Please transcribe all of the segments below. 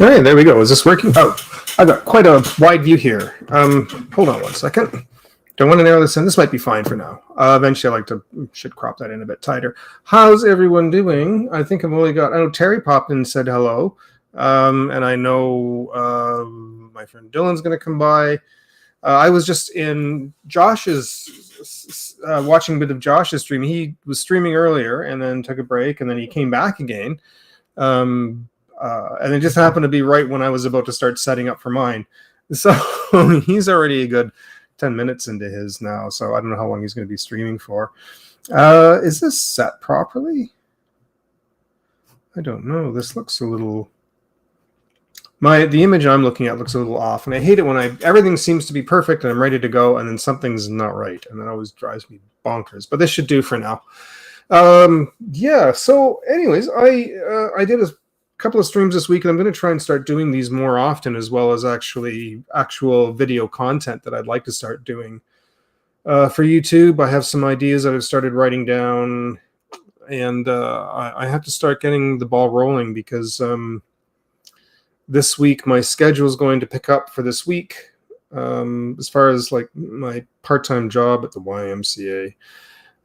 All right, there we go. Is this working? Oh, I've got quite a wide view here. Hold on one second. Don't want to narrow this in. This might be fine for now. Eventually, should crop that in a bit tighter. How's everyone doing? I think I've only got, I know Terry popped in and said hello. And I know my friend Dylan's going to come by. I was just in Josh's, watching a bit of Josh's stream. He was streaming earlier and then took a break and then he came back again. And it just happened to be right when I was about to start setting up for mine. So he's already a good 10 minutes into his now. So I don't know how long he's going to be streaming for. Is this set properly? I don't know. This looks a little... The image I'm looking at looks a little off, and I hate it when everything seems to be perfect and I'm ready to go, and then something's not right, and that always drives me bonkers. But this should do for now. Yeah. So, anyways, I did a couple of streams this week, and I'm going to try and start doing these more often, as well as actual video content that I'd like to start doing for YouTube. I have some ideas that I've started writing down, and I have to start getting the ball rolling because. This week, my schedule is going to pick up for this week as far as like my part-time job at the YMCA.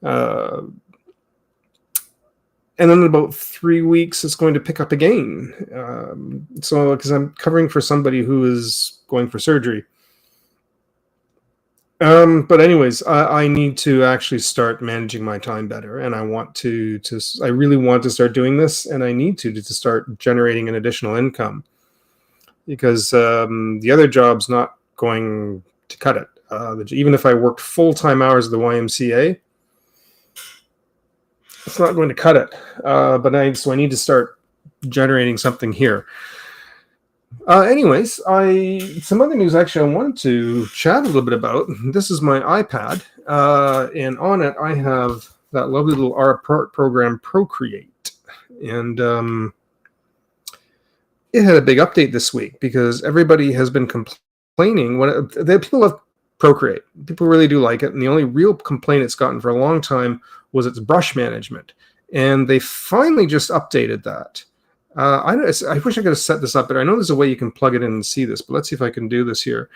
And then in about 3 weeks, it's going to pick up again. So because I'm covering for somebody who is going for surgery. But anyways, I need to actually start managing my time better, and I want I really want to start doing this, and I need to start generating an additional income. Because the other job's not going to cut it. Even if I worked full-time hours at the YMCA, it's not going to cut it. So I need to start generating something here. Anyways, some other news actually I wanted to chat a little bit about. This is my iPad, and on it I have that lovely little art program, Procreate. And it had a big update this week because everybody has been complaining. People love Procreate. People really do like it. And the only real complaint it's gotten for a long time was its brush management. And they finally just updated that. I wish I could have set this up, but I know there's a way you can plug it in and see this. But let's see if I can do this here.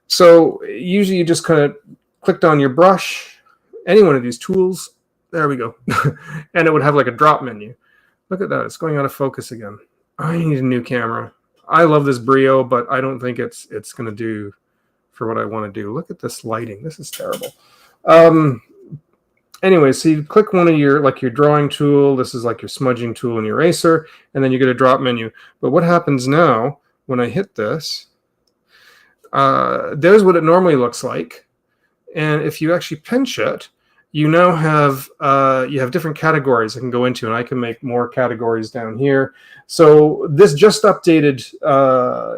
So usually you just kind of clicked on your brush, any one of these tools. There we go. And it would have like a drop menu. Look at that. It's going out of focus again. I need a new camera. I love this Brio, but I don't think it's going to do for what I want to do. Look at this lighting. This is terrible. Anyway, so you click one of your drawing tool. This is like your smudging tool and your eraser, and then you get a drop menu. But what happens now when I hit this, there's what it normally looks like. And if you actually pinch it, you now have different categories I can go into, and I can make more categories down here. So this just updated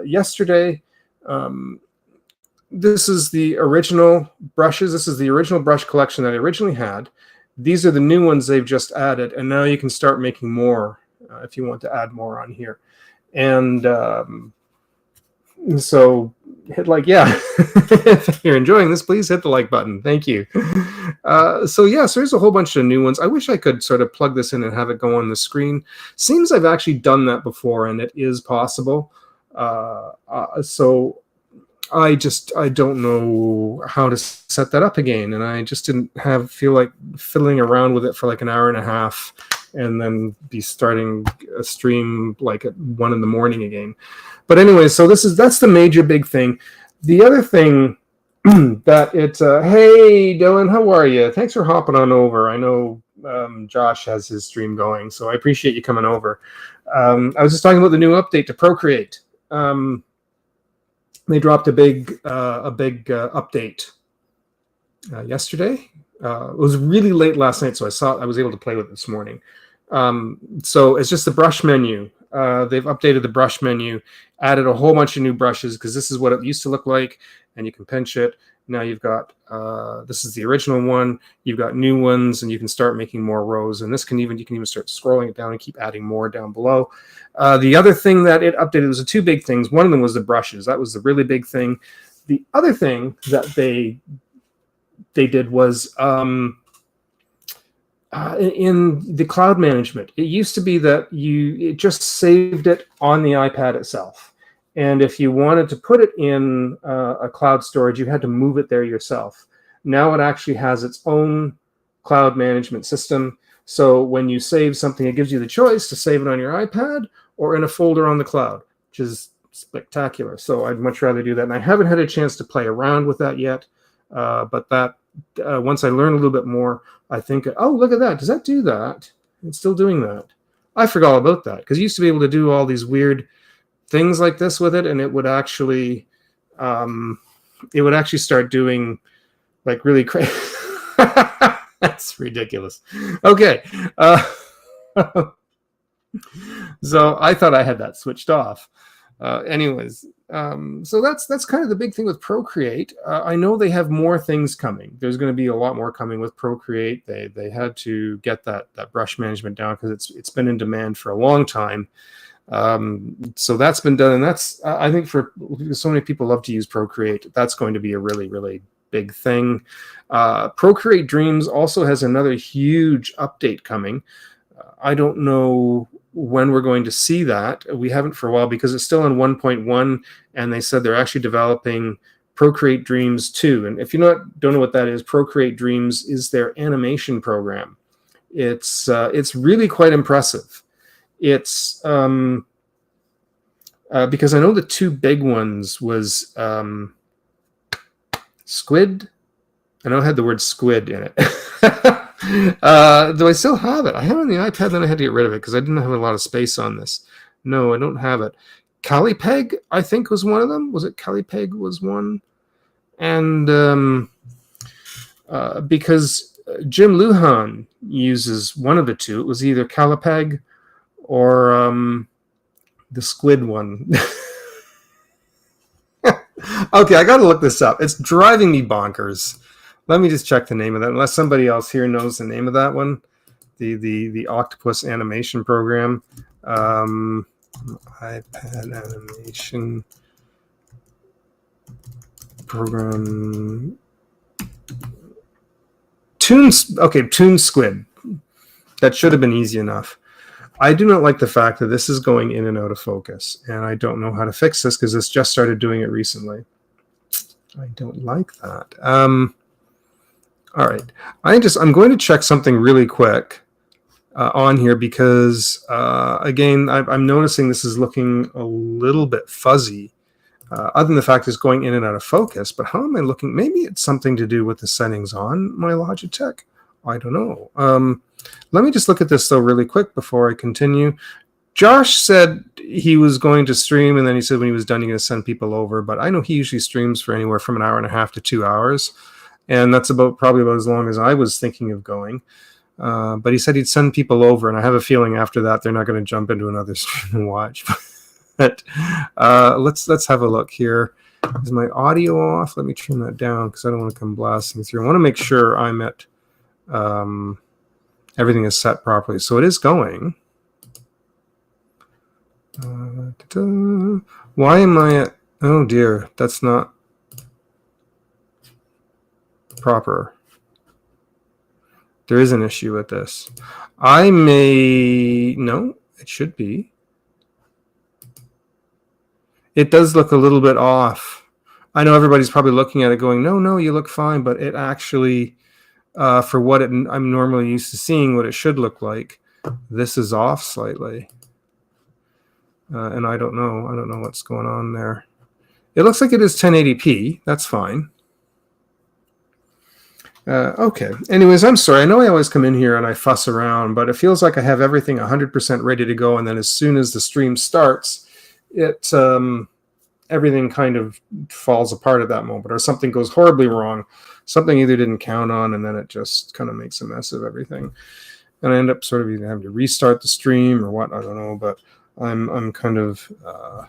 yesterday. This is the original brushes. This is the original brush collection that I originally had. These are the new ones they've just added, and now you can start making more if you want to add more on here. And so hit like, yeah. If you're enjoying this, please hit the like button. Thank you. So there's a whole bunch of new ones. I wish I could sort of plug this in and have it go on the screen. Seems I've actually done that before, and it is possible. So I don't know how to set that up again, and I just didn't feel like fiddling around with it for like an hour and a half and then be starting a stream like at 1 a.m. again. But anyway, so that's the major big thing. The other thing that hey Dylan, how are you? Thanks for hopping on over. I know Josh has his stream going, so I appreciate you coming over. I was just talking about the new update to Procreate. They dropped a big update yesterday. It was really late last night, so I was able to play with it this morning. So it's just the brush menu. They've updated the brush menu, added a whole bunch of new brushes because this is what it used to look like, and you can pinch it. Now you've got, this is the original one. You've got new ones, and you can start making more rows. And you can even start scrolling it down and keep adding more down below. The other thing that it updated was the two big things. One of them was the brushes. That was the really big thing. The other thing that they did was in the cloud management. It used to be that it just saved it on the iPad itself. And if you wanted to put it in a cloud storage, you had to move it there yourself. Now it actually has its own cloud management system. So when you save something, it gives you the choice to save it on your iPad or in a folder on the cloud, which is spectacular. So I'd much rather do that. And I haven't had a chance to play around with that yet. But that once I learn a little bit more, I think, oh, look at that. Does that do that? It's still doing that. I forgot all about that because you used to be able to do all these weird things like this with it, and it would actually start doing like really crazy. That's ridiculous. Okay. So I thought I had that switched off. Anyways, so that's kind of the big thing with Procreate. I know they have more things coming. There's going to be a lot more coming with Procreate. They had to get that brush management down because it's been in demand for a long time. So that's been done, and that's I think for so many people love to use Procreate. That's going to be a really, really big thing. Procreate Dreams also has another huge update coming. I don't know when we're going to see that. We haven't for a while because it's still in 1.1, and they said they're actually developing Procreate Dreams 2. And if you don't know what that is, Procreate Dreams is their animation program. It's really quite impressive. It's because I know the two big ones was Squid. I know it had the word squid in it. Though I still have it. I had it on the iPad, then I had to get rid of it because I didn't have a lot of space on this. No, I don't have it. Calipeg, I think, was one of them. Was it Calipeg was one? And because Jim Lujan uses one of the two. It was either Calipeg or the squid one. Okay, I got to look this up. It's driving me bonkers. Let me just check the name of that, unless somebody else here knows the name of that one. The Octopus animation program. iPad animation program. Toon Squid. That should have been easy enough. I do not like the fact that this is going in and out of focus, and I don't know how to fix this because this just started doing it recently. I don't like that. All right, I'm going to check something really quick on here because again, I'm noticing this is looking a little bit fuzzy. Other than the fact it's going in and out of focus, but how am I looking? Maybe it's something to do with the settings on my Logitech. I don't know. Let me just look at this though really quick before I continue. Josh said he was going to stream, and then he said when he was done, he's going to send people over. But I know he usually streams for anywhere from 1.5 hours to 2 hours, and that's probably about as long as I was thinking of going. But he said he'd send people over, and I have a feeling after that they're not going to jump into another stream and watch. But let's have a look here. Is my audio off? Let me turn that down because I don't want to come blasting through. I want to make sure I'm at everything is set properly. So it is going. Why am I at? Oh dear, that's not proper. There is an issue with this. No, it should be. It does look a little bit off. I know everybody's probably looking at it going, no, you look fine, but it actually, for what I'm normally used to seeing, what it should look like, this is off slightly. And I don't know what's going on there. It looks like it is 1080p. That's fine. Okay. Anyways, I'm sorry. I know I always come in here and I fuss around, but it feels like I have everything 100% ready to go. And then as soon as the stream starts, everything kind of falls apart at that moment, or something goes horribly wrong. Something either didn't count on, and then it just kind of makes a mess of everything. And I end up sort of either having to restart the stream or what, I don't know, but I'm kind of a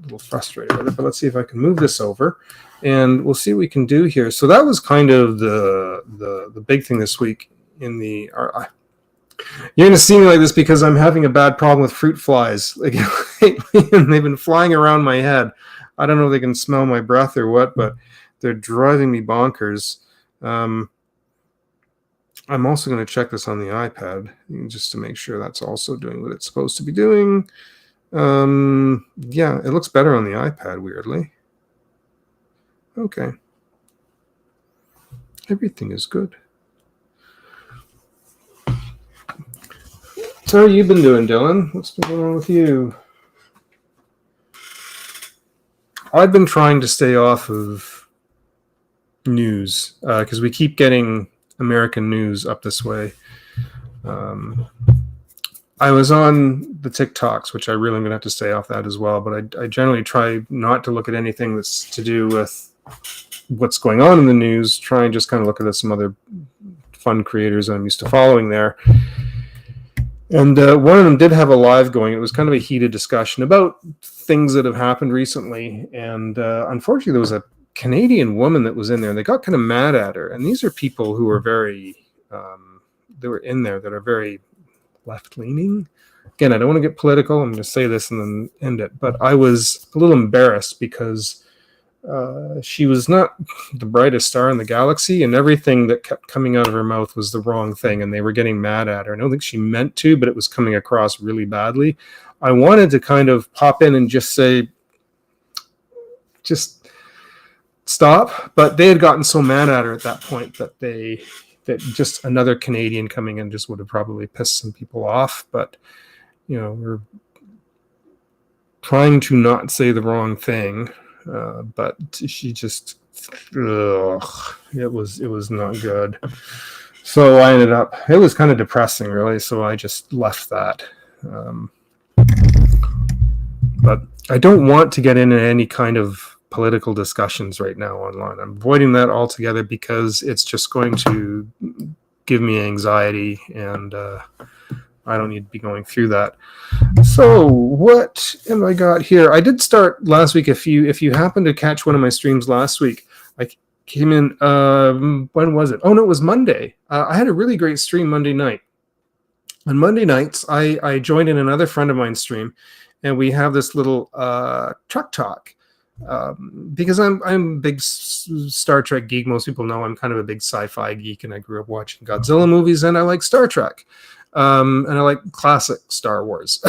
little frustrated with it. But let's see if I can move this over, and we'll see what we can do here. So that was kind of the big thing this week in the. You're going to see me like this because I'm having a bad problem with fruit flies. Like, and they've been flying around my head. I don't know if they can smell my breath or what, but they're driving me bonkers. I'm also going to check this on the iPad just to make sure that's also doing what it's supposed to be doing. Yeah, it looks better on the iPad, weirdly. Okay. Everything is good. So how you been doing, Dylan? What's been going on with you? I've been trying to stay off of news because we keep getting American news up this way. I was on the TikToks, which I really am going to have to stay off that as well. But I generally try not to look at anything that's to do with what's going on in the news. Try and just kind of look at some other fun creators I'm used to following there. And one of them did have a live going. It was kind of a heated discussion about things that have happened recently. And unfortunately, there was a Canadian woman that was in there, and they got kind of mad at her. And these are people who are very, they were in there that are very left-leaning. Again, I don't want to get political. I'm going to say this and then end it. But I was a little embarrassed because she was not the brightest star in the galaxy, and everything that kept coming out of her mouth was the wrong thing, and they were getting mad at her. I don't think she meant to, but it was coming across really badly. I wanted to kind of pop in and just say, just stop, but they had gotten so mad at her at that point that just another Canadian coming in just would have probably pissed some people off. But we're trying to not say the wrong thing. But she just, it was not good. So I ended up, it was kind of depressing, really. So I just left that. But I don't want to get into any kind of political discussions right now online. I'm avoiding that altogether because it's just going to give me anxiety, and I don't need to be going through that. So what have I got here? I did start last week. If you happen to catch one of my streams last week, I came in, when was it? Oh no, it was Monday. I had a really great stream Monday night. On Monday nights, I joined in another friend of mine's stream, and we have this little truck talk. Because I'm a big Star Trek geek. Most people know I'm kind of a big sci-fi geek, and I grew up watching Godzilla movies, and I like Star Trek. And I like classic Star Wars.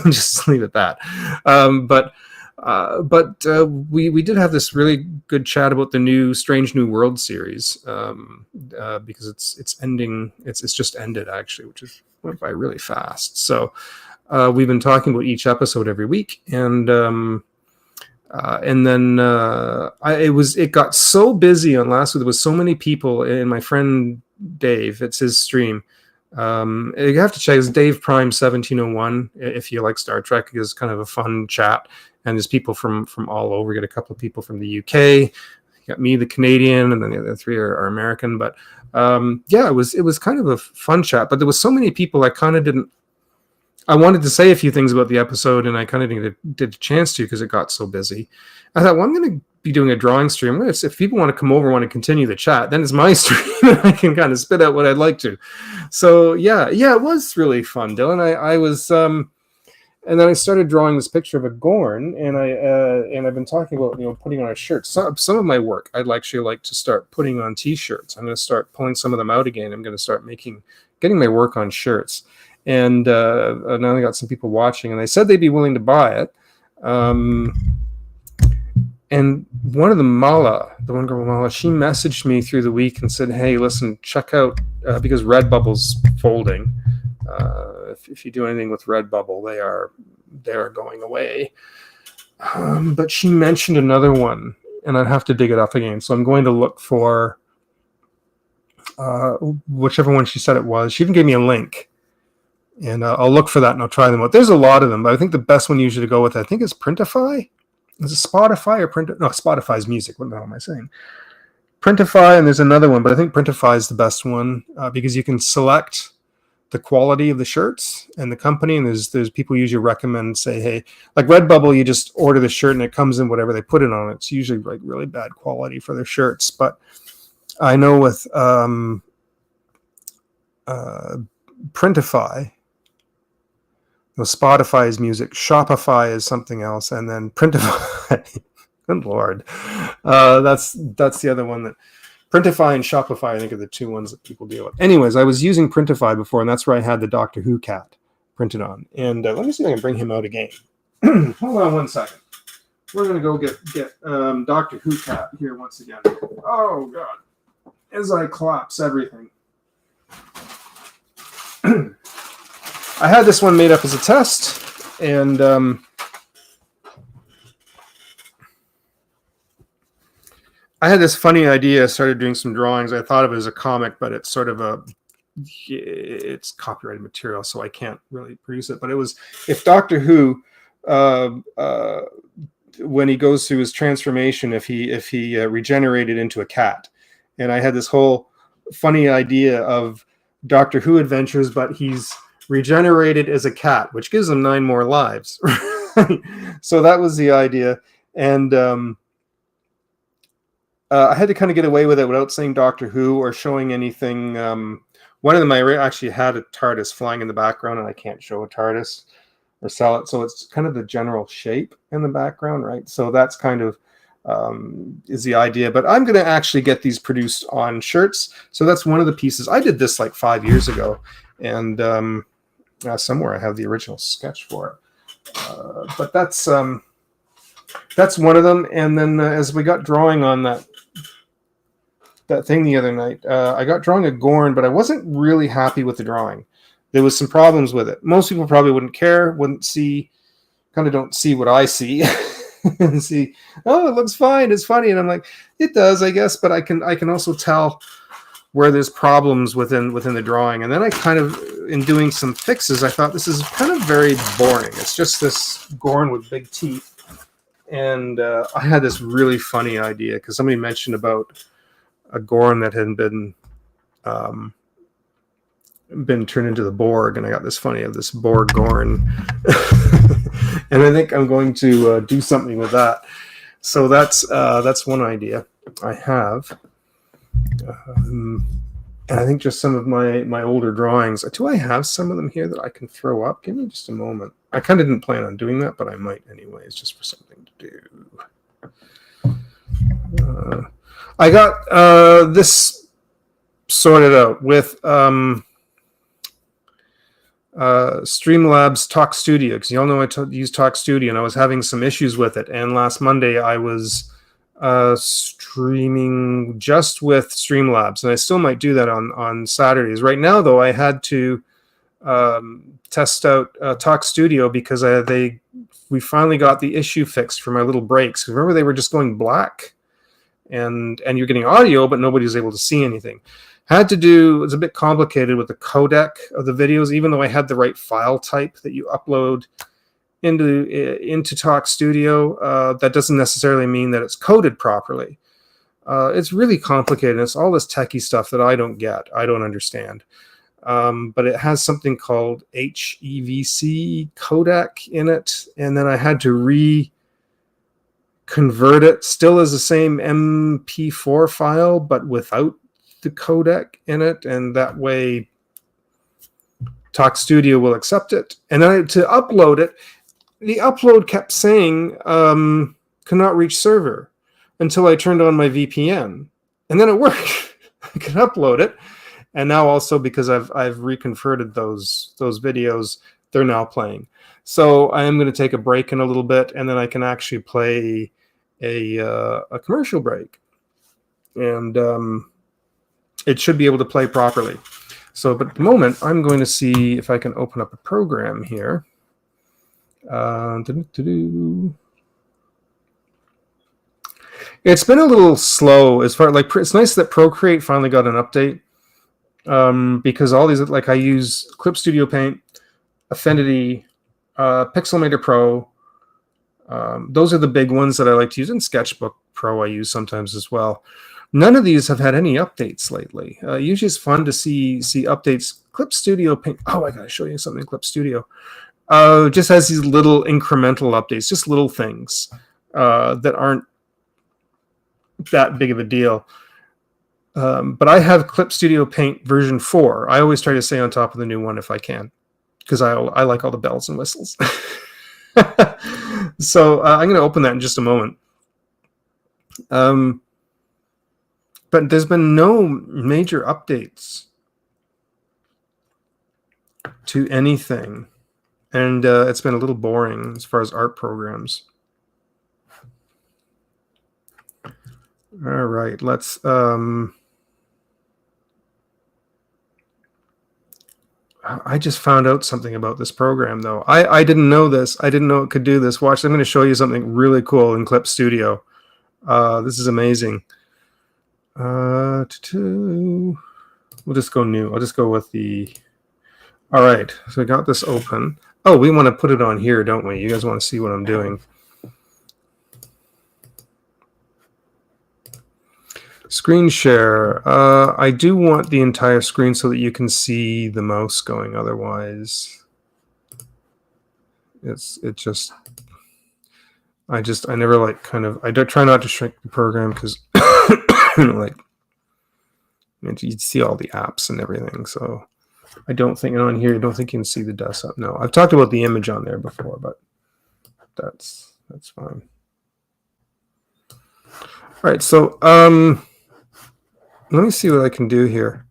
Just leave it at that. But we did have this really good chat about the new Strange New World series, because it's ending. It's just ended, actually, which went by really fast. So we've been talking about each episode every week, and then it got so busy on last week. There was so many people, and my friend Dave, it's his stream. You have to check. It's Dave Prime 1701 if you like Star Trek. It's kind of a fun chat, and there's people from all over. We got a couple of people from the UK. You got me, the Canadian, and then the other three are American. But it was kind of a fun chat. But there was so many people I kind of didn't. I wanted to say a few things about the episode, and I kind of didn't get a chance to because it got so busy. I thought, well, I'm going to be doing a drawing stream. If people want to come over and want to continue the chat, then it's my stream, and I can kind of spit out what I'd like to. So yeah, it was really fun, Dylan. I was, and then I started drawing this picture of a Gorn, and I've been talking about putting on a shirt. Some of my work I'd actually like to start putting on T-shirts. I'm going to start pulling some of them out again. I'm going to start getting my work on shirts. And now I got some people watching, and they said they'd be willing to buy it. And one of the one girl Mala, she messaged me through the week and said, "Hey, listen, check out because Redbubble's folding. If you do anything with Redbubble, they are going away." But she mentioned another one, and I'd have to dig it up again. So I'm going to look for whichever one she said it was. She even gave me a link. And I'll look for that, and I'll try them out. There's a lot of them, but I think the best one usually to go with, I think, is Printify. Is it Spotify or Print? No, Spotify's music. What the hell am I saying? Printify, and there's another one, but I think Printify is the best one because you can select the quality of the shirts and the company, and there's people usually recommend, say, hey, like Redbubble, you just order the shirt and it comes in whatever they put it on. It's usually like really bad quality for their shirts, but I know with Printify, Spotify is music, Shopify is something else, and then Printify. Good Lord, that's the other one that Printify and Shopify, I think, are the two ones that people deal with. Anyways, I was using Printify before, and that's where I had the Doctor Who cat printed on. And let me see if I can bring him out again. Hold on one second. We're going to go get Doctor Who cat here once again. Oh, God. As I collapse everything. I had this one made up as a test, and I had this funny idea. I started doing some drawings. I thought of it as a comic, but it's sort of it's copyrighted material, so I can't really produce it. But it was, if Doctor Who, when he goes through his transformation, if he regenerated into a cat, and I had this whole funny idea of Doctor Who adventures, but he's regenerated as a cat, which gives him 9 more lives. So that was the idea, and I had to kind of get away with it without saying Doctor Who or showing anything. One of them, I actually had a TARDIS flying in the background, and I can't show a TARDIS or sell it. So it's kind of the general shape in the background, right? So that's kind of is the idea. But I'm going to actually get these produced on shirts. So that's one of the pieces. I did this like 5 years ago, and somewhere I have the original sketch for it. But that's one of them. And then as we got drawing on that thing the other night, I got drawing a Gorn, but I wasn't really happy with the drawing. There was some problems with it. Most people probably wouldn't care, wouldn't see, kind of don't see what I see. And see, oh, it looks fine, it's funny, and I'm like, it does, I guess, but I can also tell where there's problems within the drawing. And then I kind of, in doing some fixes, I thought this is kind of very boring. It's just this Gorn with big teeth. And I had this really funny idea because somebody mentioned about a Gorn that had been turned into the Borg, and I got this funny of this Borg Gorn. And I think I'm going to do something with that. So that's one idea I have. And I think just some of my older drawings. Do I have some of them here that I can throw up? Give me just a moment. I kind of didn't plan on doing that, but I might anyways, just for something to do. I got this sorted out with Streamlabs Talk Studio, because you all know I use Talk Studio, and I was having some issues with it. And last Monday I was streaming just with Streamlabs, and I still might do that on Saturdays. Right now, though, I had to test out Talk Studio because we finally got the issue fixed for my little breaks. Remember, they were just going black, and you're getting audio, but nobody was able to see anything. It's a bit complicated with the codec of the videos, even though I had the right file type that you upload into Talk Studio. That doesn't necessarily mean that it's coded properly. It's really complicated. It's all this techie stuff that I don't get. I don't understand. But it has something called HEVC codec in it, and then I had to convert it still as the same MP4 file, but without the codec in it, and that way Talk Studio will accept it. And then to upload it, the upload kept saying cannot reach server until I turned on my VPN, and then it worked. I could upload it, and now also because I've reconverted those videos, they're now playing. So I am going to take a break in a little bit, and then I can actually play a commercial break, and it should be able to play properly. So, but at the moment, I'm going to see if I can open up a program here. It's been a little slow as far, like, it's nice that Procreate finally got an update, because all these, like, I use Clip Studio Paint, Affinity, Pixelmator Pro. Those are the big ones that I like to use, and Sketchbook Pro I use sometimes as well. None of these have had any updates lately. Usually it's fun to see updates. Clip Studio Paint. Oh, I gotta show you something in Clip Studio. Just has these little incremental updates, just little things that aren't that big of a deal. But I have Clip Studio Paint version 4. I always try to stay on top of the new one if I can, because I like all the bells and whistles. So I'm going to open that in just a moment. but there's been no major updates to anything. And it's been a little boring as far as art programs. All right, let's... I just found out something about this program, though. I didn't know this. I didn't know it could do this. Watch, I'm going to show you something really cool in Clip Studio. This is amazing. We'll just go new. I'll just go with the... All right, so I got this open. Oh, we want to put it on here, don't we? You guys want to see what I'm doing. Screen share. I do want the entire screen so that you can see the mouse going. Otherwise, I never like kind of, I don't try not to shrink the program because like you'd see all the apps and everything. So I don't think on here, I don't think you can see the desktop. No, I've talked about the image on there before, but that's fine. All right, so let me see what I can do here.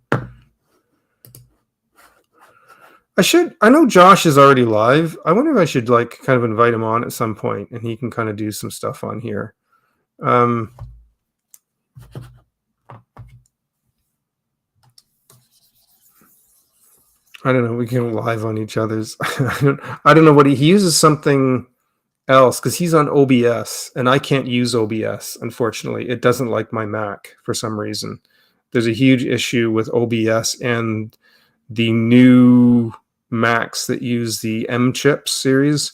I know Josh is already live. I wonder if I should like kind of invite him on at some point and he can kind of do some stuff on here. I don't know. We can live on each other's. I don't know what he uses something else because he's on OBS and I can't use OBS. Unfortunately, it doesn't like my Mac for some reason. There's a huge issue with OBS and the new Macs that use the M chip series.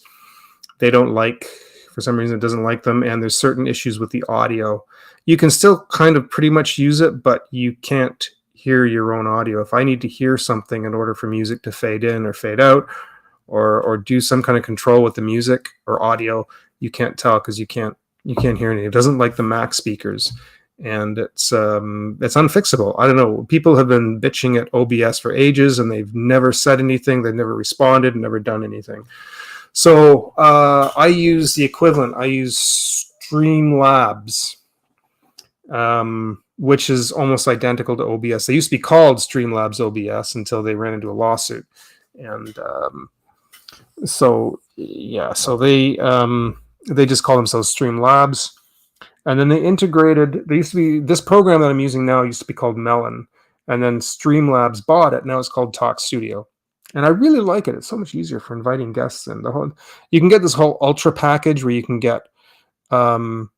They don't like, for some reason, it doesn't like them. And there's certain issues with the audio. You can still kind of pretty much use it, but you can't hear your own audio. If I need to hear something in order for music to fade in or fade out or do some kind of control with the music or audio, you can't tell because you can't hear anything. It doesn't like the Mac speakers. And it's unfixable. I don't know. People have been bitching at OBS for ages, and they've never said anything. They've never responded, never done anything. So I use the equivalent. I use Streamlabs, which is almost identical to OBS. They used to be called Streamlabs OBS until they ran into a lawsuit, and so they just call themselves Streamlabs. And then they integrated, this program that I'm using now used to be called Melon. And then Streamlabs bought it. Now it's called Talk Studio. And I really like it. It's so much easier for inviting guests in. You can get this whole ultra package where you can get all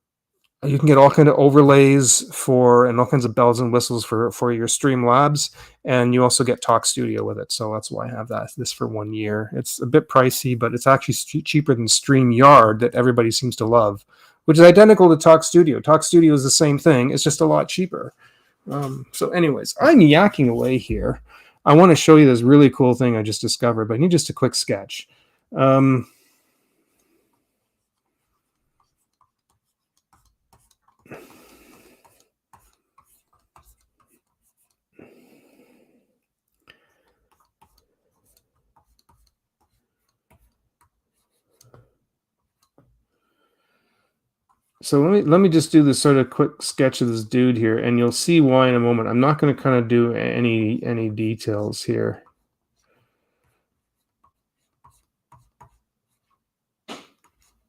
kind of overlays and all kinds of bells and whistles for your Streamlabs. And you also get Talk Studio with it. So that's why I have this for 1 year. It's a bit pricey, but it's actually cheaper than StreamYard that everybody seems to love, which is identical to Talk Studio. Talk Studio is the same thing. It's just a lot cheaper. So anyways, I'm yakking away here. I want to show you this really cool thing I just discovered, but I need just a quick sketch. So let me just do this sort of quick sketch of this dude here, and you'll see why in a moment. I'm not going to kind of do any details here.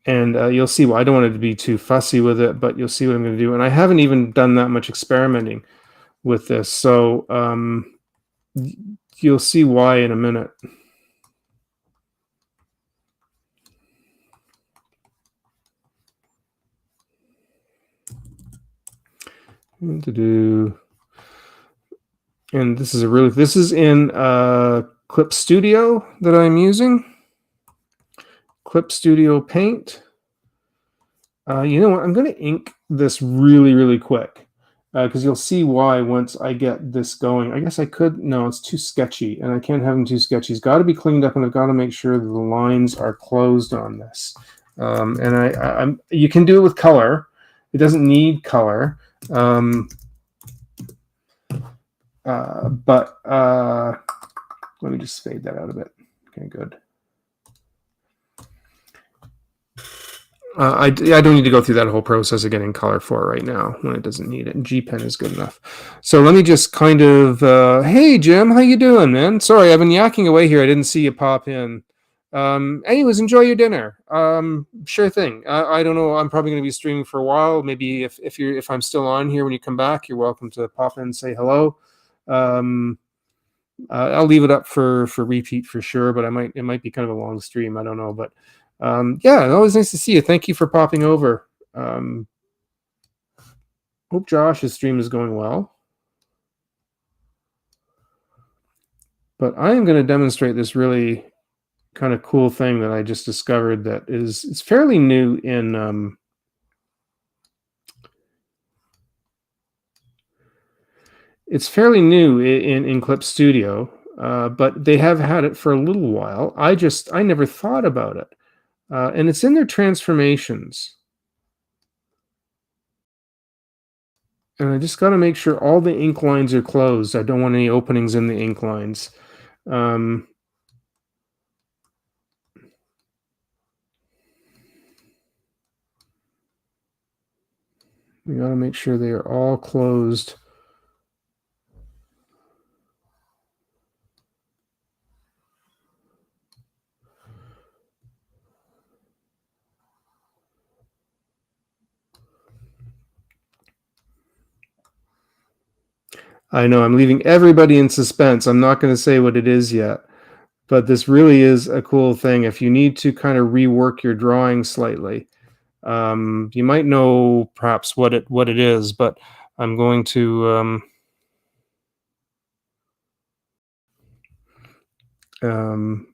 And you'll see why. I don't want it to be too fussy with it, but you'll see what I'm going to do. And I haven't even done that much experimenting with this, so you'll see why in a minute. To do, and this is in Clip Studio that I'm using. Clip Studio Paint. You know what? I'm going to ink this really, really quick because you'll see why once I get this going. I guess I could. No, it's too sketchy, and I can't have them too sketchy. It's got to be cleaned up, and I've got to make sure that the lines are closed on this. And you can do it with color. It doesn't need color. But let me just fade that out a bit. Okay, good. I don't need to go through that whole process of getting color for it right now when it doesn't need it. G-Pen is good enough. So let me just kind of, hey, Jim, how you doing, man? Sorry, I've been yakking away here. I didn't see you pop in. Anyways, enjoy your dinner. Sure thing. I don't know. I'm probably going to be streaming for a while. Maybe if I'm still on here when you come back, you're welcome to pop in and say hello. I'll leave it up for repeat for sure, but it might be kind of a long stream. I don't know, but yeah, always nice to see you. Thank you for popping over. Hope Josh's stream is going well. But I am going to demonstrate this really kind of cool thing that I just discovered that it's fairly new in Clip Studio, but they have had it for a little while. I never thought about it. And it's in their transformations. And I just got to make sure all the ink lines are closed. I don't want any openings in the ink lines. We got to make sure they are all closed. I know I'm leaving everybody in suspense. I'm not going to say what it is yet, but this really is a cool thing. If you need to kind of rework your drawing slightly, you might know perhaps what it is, but I'm going to I'm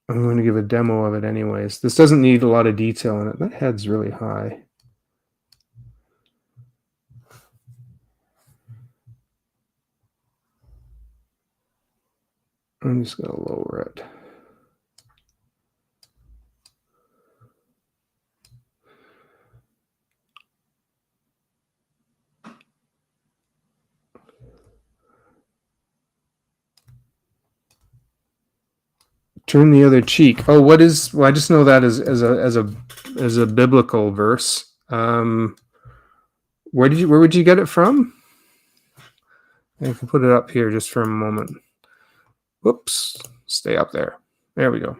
going to give a demo of it anyways. This doesn't need a lot of detail in it. That head's really high. I'm just going to lower it. Turn the other cheek. Oh, what is? Well, I just know that as a biblical verse. Where would you get it from? I can put it up here just for a moment. Whoops, stay up there. There we go.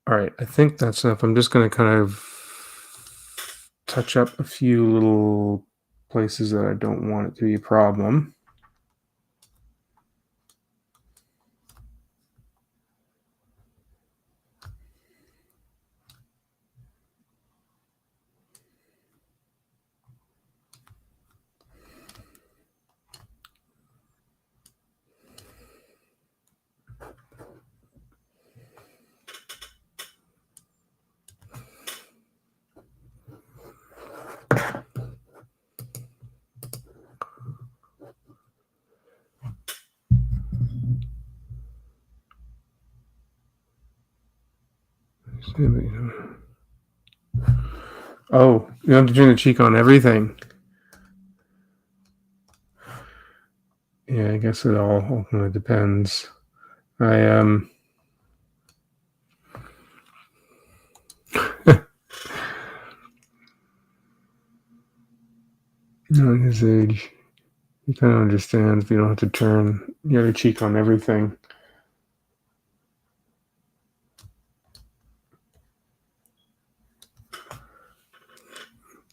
All right, I think that's enough. I'm just going to kind of touch up a few little places that I don't want it to be a problem. Oh, you have to turn the cheek on everything. Yeah, I guess it all ultimately depends. On his age, he kind of understands you don't have to turn the other cheek on everything.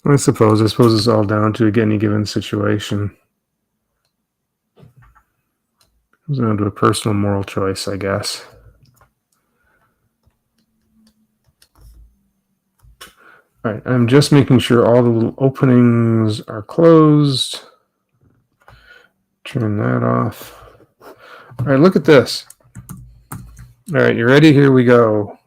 I suppose it's all down to any given situation. It comes down to a personal moral choice, I guess. All right, I'm just making sure all the little openings are closed. Turn that off. All right, look at this. All right, you ready? Here we go.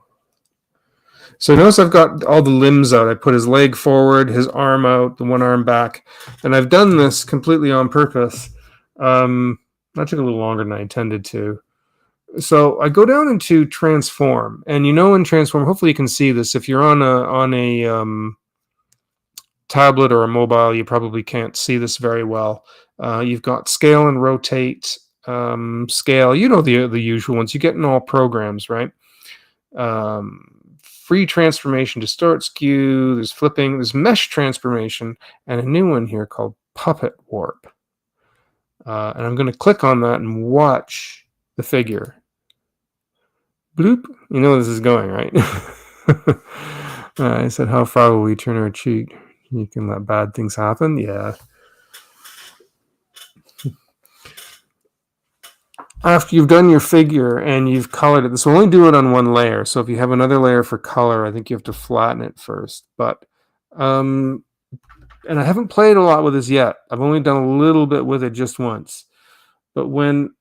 So notice I've got all the limbs out. I put his leg forward, his arm out, the one arm back. And I've done this completely on purpose. That took a little longer than I intended to. So I go down into transform, and in transform, hopefully you can see this. If you're on a tablet or a mobile, you probably can't see this very well. You've got scale and rotate, scale. The usual ones you get in all programs, right? Free transformation, distort, skew. There's flipping. There's mesh transformation, and a new one here called puppet warp. And I'm going to click on that and watch the figure. Bloop. You know this is going, right? I said, how far will we turn our cheek? You can let bad things happen. Yeah. After you've done your figure and you've colored it, this will only do it on one layer. So if you have another layer for color, I think you have to flatten it first. But, and I haven't played a lot with this yet. I've only done a little bit with it just once. But when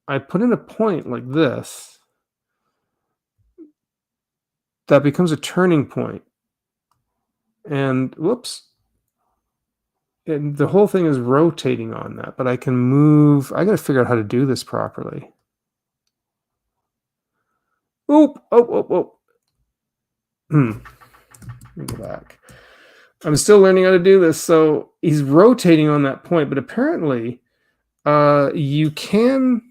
I put in a point like this, that becomes a turning point. And whoops. And the whole thing is rotating on that, but I can move. I got to figure out how to do this properly. Oop, oh. Let me go back. I'm still learning how to do this. So he's rotating on that point, but apparently you can.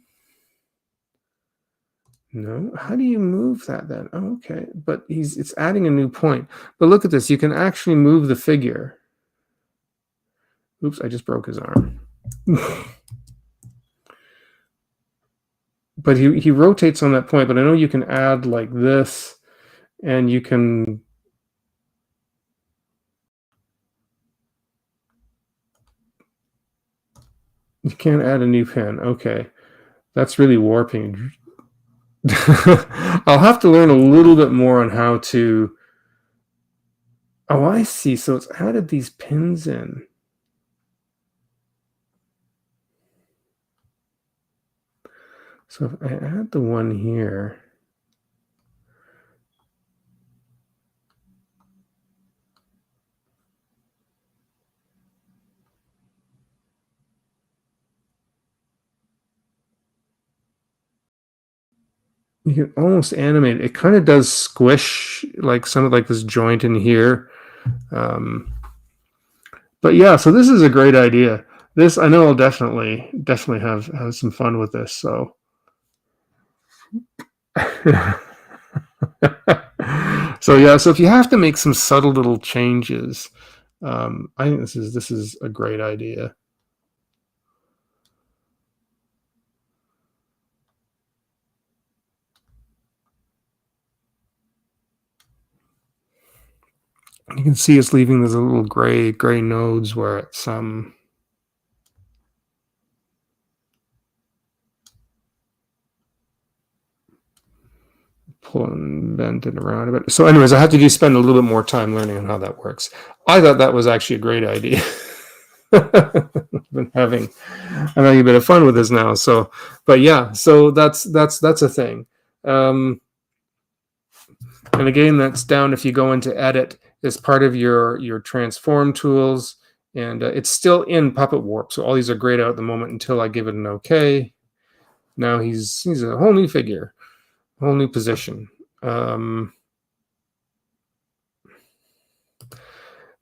No, how do you move that then? Oh, okay, but it's adding a new point. But look at this. You can actually move the figure. Oops, I just broke his arm. But he rotates on that point, but I know you can add like this, and you can can't add a new pin. Okay, that's really warping. I'll have to learn a little bit more on how to. Oh, I see. So it's added these pins in. So if I add the one here, you can almost animate it. It kind of does squish like some of like this joint in here. But yeah, so this is a great idea. This, I know I'll definitely have some fun with this. So so yeah, so if you have to make some subtle little changes, I think this is a great idea. You can see it's leaving those little gray nodes where it's pulling, bent it around a bit. So anyways, I had to spend a little bit more time learning on how that works. I thought that was actually a great idea. Been having a bit of fun with this now. So, but yeah, so that's a thing. And again, that's down if you go into edit as part of your transform tools, and it's still in Puppet Warp. So all these are grayed out at the moment until I give it an OK. Now he's a whole new figure, whole new position. That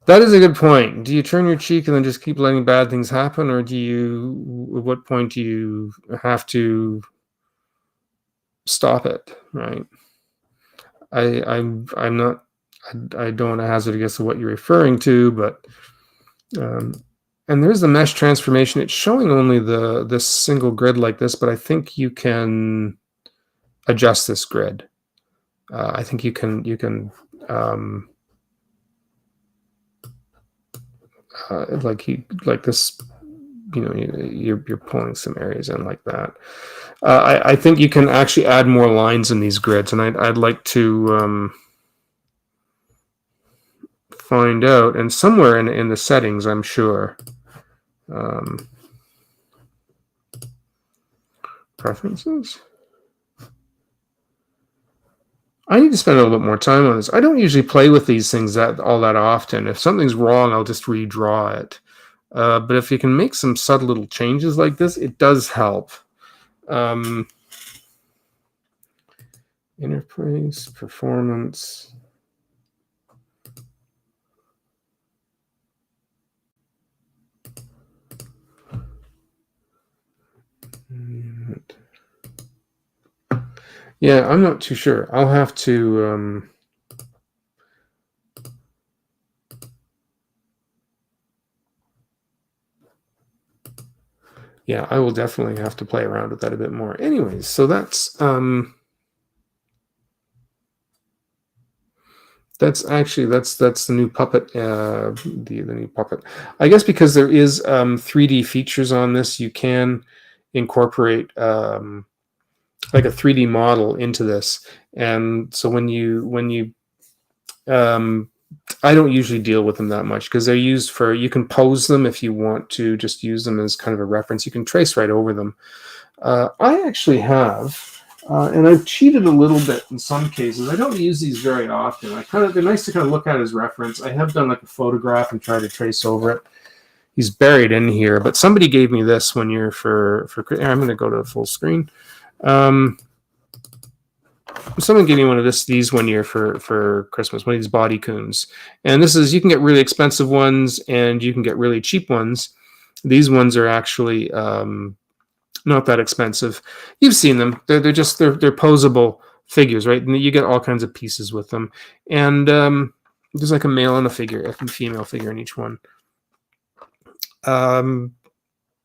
is a good point. Do you turn your cheek and then just keep letting bad things happen, or do you? At what point do you have to stop it? Right. I'm not. I don't want to hazard a guess of what you're referring to, but and there's the mesh transformation. It's showing only this single grid like this, but I think you can adjust this grid. I think you can like this, you're pulling some areas in like that. I think you can actually add more lines in these grids, and I'd like to find out, and somewhere in the settings, I'm sure. Preferences. I need to spend a little bit more time on this. I don't usually play with these things all that often. If something's wrong, I'll just redraw it. But if you can make some subtle little changes like this, it does help. Interface, performance. Yeah, I'm not too sure. I'll have to... yeah, I will definitely have to play around with that a bit more. Anyways, so that's actually the new Puppet, the new Puppet. I guess because there is 3D features on this, you can incorporate like a 3D model into this, and so when you I don't usually deal with them that much because they're used for, you can pose them if you want to just use them as kind of a reference. You can trace right over them. I actually have, and I've cheated a little bit in some cases. I don't use these very often. They're nice to kind of look at as reference. I have done like a photograph and try to trace over it. He's buried in here, but somebody gave me this one year for I'm going to go to full screen. Someone gave me one of these one year for Christmas, one of these body coons. And this is, you can get really expensive ones and you can get really cheap ones. These ones are actually not that expensive. You've seen them. They're posable figures, right? And you get all kinds of pieces with them. And there's like a male and a female figure in each one.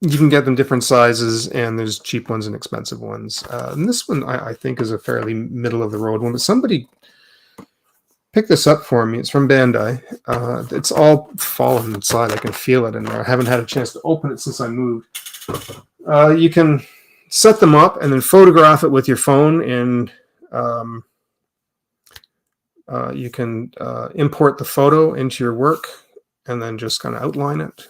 You can get them different sizes, and there's cheap ones and expensive ones. And this one, I think, is a fairly middle-of-the-road one. But somebody picked this up for me. It's from Bandai. It's all fallen inside. I can feel it in there. I haven't had a chance to open it since I moved. You can set them up and then photograph it with your phone, and you can import the photo into your work and then just kind of outline it.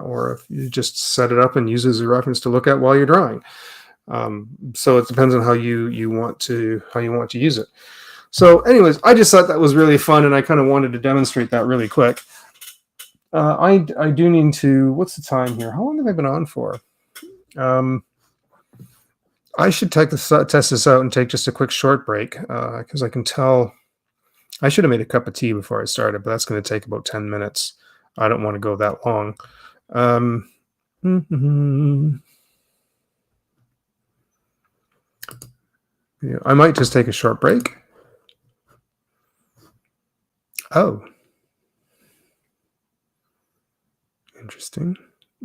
Or if you just set it up and use it as a reference to look at while you're drawing. So it depends on how you want to use it. So anyways, I just thought that was really fun, and I kind of wanted to demonstrate that really quick. I do need to, what's the time here? How long have I been on for? I should test this out and take just a quick short break, because I can tell I should have made a cup of tea before I started, but that's going to take about 10 minutes. I don't want to go that long. Yeah, I might just take a short break. Oh. Interesting.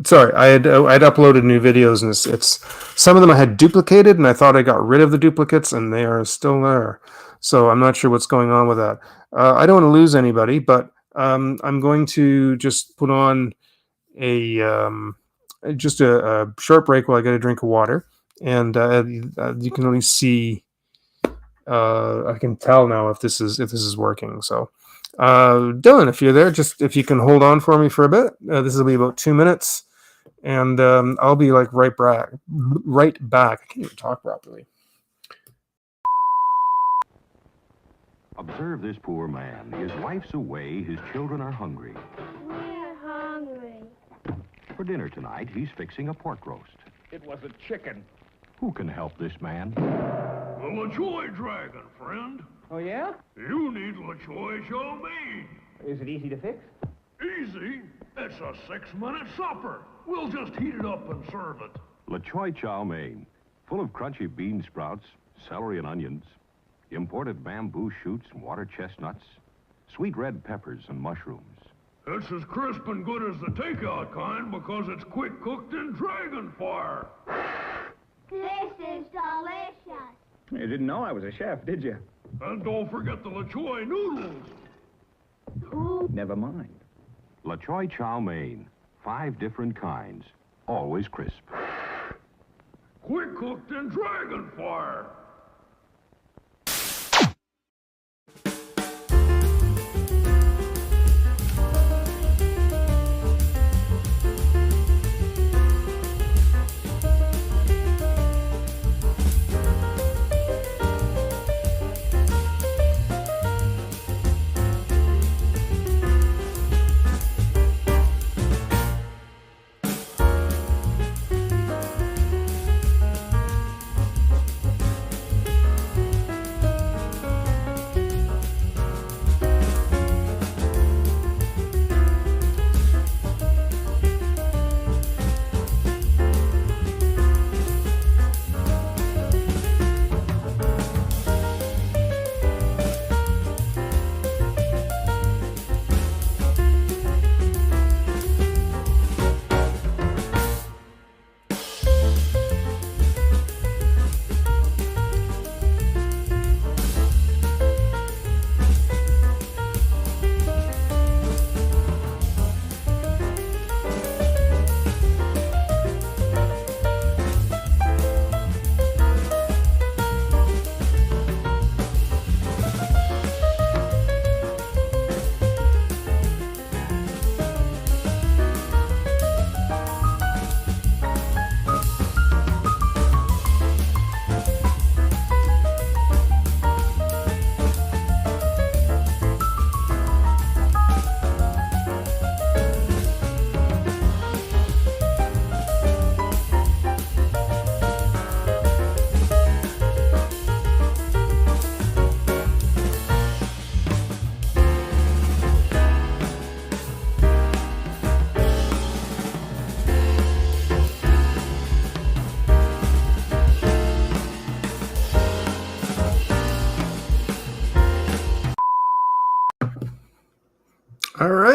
Sorry, I'd uploaded new videos, and it's some of them I had duplicated, and I thought I got rid of the duplicates, and they are still there. So I'm not sure what's going on with that. I don't want to lose anybody, but I'm going to just put on just a short break while I get a drink of water, and you can only see. I can tell now if this is working. So, Dylan, if you're there, just if you can hold on for me for a bit. This will be about 2 minutes, and I'll be like right back. I can't even talk properly. Observe this poor man. His wife's away, his children are hungry. We're hungry. For dinner tonight, he's fixing a pork roast. It was a chicken. Who can help this man? The LaChoy Dragon, friend. Oh, yeah? You need LaChoy chow mein. Is it easy to fix? Easy. It's a 6-minute supper. We'll just heat it up and serve it. LaChoy chow mein, full of crunchy bean sprouts, celery and onions, imported bamboo shoots and water chestnuts, sweet red peppers and mushrooms. It's as crisp and good as the takeout kind because it's quick cooked in dragon fire. This is delicious. You didn't know I was a chef, did you? And don't forget the LaChoy noodles. Never mind. LaChoy chow mein, 5 different kinds, always crisp. Quick cooked in dragon fire.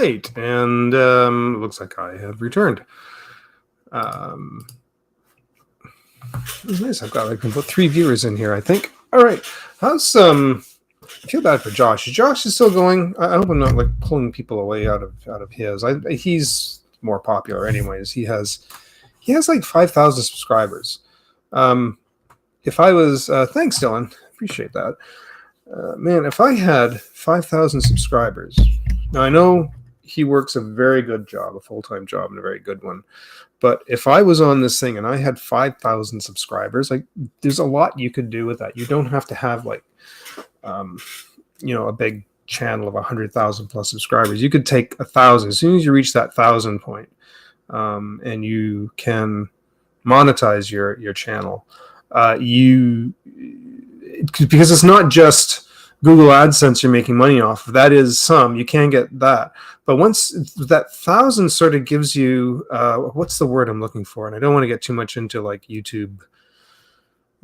right, and looks like I have returned. It's nice. I can put 3 viewers in here, I think. All right. How's I feel bad for Josh. Josh is still going. I hope I'm not like pulling people away out of his. He's more popular, anyways. He has like 5,000 subscribers. If I was, thanks, Dylan. Appreciate that. Man, if I had 5,000 subscribers, now I know he works a very good job, a full-time job, and a very good one. But if I was on this thing and I had 5,000 subscribers, like there's a lot you could do with that. You don't have to have like, a big channel of 100,000 plus subscribers. You could take 1,000 as soon as you reach that 1,000 point, and you can monetize your channel. Because it's not just Google AdSense you're making money off of. That is some. You can get that. But once that 1,000 sort of gives you, what's the word I'm looking for? And I don't want to get too much into like YouTube,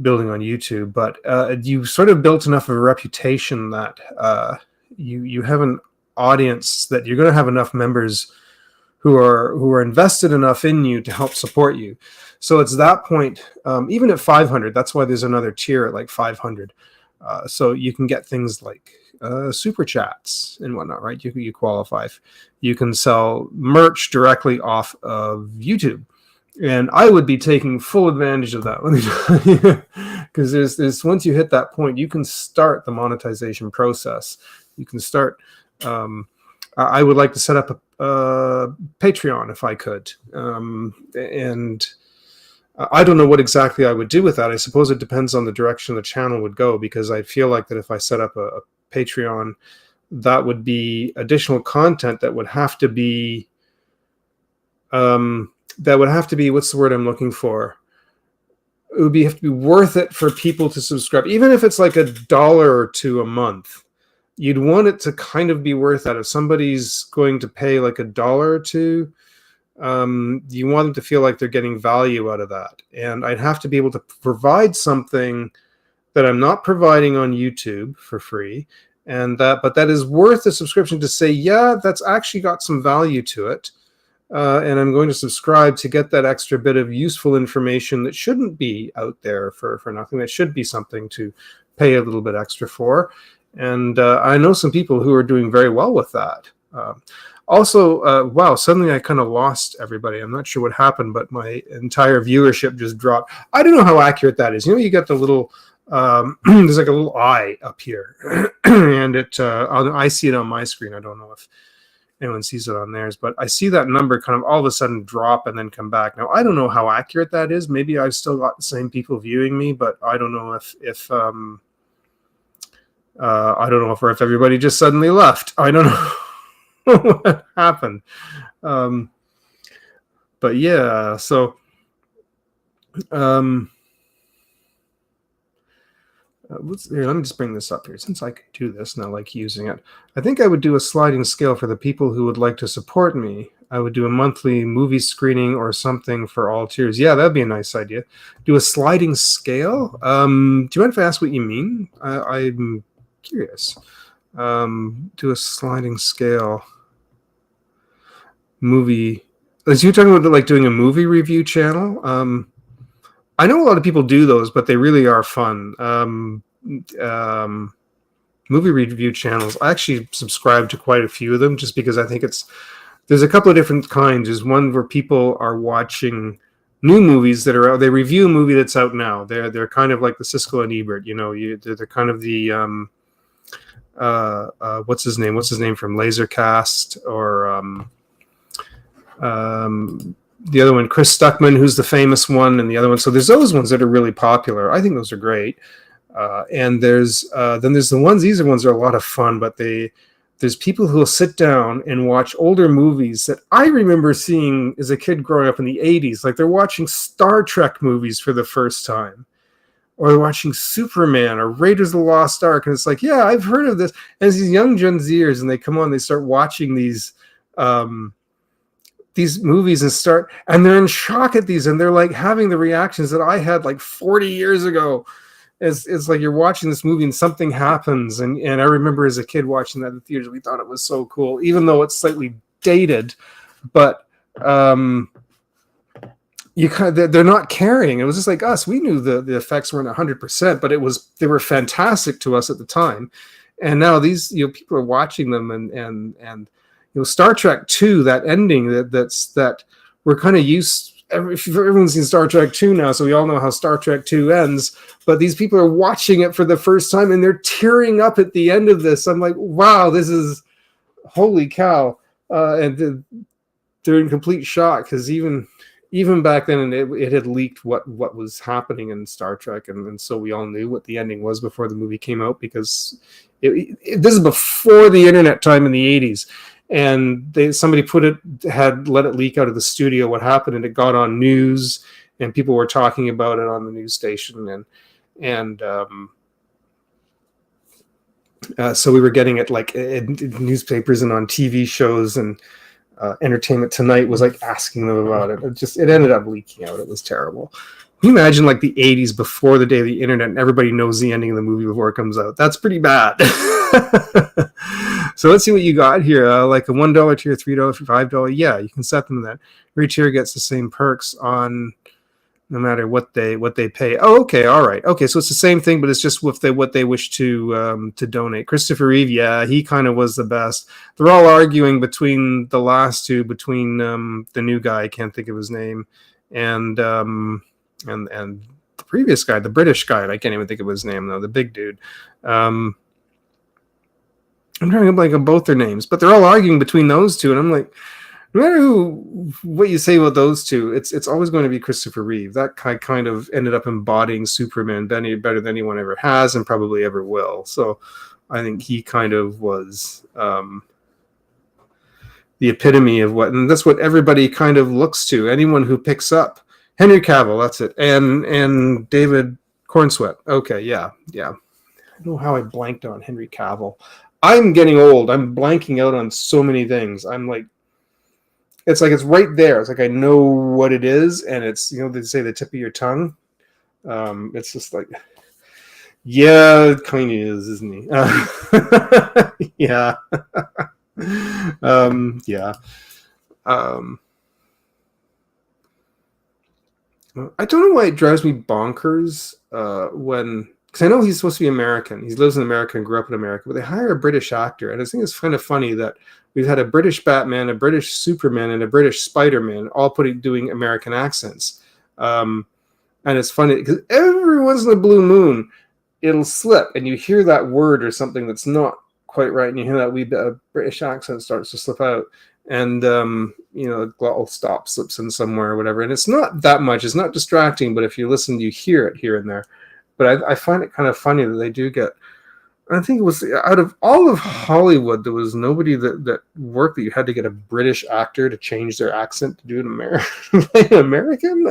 building on YouTube, but you sort of built enough of a reputation that you have an audience that you're going to have enough members who are invested enough in you to help support you. So it's that point, even at 500, that's why there's another tier at like 500. So you can get things like super chats and whatnot, right? You qualify. You can sell merch directly off of YouTube. And I would be taking full advantage of that. Let me tell you, because there's once you hit that point, you can start the monetization process. You can start. I would like to set up a Patreon if I could, and I don't know what exactly I would do with that. I suppose it depends on the direction the channel would go, because I feel like that if I set up a Patreon, that would be additional content that would have to be what's the word I'm looking for? It would have to be worth it for people to subscribe, even if it's like $1 or $2 a month. You'd want it to kind of be worth that. If somebody's going to pay like $1 or $2, you want them to feel like they're getting value out of that. And I'd have to be able to provide something that I'm not providing on YouTube for free, but that is worth the subscription to say, yeah, that's actually got some value to it. And I'm going to subscribe to get that extra bit of useful information that shouldn't be out there for nothing. That should be something to pay a little bit extra for. And I know some people who are doing very well with that. Also, wow, suddenly I kind of lost everybody. I'm not sure what happened, but my entire viewership just dropped. I don't know how accurate that is. You got the little, there's like a little eye up here. And I see it on my screen. I don't know if anyone sees it on theirs, but I see that number kind of all of a sudden drop and then come back. Now, I don't know how accurate that is. Maybe I've still got the same people viewing me, but I don't know if everybody just suddenly left. I don't know what happened. But yeah, so here, let me just bring this up here. Since I can do this and I like using it, I think I would do a sliding scale for the people who would like to support me. I would do a monthly movie screening or something for all tiers. Yeah, that'd be a nice idea. Do a sliding scale? Do you mind if I ask what you mean? I'm curious. Do a sliding scale movie. Is you talking about like doing a movie review channel? I know a lot of people do those, but they really are fun. Movie review channels. I actually subscribe to quite a few of them just because I think there's a couple of different kinds. There's one where people are watching new movies that are out. They review a movie that's out now. They're kind of like the Siskel and Ebert. They're kind of the what's his name? What's his name from Lasercast, or the other one, Chris Stuckman, who's the famous one, and the other one. So there's those ones that are really popular. I think those are great. And there's the ones. These ones are a lot of fun, but there's people who will sit down and watch older movies that I remember seeing as a kid growing up in the 80s. Like they're watching Star Trek movies for the first time, or they're watching Superman or Raiders of the Lost Ark, and it's like, yeah, I've heard of this. And it's these young Gen Zers, and they come on, they start watching these movies and they're in shock at these, and they're like having the reactions that I had like 40 years ago. It's like you're watching this movie and something happens, and I remember as a kid watching that in the theaters, we thought it was so cool, even though it's slightly dated, but they're not caring. It was just like us. We knew the effects weren't 100%, but they were fantastic to us at the time. And now these people are watching them, and Star Trek 2, that ending that we're kind of used. Everyone's seen Star Trek 2 now, so we all know how Star Trek 2 ends. But these people are watching it for the first time, and they're tearing up at the end of this. I'm like, wow, this is holy cow! And they're in complete shock because even back then, it had leaked what was happening in Star Trek, and so we all knew what the ending was before the movie came out, because this is before the internet time in the 80s. And somebody had let it leak out of the studio what happened, and it got on news, and people were talking about it on the news station, and so we were getting it like in newspapers and on TV shows, and Entertainment Tonight was like asking them about it. It ended up leaking out. It was terrible. Can you imagine like the 80s before the day of the internet, and everybody knows the ending of the movie before it comes out? That's pretty bad. So let's see what you got here. Like a $1 tier, $3, $5. Yeah, you can set them to that. Every tier gets the same perks on no matter what they pay. Oh, okay, all right. Okay, so it's the same thing, but it's just with what they wish to donate. Christopher Reeve, yeah, he kind of was the best. They're all arguing between the last two, between the new guy, I can't think of his name, and the previous guy, the British guy, I can't even think of his name though, the big dude. I'm trying to blank on both their names, but they're all arguing between those two, and I'm like, no matter what you say about those two, it's always going to be Christopher Reeve. That guy kind of ended up embodying Superman better than anyone ever has and probably ever will. So I think he kind of was the epitome of and that's what everybody kind of looks to. Anyone who picks up Henry Cavill, that's it, and David Cornsweet. Okay, yeah. I don't know how I blanked on Henry Cavill. I'm getting old. I'm blanking out on so many things. I'm like, it's right there. It's like I know what it is, and it's, they say the tip of your tongue. It's just like, yeah, it kind of is, isn't he? Yeah. Yeah. I don't know why it drives me bonkers because I know he's supposed to be American. He lives in America and grew up in America, but they hire a British actor. And I think it's kind of funny that we've had a British Batman, a British Superman, and a British Spider-Man all doing American accents. And it's funny because every once in a blue moon, it'll slip and you hear that word or something that's not quite right. And you hear that wee bit of British accent starts to slip out. And, the glottal stop slips in somewhere or whatever. And it's not that much. It's not distracting, but if you listen, you hear it here and there. But I find it kind of funny that they do get. I think it was out of all of Hollywood, there was nobody that worked that you had to get a British actor to change their accent to do an American.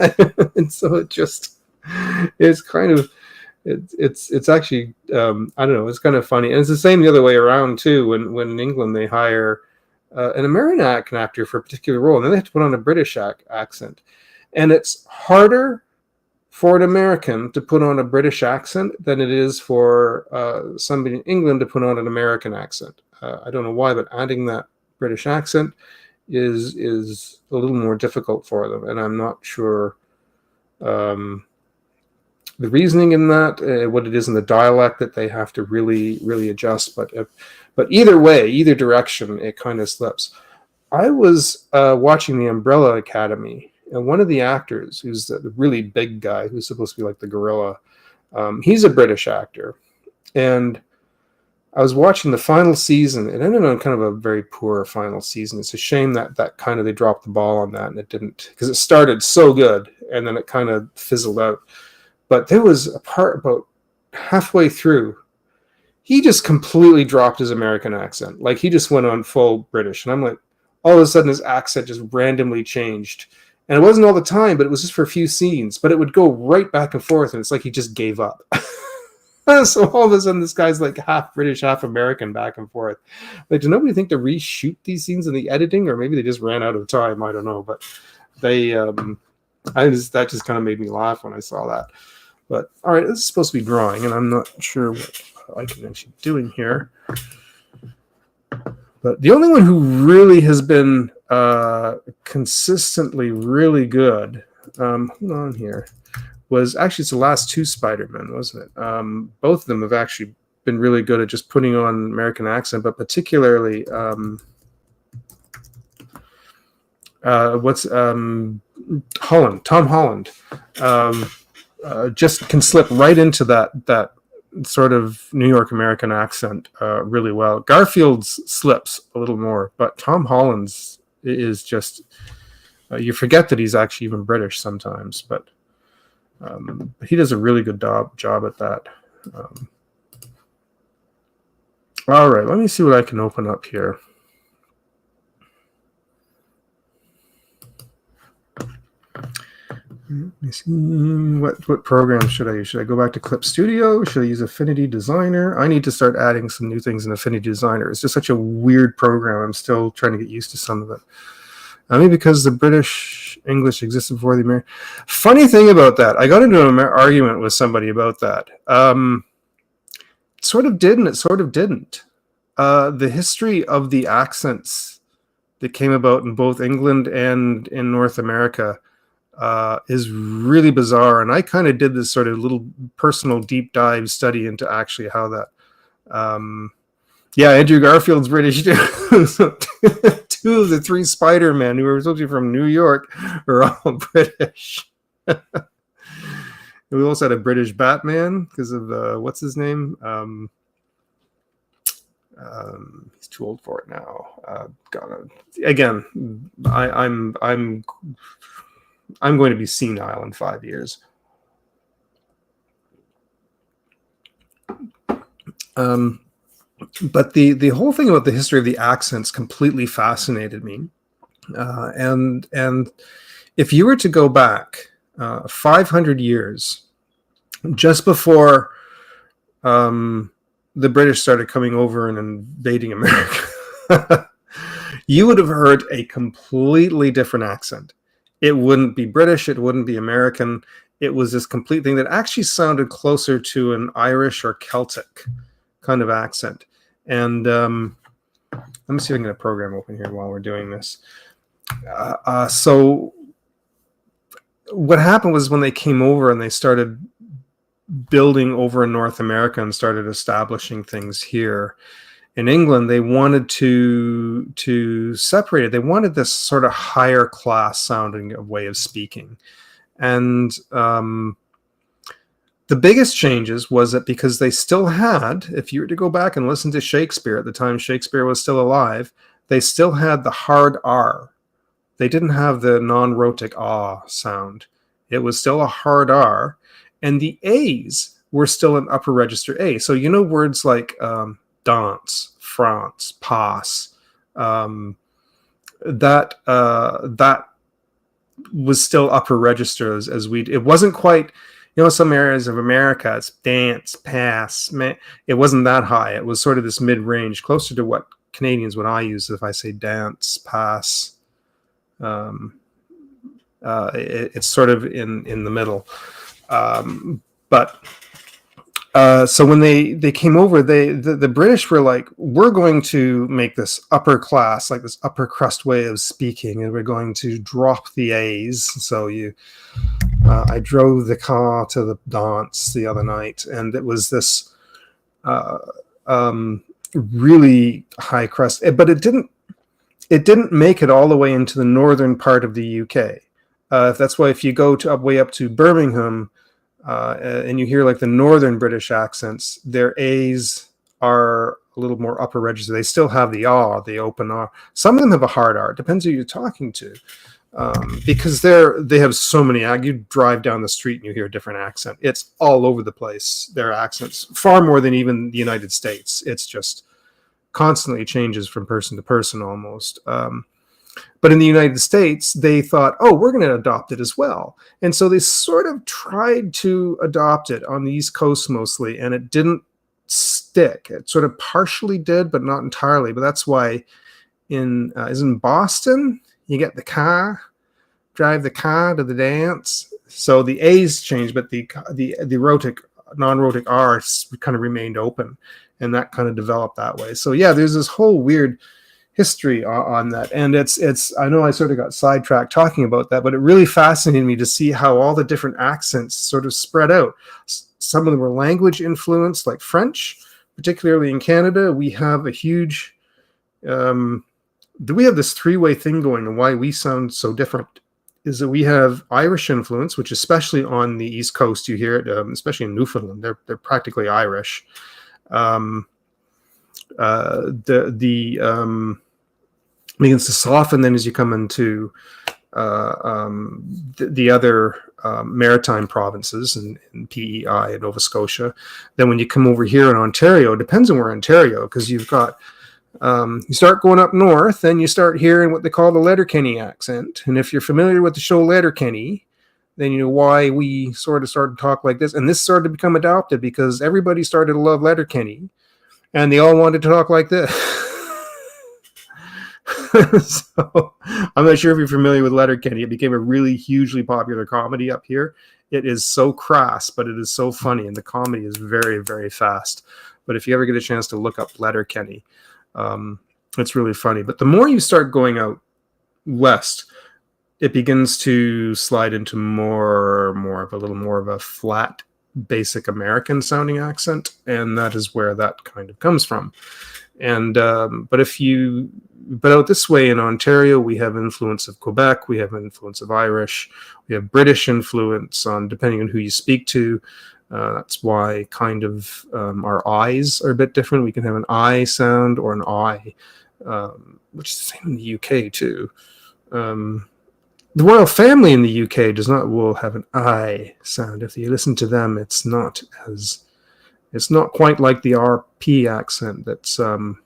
And so it's kind of, it's actually, I don't know, it's kind of funny. And it's the same the other way around too. When in England they hire an American actor for a particular role, and then they have to put on a British accent. And it's harder for an American to put on a British accent than it is for somebody in England to put on an American accent. I don't know why, but adding that British accent is a little more difficult for them, and I'm not sure the reasoning in that, what it is in the dialect that they have to really, really adjust. But either way, either direction, it kind of slips. I was watching The Umbrella Academy. And one of the actors, who's the really big guy, who's supposed to be like the gorilla, he's a British actor. And I was watching the final season. It ended on kind of a very poor final season. It's a shame that kind of they dropped the ball on that, and it didn't, because it started so good, and then it kind of fizzled out. But there was a part about halfway through, he just completely dropped his American accent. Like, he just went on full British. And I'm like, all of a sudden his accent just randomly changed. And it wasn't all the time, but it was just for a few scenes. But it would go right back and forth, and it's like he just gave up. So all of a sudden, this guy's like half British, half American, back and forth. Like, did nobody think to reshoot these scenes in the editing, or maybe they just ran out of time? I don't know. But they, that just kind of made me laugh when I saw that. But all right, this is supposed to be drawing, and I'm not sure what I can actually doing here. But the only one who really has been consistently really good, hold on here, was actually it's the last two Spider-Men, wasn't it? Both of them have actually been really good at just putting on American accent, but particularly Holland, Tom Holland, just can slip right into that sort of New York American accent really well. Garfield's slips a little more, but Tom Holland's is just you forget that he's actually even British sometimes, but he does a really good job at that. All right, let me see what I can open up here. Let me see. What program should I use? Should I go back to Clip Studio? Should I use Affinity Designer? I need to start adding some new things in Affinity Designer. It's just such a weird program. I'm still trying to get used to some of it. Maybe because the British English existed before the American. Funny thing about that, I got into an argument with somebody about that. It sort of did and it sort of didn't. The history of the accents that came about in both England and in North America is really bizarre, and I kind of did this sort of little personal deep dive study into actually how that. Yeah, Andrew Garfield's British too. So two of the three Spider-Men who were supposed to be from New York are all British. We also had a British Batman because of what's his name? He's too old for it now. Again, I'm going to be senile in 5 years. But the whole thing about the history of the accents completely fascinated me. And if you were to go back 500 years, just before the British started coming over and invading America, you would have heard a completely different accent. It wouldn't be British. It wouldn't be American. It was this complete thing that actually sounded closer to an Irish or Celtic kind of accent. And let me see if I can get a program open here while we're doing this. So what happened was when they came over and they started building over in North America and started establishing things here in England, they wanted to separate it. They wanted this sort of higher class sounding way of speaking. And the biggest changes was that because they still had, if you were to go back and listen to Shakespeare at the time Shakespeare was still alive, they still had the hard R. They didn't have the non-rhotic ah sound. It was still a hard R. And the A's were still an upper register A. So you know words like dance, France, pass, that was still upper register as we. It wasn't quite, you know, some areas of America it's dance, pass. It wasn't that high. It was sort of this mid-range, closer to what Canadians would I use if I say dance, pass. It's sort of in the middle. So when they came over, the British were like, we're going to make this upper class, like this upper crust way of speaking, and we're going to drop the A's. So I drove the car to the dance the other night, and it was this really high crust, but it didn't make it all the way into the northern part of the UK. That's why if you go way up to Birmingham, and you hear like the northern British accents, their A's are a little more upper register. They still have the R, the open R. Some of them have a hard R. It depends who you're talking to, because they have so many. You drive down the street and you hear a different accent. It's all over the place. Their accents far more than even the United States. It's just constantly changes from person to person almost. But in the United States, they thought, oh, we're going to adopt it as well. And so they sort of tried to adopt it on the East Coast mostly, and it didn't stick. It sort of partially did, but not entirely. But that's why in Boston, you get the car, drive the car to the dance. So the A's changed, but the rhotic, non-rhotic R kind of remained open, and that kind of developed that way. So yeah, there's this whole weird history on that, and it's. I know I sort of got sidetracked talking about that, but it really fascinated me to see how all the different accents sort of spread out. Some of them were language influenced, like French, particularly in Canada. We have a huge. We have this three-way thing going, and why we sound so different is that we have Irish influence, which especially on the East Coast, you hear it, especially in Newfoundland, they're practically Irish. Begins to soften then as you come into the other maritime provinces in PEI and Nova Scotia. Then when you come over here in Ontario, it depends on where Ontario, because you've got you start going up north and you start hearing what they call the Letterkenny accent. And if you're familiar with the show Letterkenny, then you know why we sort of started to talk like this. And this started to become adopted because everybody started to love Letterkenny and they all wanted to talk like this. So I'm not sure if you're familiar with Letterkenny. It became a really hugely popular comedy up here. It is so crass, but it is so funny. And the comedy is very, very fast. But if you ever get a chance to look up Letterkenny, it's really funny. But the more you start going out west, it begins to slide into more of a flat, basic American sounding accent, and that is where that kind of comes from. And but out this way in Ontario, we have influence of Quebec, we have influence of Irish, we have British influence on depending on who you speak to. That's why kind of our I's are a bit different. We can have an I sound or an I, which is the same in the UK too. The royal family in the UK will have an I sound. If you listen to them, it's not quite like the RP accent that's a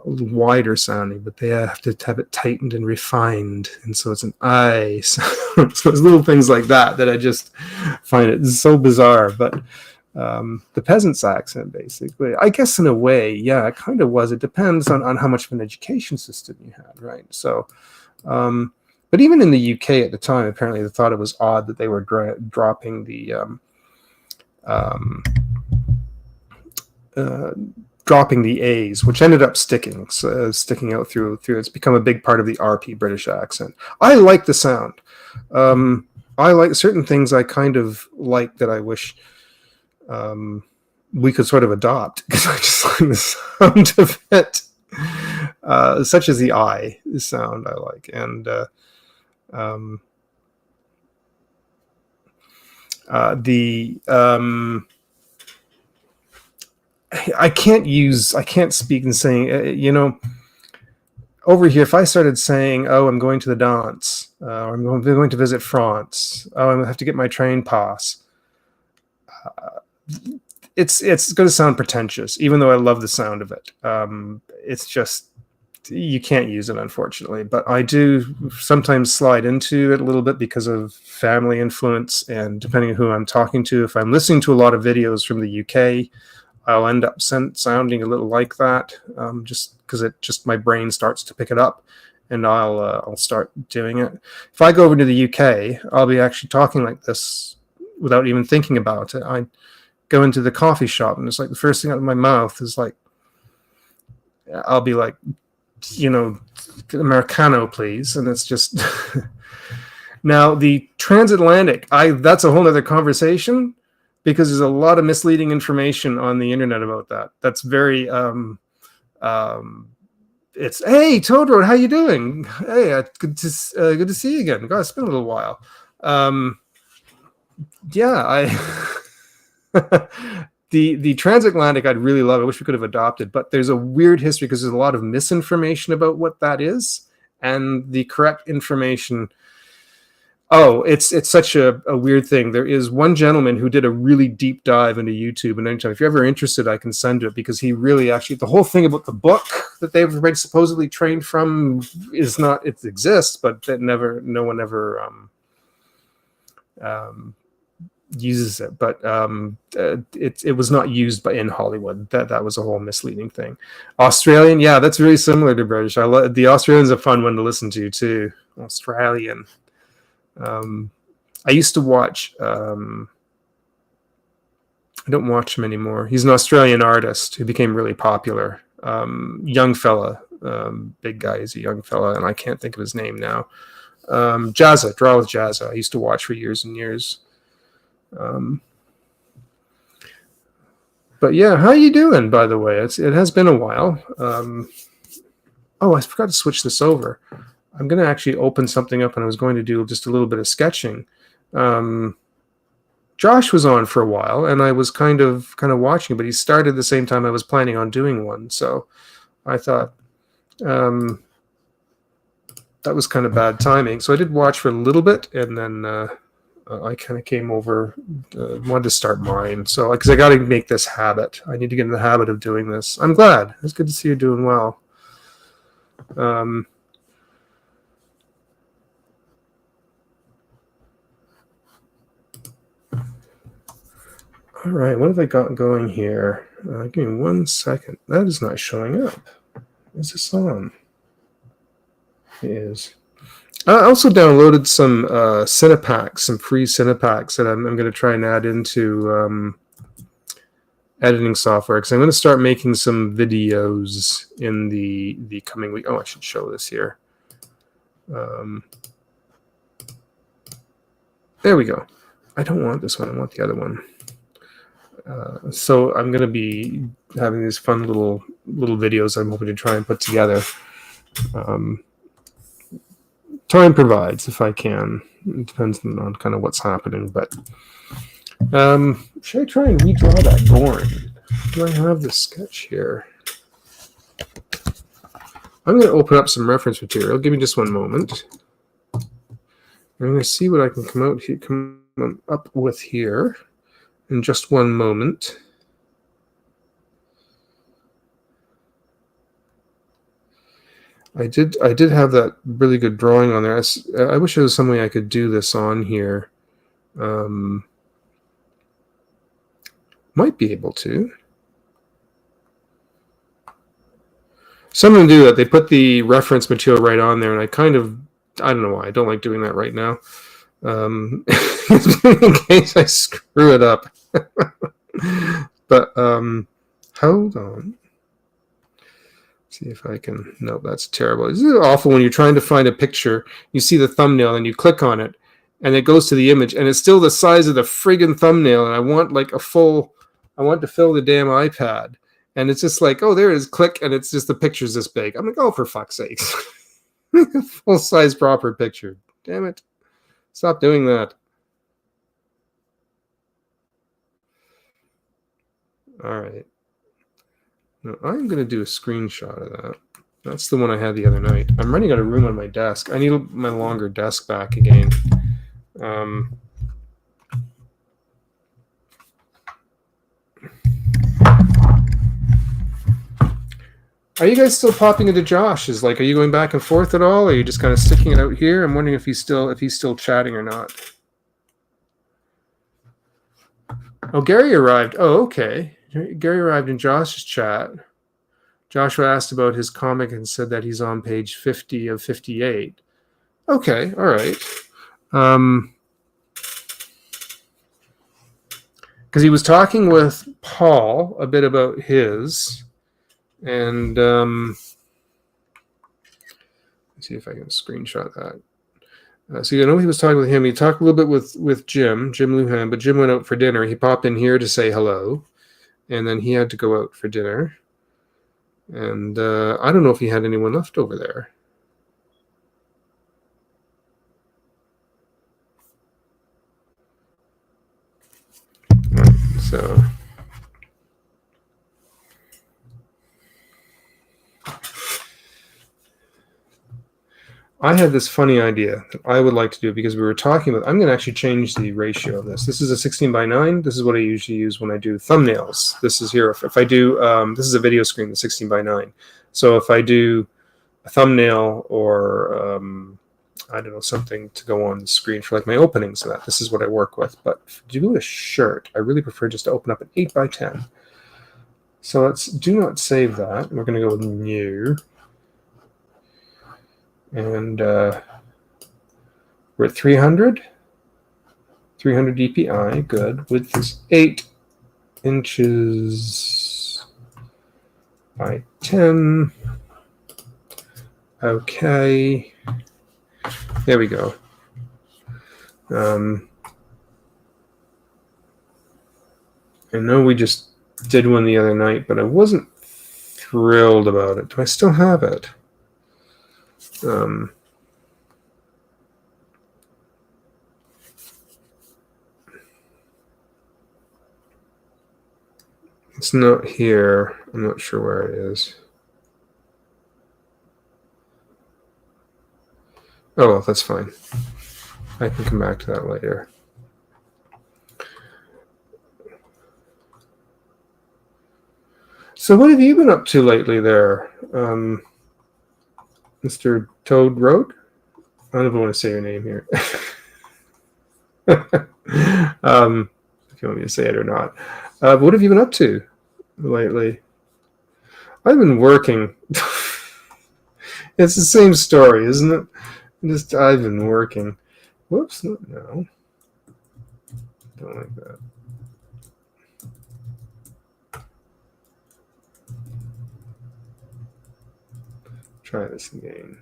little wider sounding, but they have to have it tightened and refined, and so it's an I sound. So it's little things like that I just find it so bizarre. But the peasant's accent, basically, I guess in a way, yeah, it kind of was. It depends on how much of an education system you had, right? So, but even in the UK at the time, apparently they thought it was odd that they were dropping the dropping the A's, which ended up sticking out through. It's become a big part of the RP British accent. I like the sound. I like certain things I kind of like that I wish we could sort of adopt, because I just like the sound of it. Such as the I sound I like. And I can't speak and saying, over here, if I started saying, oh, I'm going to the dance, or I'm going to visit France, oh, I have to get my train pass, it's going to sound pretentious, even though I love the sound of it. It's just, you can't use it, unfortunately. But I do sometimes slide into it a little bit because of family influence, and depending on who I'm talking to, if I'm listening to a lot of videos from the UK, I'll end up sounding a little like that, just because my brain starts to pick it up, and I'll start doing it. If I go over to the UK, I'll be actually talking like this without even thinking about it. I go into the coffee shop, and it's like the first thing out of my mouth is like, I'll be like, Americano, please, and it's just. Now the transatlantic, that's a whole other conversation, because there's a lot of misleading information on the internet about that. That's very, it's, hey, Toad Road, how you doing? Hey, good to see you again. God, it's been a little while. The transatlantic, I'd really love. I wish we could have adopted, but there's a weird history because there's a lot of misinformation about what that is, and the correct information. Oh, it's such a weird thing. There is one gentleman who did a really deep dive into YouTube, and anytime, if you're ever interested, I can send it, because he really actually, the whole thing about the book that they've been supposedly trained from is not, it exists, but that no one ever uses it. But it was not used in Hollywood. That was a whole misleading thing. Australian, yeah, that's really similar to British. The Australian's a fun one to listen to too. Australian. I used to watch, I don't watch him anymore. He's an Australian artist who became really popular. Young fella, big guy. He's a young fella, and I can't think of his name now. Jazza, Draw with Jazza. I used to watch for years and years. But yeah, how you doing, by the way? It has been a while. Oh, I forgot to switch this over. I'm going to actually open something up, and I was going to do just a little bit of sketching. Josh was on for a while, and I was kind of watching, but he started the same time I was planning on doing one. So I thought that was kind of bad timing. So I did watch for a little bit, and then I kind of came over, wanted to start mine. So because I got to make this habit. I need to get in the habit of doing this. I'm glad. It's good to see you doing well. All right, what have I got going here? Give me 1 second. That is not showing up. Is this on? It is. I also downloaded some Cinepacks, some free Cinepacks that I'm going to try and add into editing software, because I'm going to start making some videos in the coming week. Oh, I should show this here. There we go. I don't want this one. I want the other one. So I'm going to be having these fun little videos I'm hoping to try and put together. Time provides, if I can. It depends on kind of what's happening. But should I try and redraw that Gorn? Do I have the sketch here? I'm going to open up some reference material. Give me just one moment. I'm going to see what I can come up with here. In just one moment. I did have that really good drawing on there. I wish there was some way I could do this on here. Might be able to. Some of them do that. They put the reference material right on there, and I don't know why. I don't like doing that right now. In case I screw it up. But hold on. See if I can. No, that's terrible. This is awful when you're trying to find a picture. You see the thumbnail and you click on it, and it goes to the image, and it's still the size of the friggin' thumbnail. And I want like I want to fill the damn iPad, and it's just like, oh, there it is. Click, and it's just the picture's this big. I'm like, oh, for fuck's sakes, full size proper picture. Damn it. Stop doing that. All right. Now I'm going to do a screenshot of that. That's the one I had the other night. I'm running out of room on my desk. I need my longer desk back again. Are you guys still popping into Josh's? Like, are you going back and forth at all? Or are you just kind of sticking it out here? I'm wondering if he's still chatting or not. Oh, Gary arrived. Oh, okay. Gary arrived in Josh's chat. Joshua asked about his comic and said that he's on page 50 of 58. Okay, all right. Because he was talking with Paul a bit about his, and let's see if I can screenshot that. So you know he was talking with him. He talked a little bit with Jim Luhan, but Jim went out for dinner. He popped in here to say hello, and then he had to go out for dinner. And I don't know if he had anyone left over there. So I had this funny idea that I would like to do because we were talking about, I'm going to actually change the ratio of this. This is a 16:9. This is what I usually use when I do thumbnails. This is here. If I do, this is a video screen, the 16:9. So if I do a thumbnail or, I don't know, something to go on the screen for like my openings and that, this is what I work with. But if you do a shirt, I really prefer just to open up an 8x10. So let's do not save that. We're going to go with new. And we're at 300 dpi. Good. Width is 8 inches by 10. Okay. There we go. I know we just did one the other night, but I wasn't thrilled about it. Do I still have it? It's not here. I'm not sure where it is. Oh, well, that's fine. I can come back to that later. So what have you been up to lately there, Mr. Toad Road? I don't even want to say your name here. If you want me to say it or not. What have you been up to lately? I've been working. It's the same story, isn't it? I've been working. Whoops, no. Don't like that. Try this again.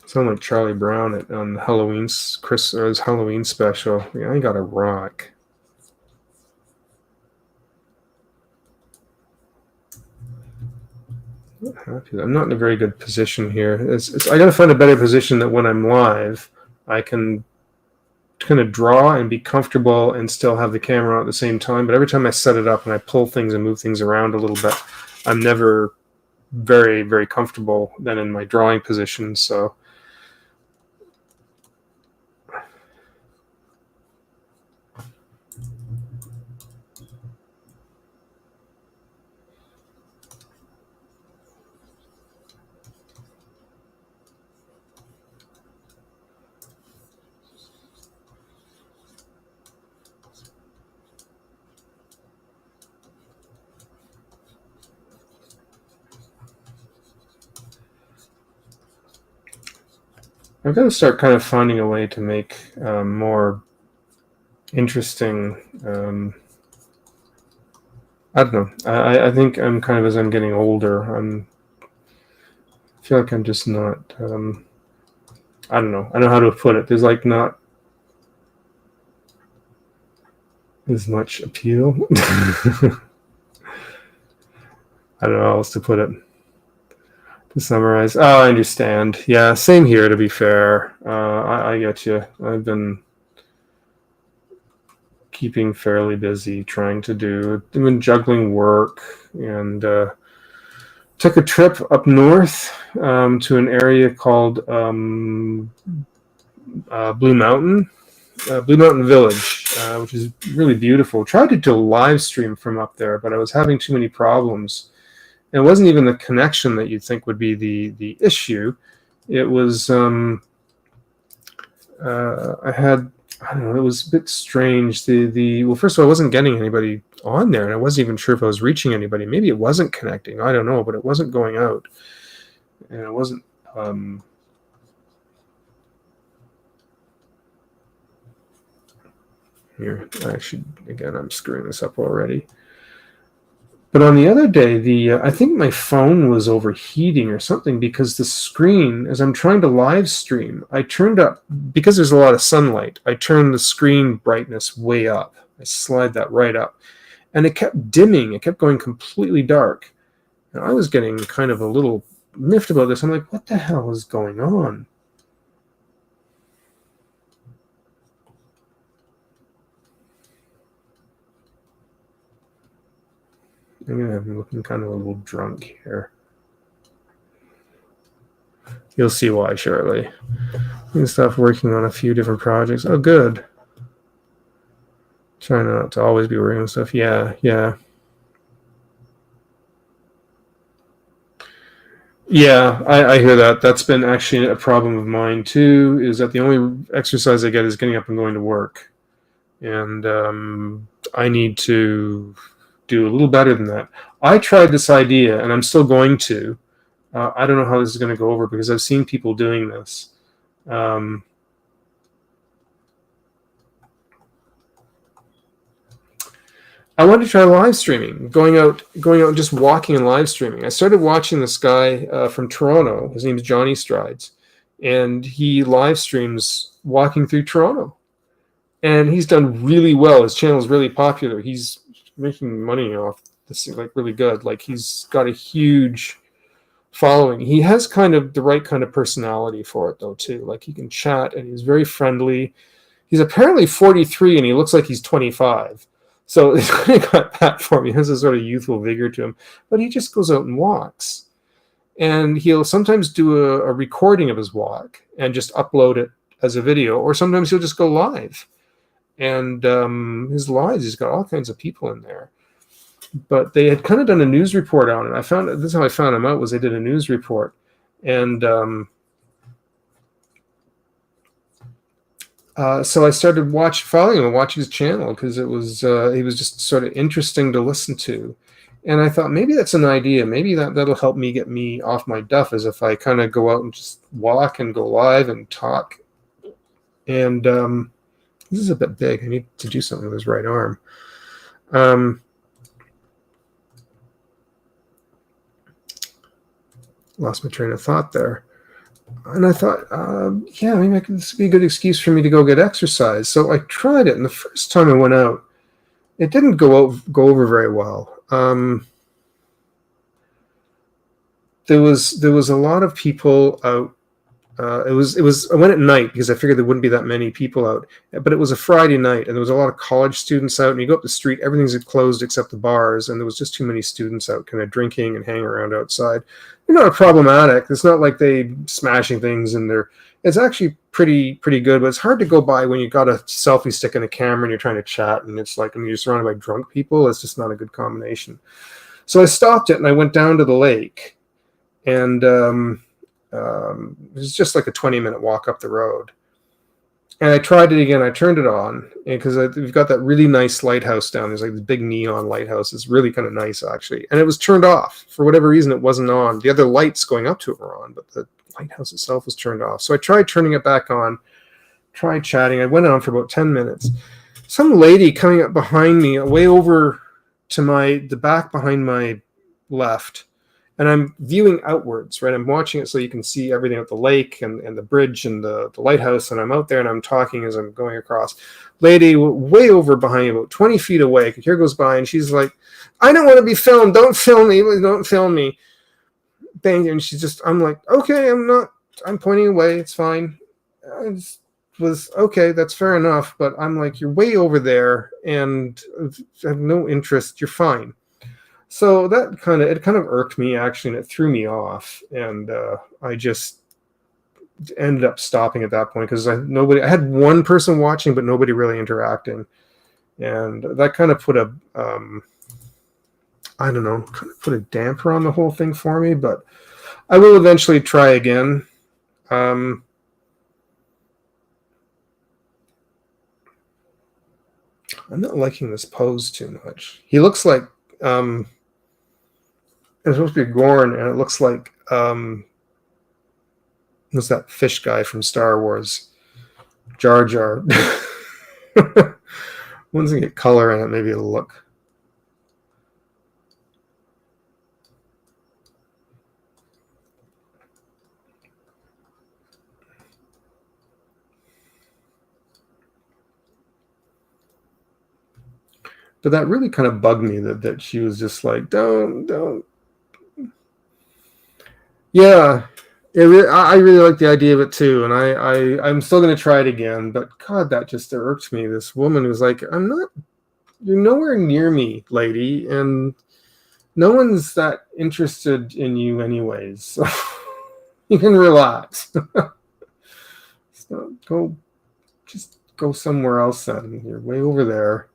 Sound like Charlie Brown on Halloween's his Halloween special. Yeah, I got a rock. I'm not in a very good position here. I got to find a better position that when I'm live, I can kind of draw and be comfortable and still have the camera on at the same time. But every time I set it up and I pull things and move things around a little bit, I'm never very, very comfortable then in my drawing position. So I've got to start kind of finding a way to make more interesting. I don't know. I think I'm kind of, as I'm getting older, I feel like I'm just not. I don't know. I don't know how to put it. There's like not as much appeal. I don't know how else to put it. To summarize, I understand. Yeah, same here. To be fair, I get you. I've been keeping fairly busy, trying to do. I've been juggling work and took a trip up north to an area called Blue Mountain Village, which is really beautiful. Tried to do a live stream from up there, but I was having too many problems. It wasn't even the connection that you'd think would be the issue. It was I don't know. It was a bit strange. Well, first of all, I wasn't getting anybody on there, and I wasn't even sure if I was reaching anybody. Maybe it wasn't connecting. I don't know, but it wasn't going out, and it wasn't. Here, actually, again, I'm screwing this up already. But on the other day, I think my phone was overheating or something, because the screen, as I'm trying to live stream, I turned up, because there's a lot of sunlight, I turned the screen brightness way up. I slide that right up. And it kept dimming. It kept going completely dark. And I was getting kind of a little miffed about this. I'm like, what the hell is going on? I'm looking kind of a little drunk here. You'll see why shortly. And stuff, working on a few different projects. Oh, good. Trying not to always be working on stuff. Yeah. Yeah, I hear that. That's been actually a problem of mine too, is that the only exercise I get is getting up and going to work. And I need to do a little better than that. I tried this idea, and I'm still going to. I don't know how this is going to go over, because I've seen people doing this. I wanted to try live streaming, going out, and just walking and live streaming. I started watching this guy from Toronto. His name is Johnny Strides, and he live streams walking through Toronto. And he's done really well. His channel is really popular. He's making money off this, like really good. Like he's got a huge following. He has kind of the right kind of personality for it though too. Like he can chat and he's very friendly. He's apparently 43 and he looks like he's 25. So it's kind of got that for me. He has a sort of youthful vigor to him. But he just goes out and walks. And he'll sometimes do a recording of his walk and just upload it as a video. Or sometimes he'll just go live. And his lives, he's got all kinds of people in there. But they had kind of done a news report on it. This is how I found him out, was they did a news report. And so I started following him and watching his channel because he was just sort of interesting to listen to. And I thought maybe that's an idea. Maybe that'll help me get me off my duff, as if I kind of go out and just walk and go live and talk. And this is a bit big. I need to do something with his right arm. Lost my train of thought there. And I thought, yeah, maybe this would be a good excuse for me to go get exercise. So I tried it, and the first time I went out, it didn't go over very well. There was a lot of people out. I went at night because I figured there wouldn't be that many people out. But it was a Friday night, and there was a lot of college students out. And you go up the street, everything's closed except the bars, and there was just too many students out, kind of drinking and hanging around outside. They're not problematic. It's not like they smashing things in there. It's actually pretty good, but it's hard to go by when you got a selfie stick and a camera and you're trying to chat, and it's like, and you're surrounded by drunk people. It's just not a good combination. So I stopped it and I went down to the lake, and it was just like a 20-minute walk up the road. And I tried it again. I turned it on because we've got that really nice lighthouse down. There's like this big neon lighthouse. It's really kind of nice, actually. And it was turned off. For whatever reason, it wasn't on. The other lights going up to it were on, but the lighthouse itself was turned off. So I tried turning it back on, tried chatting. I went on for about 10 minutes. Some lady coming up behind me, way over to the back behind my left, and I'm viewing outwards, right? I'm watching it so you can see everything at the lake and the bridge and the lighthouse, and I'm out there and I'm talking as I'm going across. Lady way over behind me, about 20 feet away, I could hear goes by, and she's like, I don't want to be filmed. Don't film me. Don't film me. Bang. And I'm like, okay, I'm pointing away. It's fine. I was, okay, that's fair enough. But I'm like, you're way over there and I have no interest. You're fine. So that kind of irked me, actually, and it threw me off. And I just ended up stopping at that point because I had one person watching, but nobody really interacting. And that kind of put put a damper on the whole thing for me, but I will eventually try again. I'm not liking this pose too much. He looks like it's supposed to be Gorn, and it looks like what's that fish guy from Star Wars? Jar Jar. Once I get color in it, maybe it'll look. But that really kind of bugged me that she was just like, don't. Yeah, I really like the idea of it too, and I'm still going to try it again. But God, that just irked me. This woman was like, you're nowhere near me, lady, and no one's that interested in you anyways. So you can relax. So just go somewhere else then. You're way over there.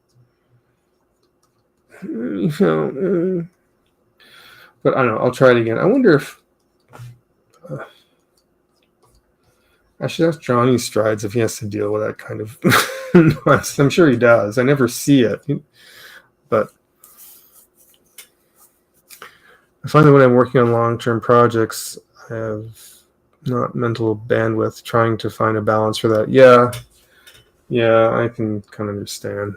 But I don't know. I'll try it again. I wonder if I should ask Johnny Strides if he has to deal with that kind of noise. I'm sure he does. I never see it, but I find that when I'm working on long-term projects, I have not mental bandwidth trying to find a balance for that. Yeah, I can kind of understand.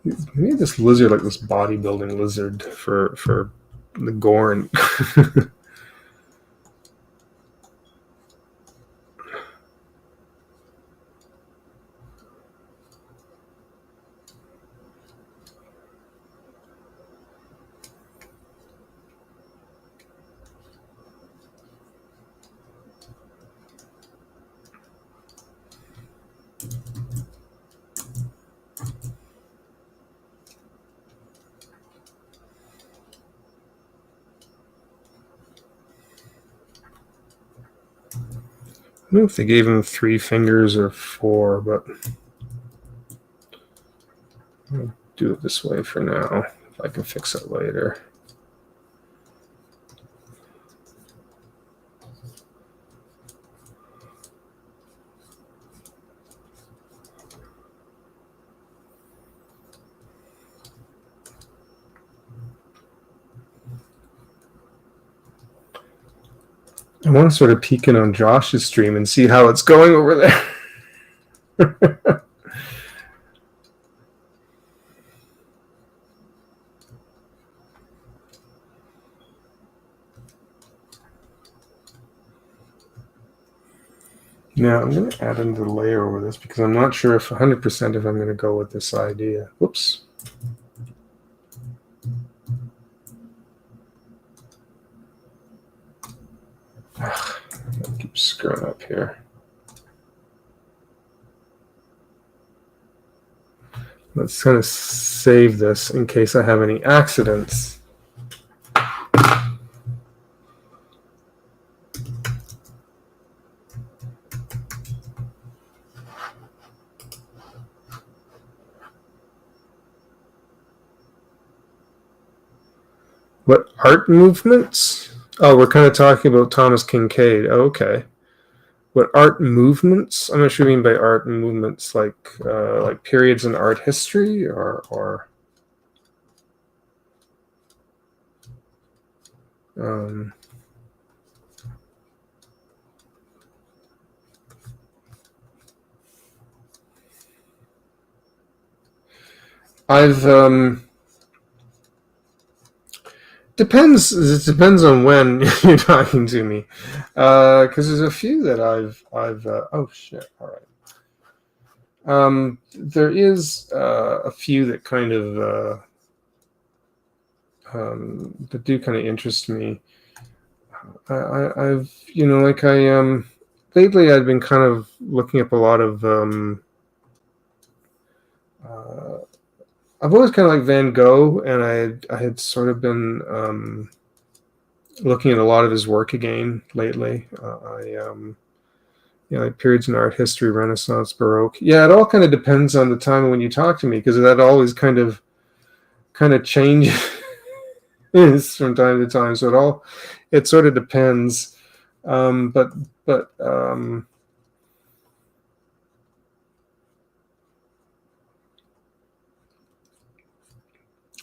Maybe this lizard, like this bodybuilding lizard for the Gorn. I don't know if they gave him 3 fingers or 4, but I'll do it this way for now. If I can fix it later. I want to sort of peek in on Josh's stream and see how it's going over there. Now I'm going to add another layer over this because I'm not sure if 100% if I'm going to go with this idea. Whoops. I keep screwing up here. Let's kind of save this in case I have any accidents. What art movements? Oh, we're kind of talking about Thomas Kinkade. Oh, okay. What art movements? I'm not sure what you mean by art movements, like periods in art history, or I've depends. It depends on when you're talking to me, because there's a few that I've. Oh shit! All right. There is a few that kind of that do kind of interest me. I've lately I've been kind of looking up a lot of. I've always kind of liked Van Gogh, and I had sort of been looking at a lot of his work again lately. Like periods in art history, Renaissance, Baroque. Yeah, it all kind of depends on the time when you talk to me, because that always kind of changes from time to time. So it sort of depends. But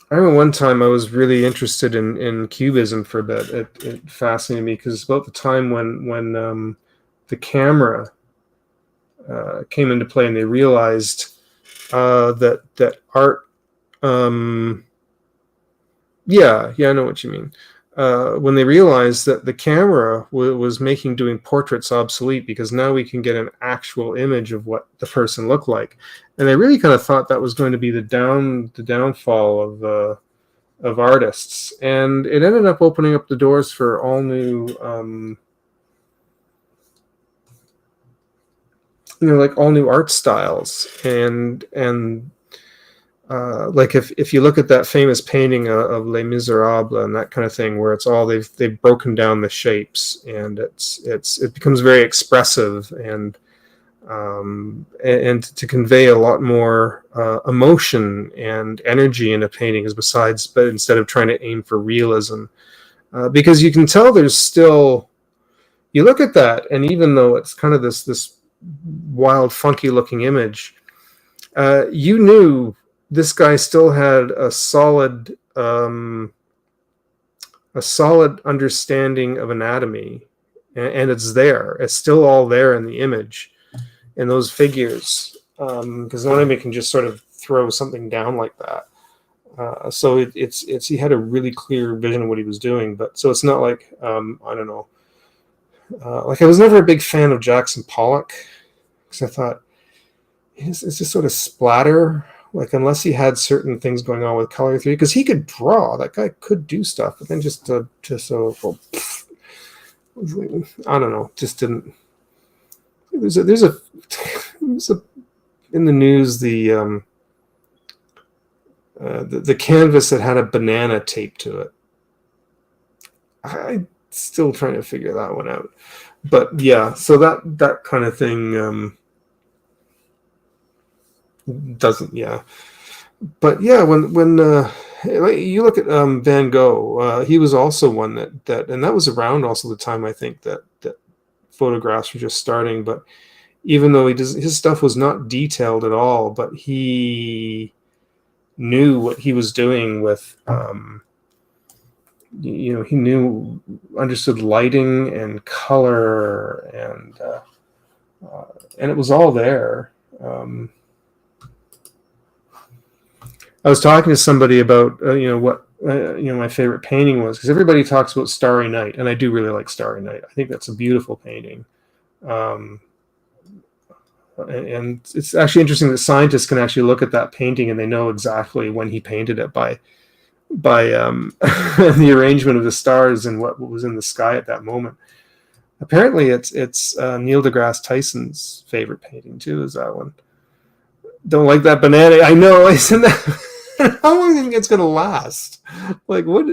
I remember one time I was really interested in Cubism for a bit. It fascinated me because it's about the time when the camera came into play, and they realized that art. Yeah, I know what you mean. When they realized that the camera was making doing portraits obsolete, because now we can get an actual image of what the person looked like, and they really kind of thought that was going to be the downfall of artists, and it ended up opening up the doors for all new, like all new art styles, and like if you look at that famous painting of Les Miserables and that kind of thing, where it's all they've broken down the shapes, and it becomes very expressive, and to convey a lot more emotion and energy in a painting, but instead of trying to aim for realism, because you can tell there's still, you look at that, and even though it's kind of this wild, funky looking image, you knew this guy still had a solid understanding of anatomy, and it's there. It's still all there in the image, in those figures, because not anybody can just sort of throw something down like that. So it's he had a really clear vision of what he was doing. But so it's not like I don't know. Like I was never a big fan of Jackson Pollock because I thought it's just sort of splatter. Like unless he had certain things going on with color theory, because he could draw. That guy could do stuff, but then just so well, I don't know. Just didn't. There's a in the news the canvas that had a banana taped to it. I'm still trying to figure that one out. But yeah, so that kind of thing doesn't, yeah. But yeah, when you look at Van Gogh, he was also one that and that was around also the time I think that photographs were just starting. But even though his stuff was not detailed at all, but he knew what he was doing with he understood lighting and color and it was all there. I was talking to somebody about what my favorite painting was, because everybody talks about Starry Night, and I do really like Starry Night. I think that's a beautiful painting. And it's actually interesting that scientists can actually look at that painting and they know exactly when he painted it by the arrangement of the stars and what was in the sky at that moment. Apparently, it's Neil deGrasse Tyson's favorite painting too. Is that one? Don't like that banana. I know. Isn't that? How long do you think it's going to last? Like, what?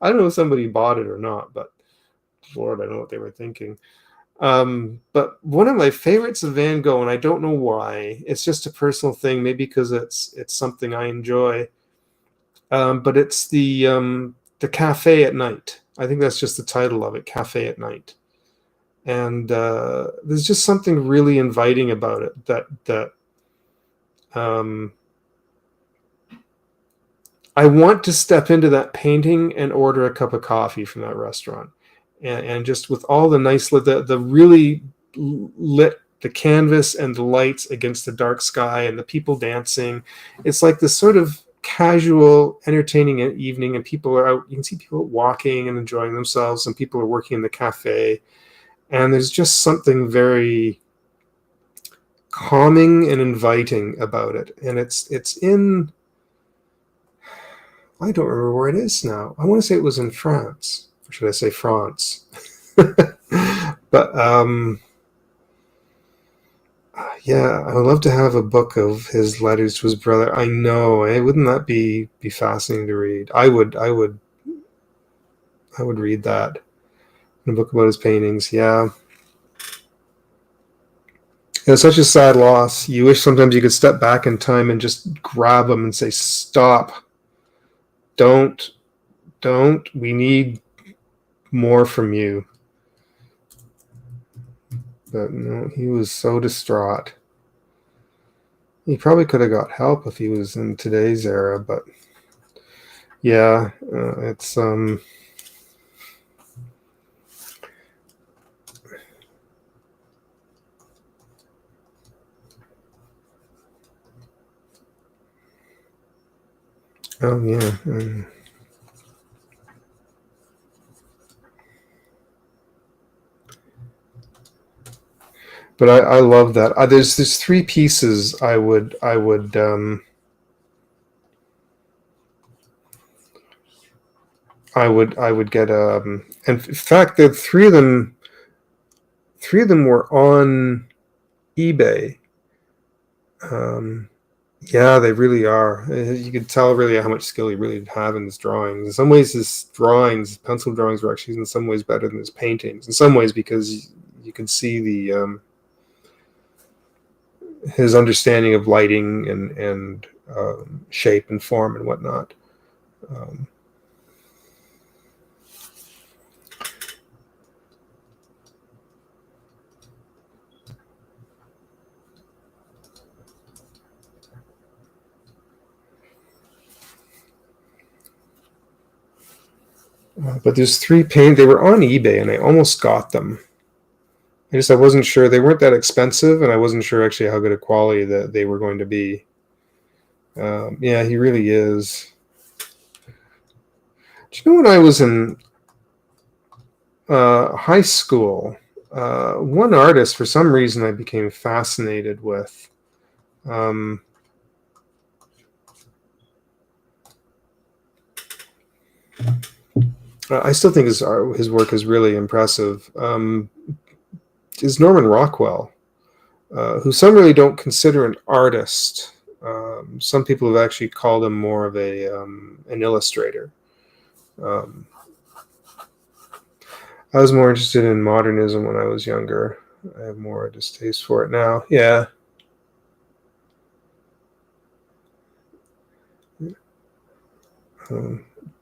I don't know if somebody bought it or not, but Lord, I know what they were thinking. But one of my favorites of Van Gogh, and I don't know why, it's just a personal thing, maybe because it's something I enjoy. But it's the Cafe at Night. I think that's just the title of it, Cafe at Night. And there's just something really inviting about it that I want to step into that painting and order a cup of coffee from that restaurant. And just with all the nice the really lit, the canvas and the lights against the dark sky and the people dancing, it's like this sort of casual, entertaining evening, and people are out. You can see people walking and enjoying themselves, and people are working in the cafe, and there's just something very calming and inviting about it. And it's in, I don't remember where it is now. I want to say it was in France. Or should I say France? But yeah, I would love to have a book of his letters to his brother. I know, wouldn't that be fascinating to read? I would read that. A book about his paintings. Yeah. It's such a sad loss. You wish sometimes you could step back in time and just grab them and say, "Stop! Don't! We need more from you." But no, he was so distraught. He probably could have got help if he was in today's era, but yeah, it's oh yeah. But I love that. There's three pieces I would get. And in fact, the three of them were on eBay. Yeah, they really are. You could tell really how much skill he really did have in his drawings. In some ways, his pencil drawings, were actually in some ways better than his paintings. In some ways, because you can see the his understanding of lighting and shape and form and whatnot. But there's three they were on eBay, and I almost got them. I wasn't sure. They weren't that expensive, and I wasn't sure actually how good a quality that they were going to be. Yeah, he really is. Do you know when I was in high school, one artist, for some reason, I became fascinated with. I still think his work is really impressive. Is Norman Rockwell, who some really don't consider an artist. Some people have actually called him more of an illustrator. I was more interested in modernism when I was younger. I have more distaste for it now. Yeah.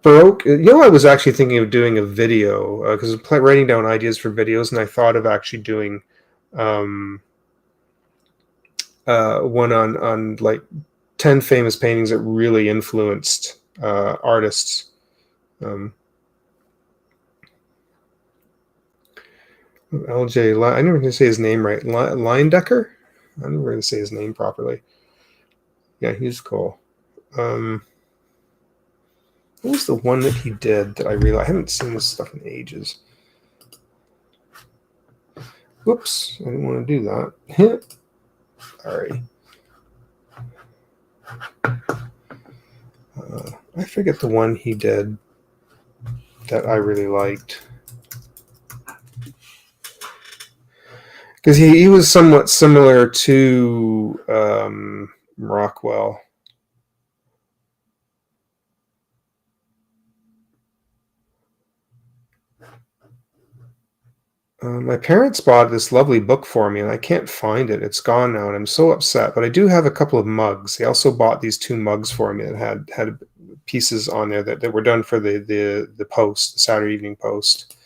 Baroque. I was actually thinking of doing a video because I was writing down ideas for videos, and I thought of actually doing one on like 10 famous paintings that really influenced artists. LJ, I never going to say his name right. Leyendecker? I never going to say his name properly. Yeah, he's cool. What was the one that he did that I haven't seen this stuff in ages. Whoops, I didn't want to do that. Sorry. I forget the one he did that I really liked. Because he was somewhat similar to Rockwell. My parents bought this lovely book for me, and I can't find it. It's gone now, and I'm so upset. But I do have a couple of mugs. They also bought these 2 mugs for me that had pieces on there that were done for the Post, the Saturday Evening Post.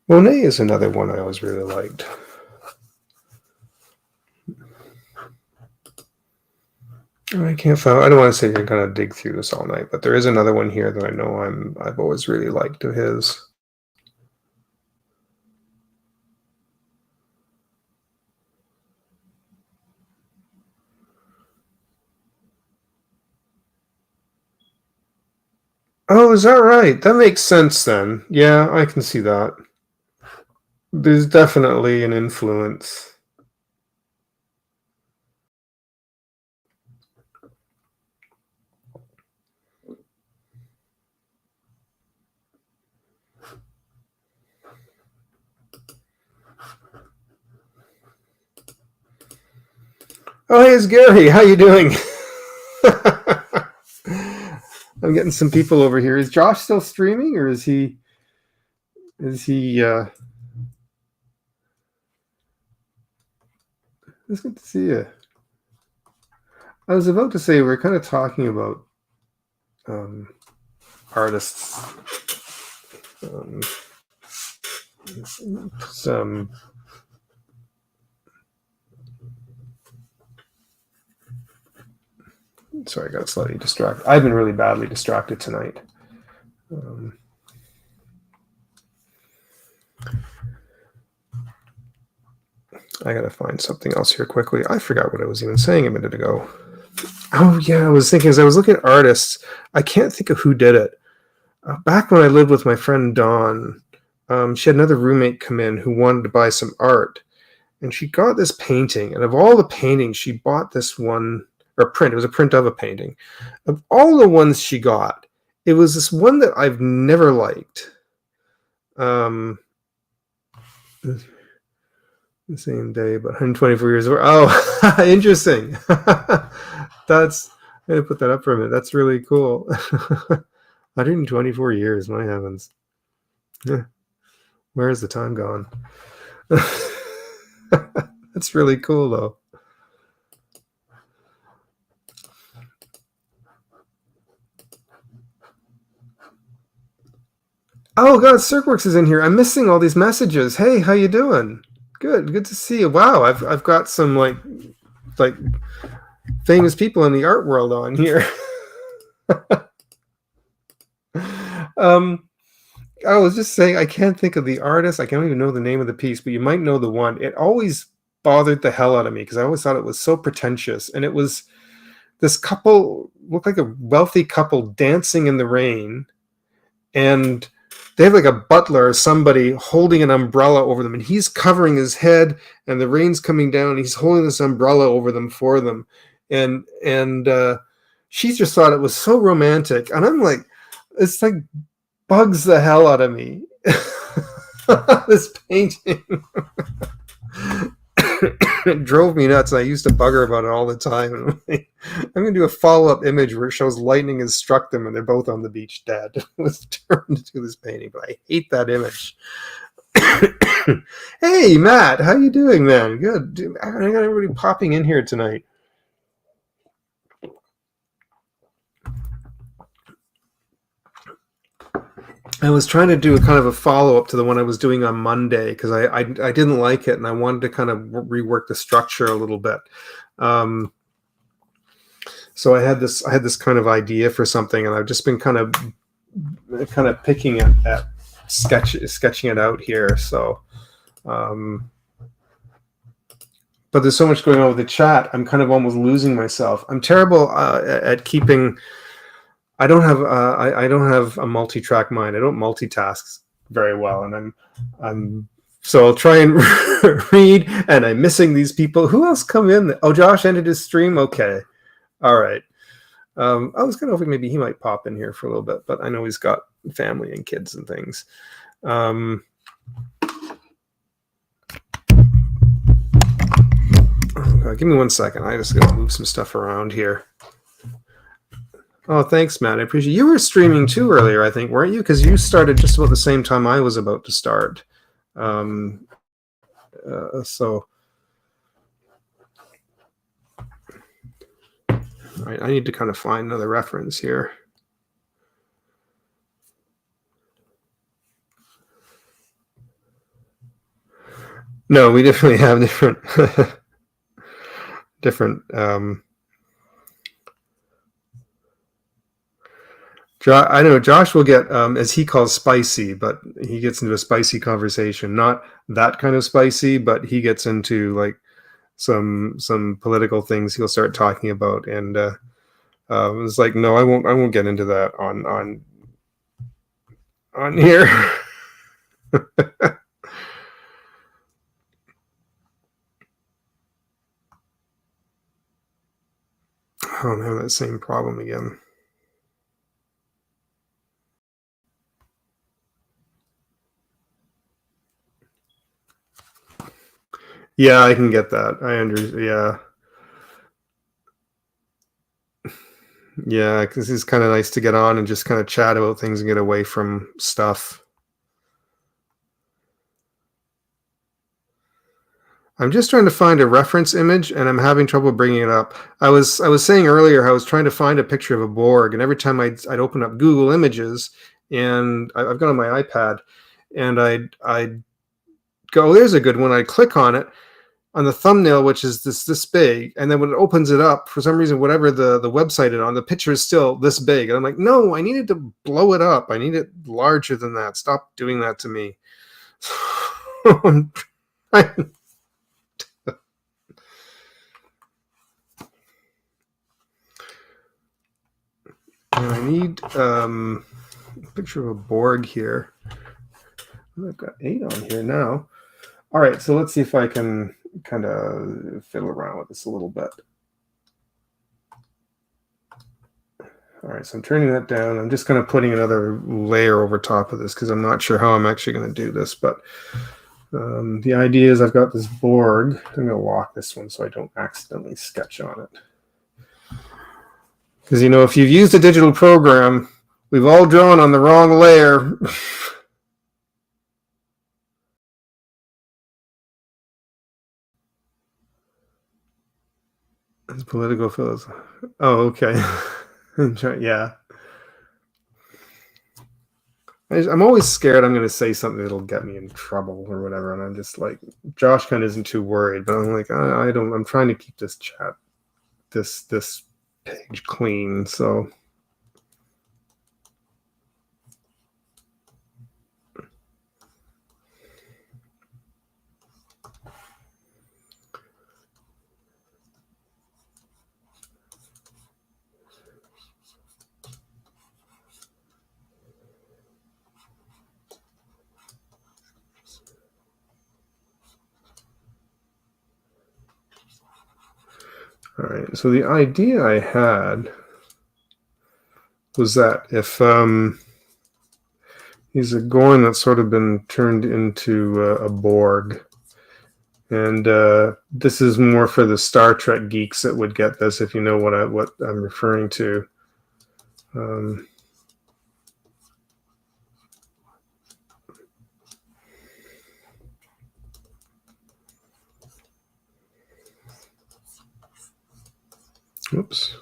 Monet is another one I always really liked. I can't find. I don't want to say you're going to dig through this all night, but there is another one here that I know I've always really liked of his. Oh, is that right? That makes sense then. Yeah, I can see that. There's definitely an influence. Oh, hey, it's Gary. How you doing? I'm getting some people over here. Is Josh still streaming, or is he? It's good to see you. I was about to say we're kind of talking about artists. Sorry, I got slightly distracted. I've been really badly distracted tonight. I gotta find something else here quickly. I forgot what I was even saying a minute ago. Oh yeah, I was thinking as I was looking at artists, I can't think of who did it. Back when I lived with my friend Dawn, she had another roommate come in who wanted to buy some art, and she got this painting. And of all the paintings, she bought this one, or print. It was a print of a painting. Of all the ones she got, it was this one that I've never liked. The same day, but 124 years old. Oh, interesting. That's, I'm going to put that up for a minute. That's really cool. 124 years, my heavens. Yeah. Where is the time gone? That's really cool, though. Oh, God, Circworks is in here. I'm missing all these messages. Hey, how you doing? Good to see you. Wow, I've got some like famous people in the art world on here. I was just saying, I can't think of the artist. I can't even know the name of the piece, but you might know the one. It always bothered the hell out of me because I always thought it was so pretentious. And it was this couple, looked like a wealthy couple dancing in the rain. And they have like a butler or somebody holding an umbrella over them. And he's covering his head and the rain's coming down. And he's holding this umbrella over them for them. And she just thought it was so romantic. And I'm like, it's like, bugs the hell out of me. This painting. It drove me nuts. I used to bug her about it all the time. And I'm like, I'm going to do a follow-up image where it shows lightning has struck them and they're both on the beach dead. It was turned to do this painting, but I hate that image. Hey, Matt, how you doing, man? Good. Dude, I got everybody popping in here tonight. I was trying to do a kind of a follow-up to the one I was doing on Monday because I didn't like it and I wanted to kind of rework the structure a little bit. So I had this kind of idea for something, and I've just been kind of picking at sketching it out here. So, but there's so much going on with the chat. I'm kind of almost losing myself. I'm terrible at keeping. I don't have a multi-track mind. I don't multitask very well, and so I'll try and read, and I'm missing these people. Who else come in? Oh, Josh ended his stream. Okay, all right. I was kind of hoping maybe he might pop in here for a little bit, but I know he's got family and kids and things. Okay, give me 1 second. I just got to move some stuff around here. Oh, thanks, Matt. I appreciate it. You were streaming too earlier, I think, weren't you? Because you started just about the same time I was about to start. So I need to kind of find another reference here. No, we definitely have different. I know Josh will get, as he calls, spicy, but he gets into a spicy conversation. Not that kind of spicy, but he gets into like some political things he'll start talking about, and it's like, no, I won't get into that on here. Oh, I'm having that same problem again. Yeah, I can get that. Yeah, because it's kind of nice to get on and just kind of chat about things and get away from stuff. I'm just trying to find a reference image, and I'm having trouble bringing it up. I was saying earlier how I was trying to find a picture of a Borg, and every time I'd open up Google Images, and I've got on my iPad, and I'd go, oh, there's a good one. I'd click on it, on the thumbnail, which is this big, and then when it opens it up, for some reason, whatever the website is on, the picture is still this big, and I'm like, no, I needed to blow it up. I need it larger than that. Stop doing that to me. I need a picture of a Borg here. I've got 8 on here now. All right, so let's see if I can kind of fiddle around with this a little bit. All right, so I'm turning that down. I'm just kind of putting another layer over top of this because I'm not sure how I'm actually going to do this. But the idea is I've got this Borg. I'm going to lock this one so I don't accidentally sketch on it. Because, you know, if you've used a digital program, we've all drawn on the wrong layer. It's political philosophy. Oh, okay. Yeah. I'm always scared I'm going to say something that'll get me in trouble or whatever. And I'm just like, Josh kind of isn't too worried, but I'm like, I'm trying to keep this chat, this page clean. So All right. So the idea I had was that if he's a Gorn that's sort of been turned into a Borg, and this is more for the Star Trek geeks that would get this, if you know what I'm referring to. Oops.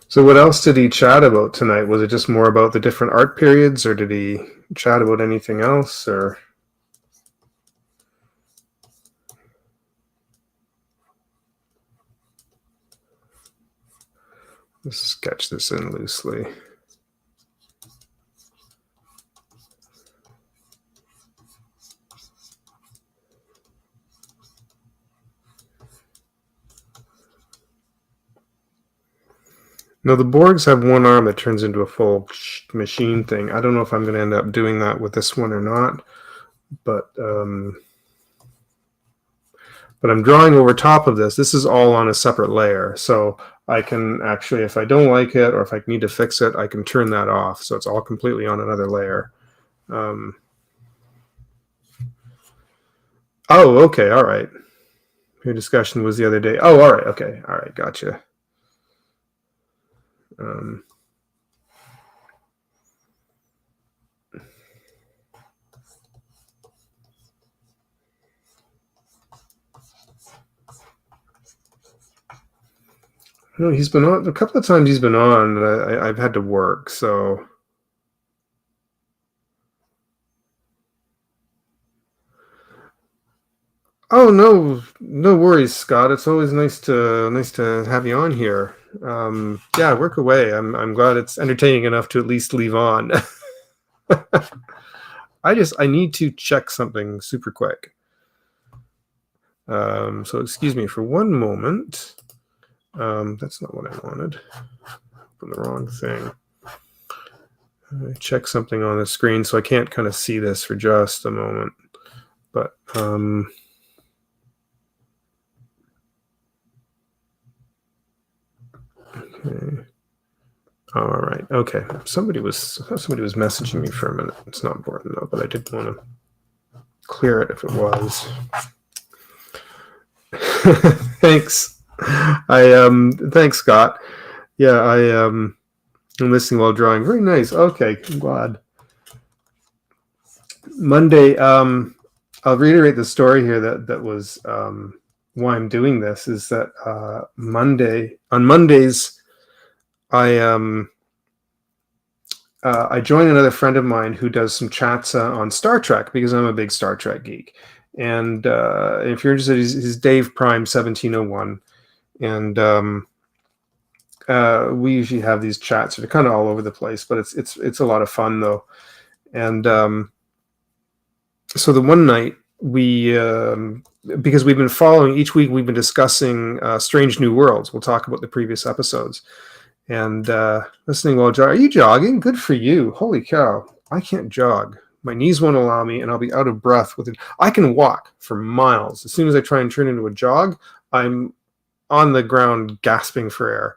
So what else did he chat about tonight? Was it just more about the different art periods, or did he chat about anything else? Or let's sketch this in loosely. No, the Borgs have one arm that turns into a full machine thing. I don't know if I'm going to end up doing that with this one or not, but I'm drawing over top of this. This is all on a separate layer, so I can actually, if I don't like it or if I need to fix it, I can turn that off. So it's all completely on another layer. Oh, okay, all right. Your discussion was the other day. Oh, all right, okay, all right, gotcha. No, he's been on a couple of times. He's been on, but I've had to work, so. Oh no worries, Scott. It's always nice to have you on here. Yeah, work away. I'm glad it's entertaining enough to at least leave on. I need to check something super quick. So excuse me for one moment. That's not what I wanted. Open the wrong thing. I check something on the screen, so I can't kind of see this for just a moment. But okay. All right. Okay. Somebody was messaging me for a minute. It's not important though, but I did want to clear it if it was. Thanks. Thanks, Scott. Yeah, I'm listening while drawing. Very nice. Okay, I'm glad. Monday, I'll reiterate the story here that was why I'm doing this is that on Mondays, I join another friend of mine who does some chats on Star Trek because I'm a big Star Trek geek. And if you're interested, he's Dave Prime 1701. And we usually have these chats that are kind of all over the place, but it's a lot of fun though. And so the one night we, because we've been following each week, we've been discussing Strange New Worlds. We'll talk about the previous episodes. And listening while jogging. Are you jogging? Good for you. Holy cow. I can't jog. My knees won't allow me, and I'll be out of breath with it. I can walk for miles. As soon as I try and turn into a jog, I'm on the ground gasping for air.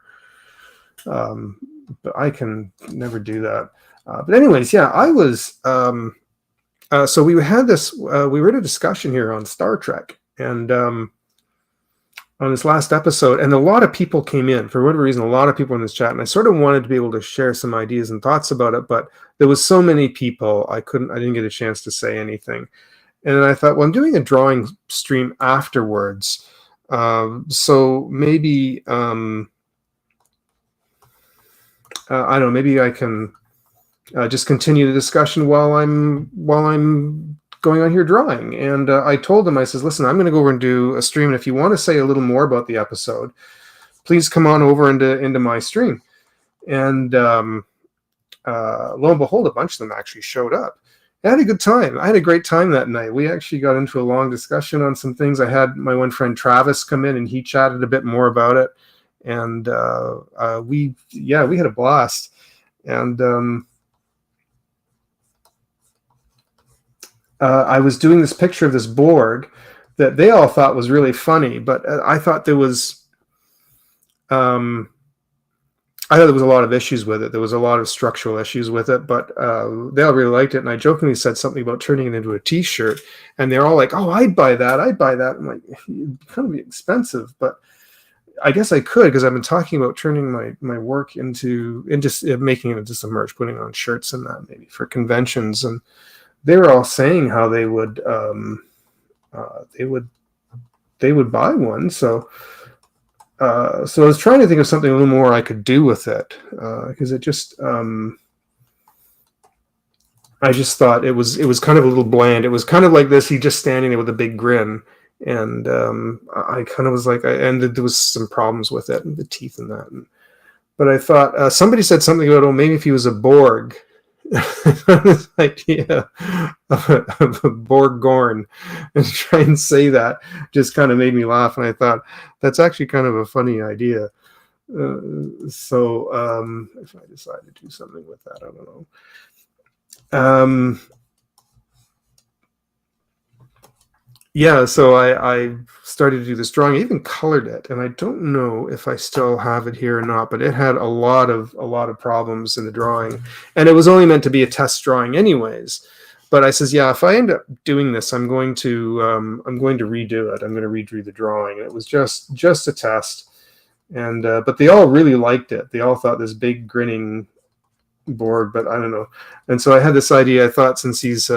But I can never do that. But anyways, yeah, I was... so we had this... we were in a discussion here on Star Trek, and... on this last episode, and a lot of people came in for whatever reason. A lot of people in this chat, and I sort of wanted to be able to share some ideas and thoughts about it, but there was so many people I didn't get a chance to say anything. And then I thought, well, I'm doing a drawing stream afterwards, so maybe I don't know. Maybe I can just continue the discussion while I'm going on here drawing. And I told him, I says, listen, I'm going to go over and do a stream, and if you want to say a little more about the episode, please come on over into my stream. And lo and behold, a bunch of them actually showed up. I had a good time. I had a great time that night. We actually got into a long discussion on some things. I had my one friend Travis come in, and he chatted a bit more about it. And we had a blast. And I was doing this picture of this Borg that they all thought was really funny, but I thought there was I thought there was a lot of issues with it. There was a lot of structural issues with it, but they all really liked it. And I jokingly said something about turning it into a T-shirt, and they're all like, "Oh, I'd buy that. I'd buy that." I'm like, "It'd kind of be expensive," but I guess I could, because I've been talking about turning my work into making it into some merch, putting on shirts and that maybe for conventions. And they were all saying how they would buy one. So I was trying to think of something a little more I could do with it, because it just I just thought it was kind of a little bland. It was kind of like this: he just standing there with a big grin, and I kind of was like, and there was some problems with it and the teeth and that. But I thought somebody said something about, oh, maybe if he was a Borg. This idea of a Borg Gorn, and try and say that just kind of made me laugh, and I thought that's actually kind of a funny idea. So if I decide to do something with that, I don't know. Yeah, so I started to do this drawing. I even colored it, and I don't know if I still have it here or not, but it had a lot of problems in the drawing, and it was only meant to be a test drawing anyways. But I says, yeah, if I end up doing this, I'm going to redo it. I'm going to redo the drawing. It was just a test, and but they all really liked it. They all thought this big grinning Borg, but I don't know. And so I had this idea. I thought, since he's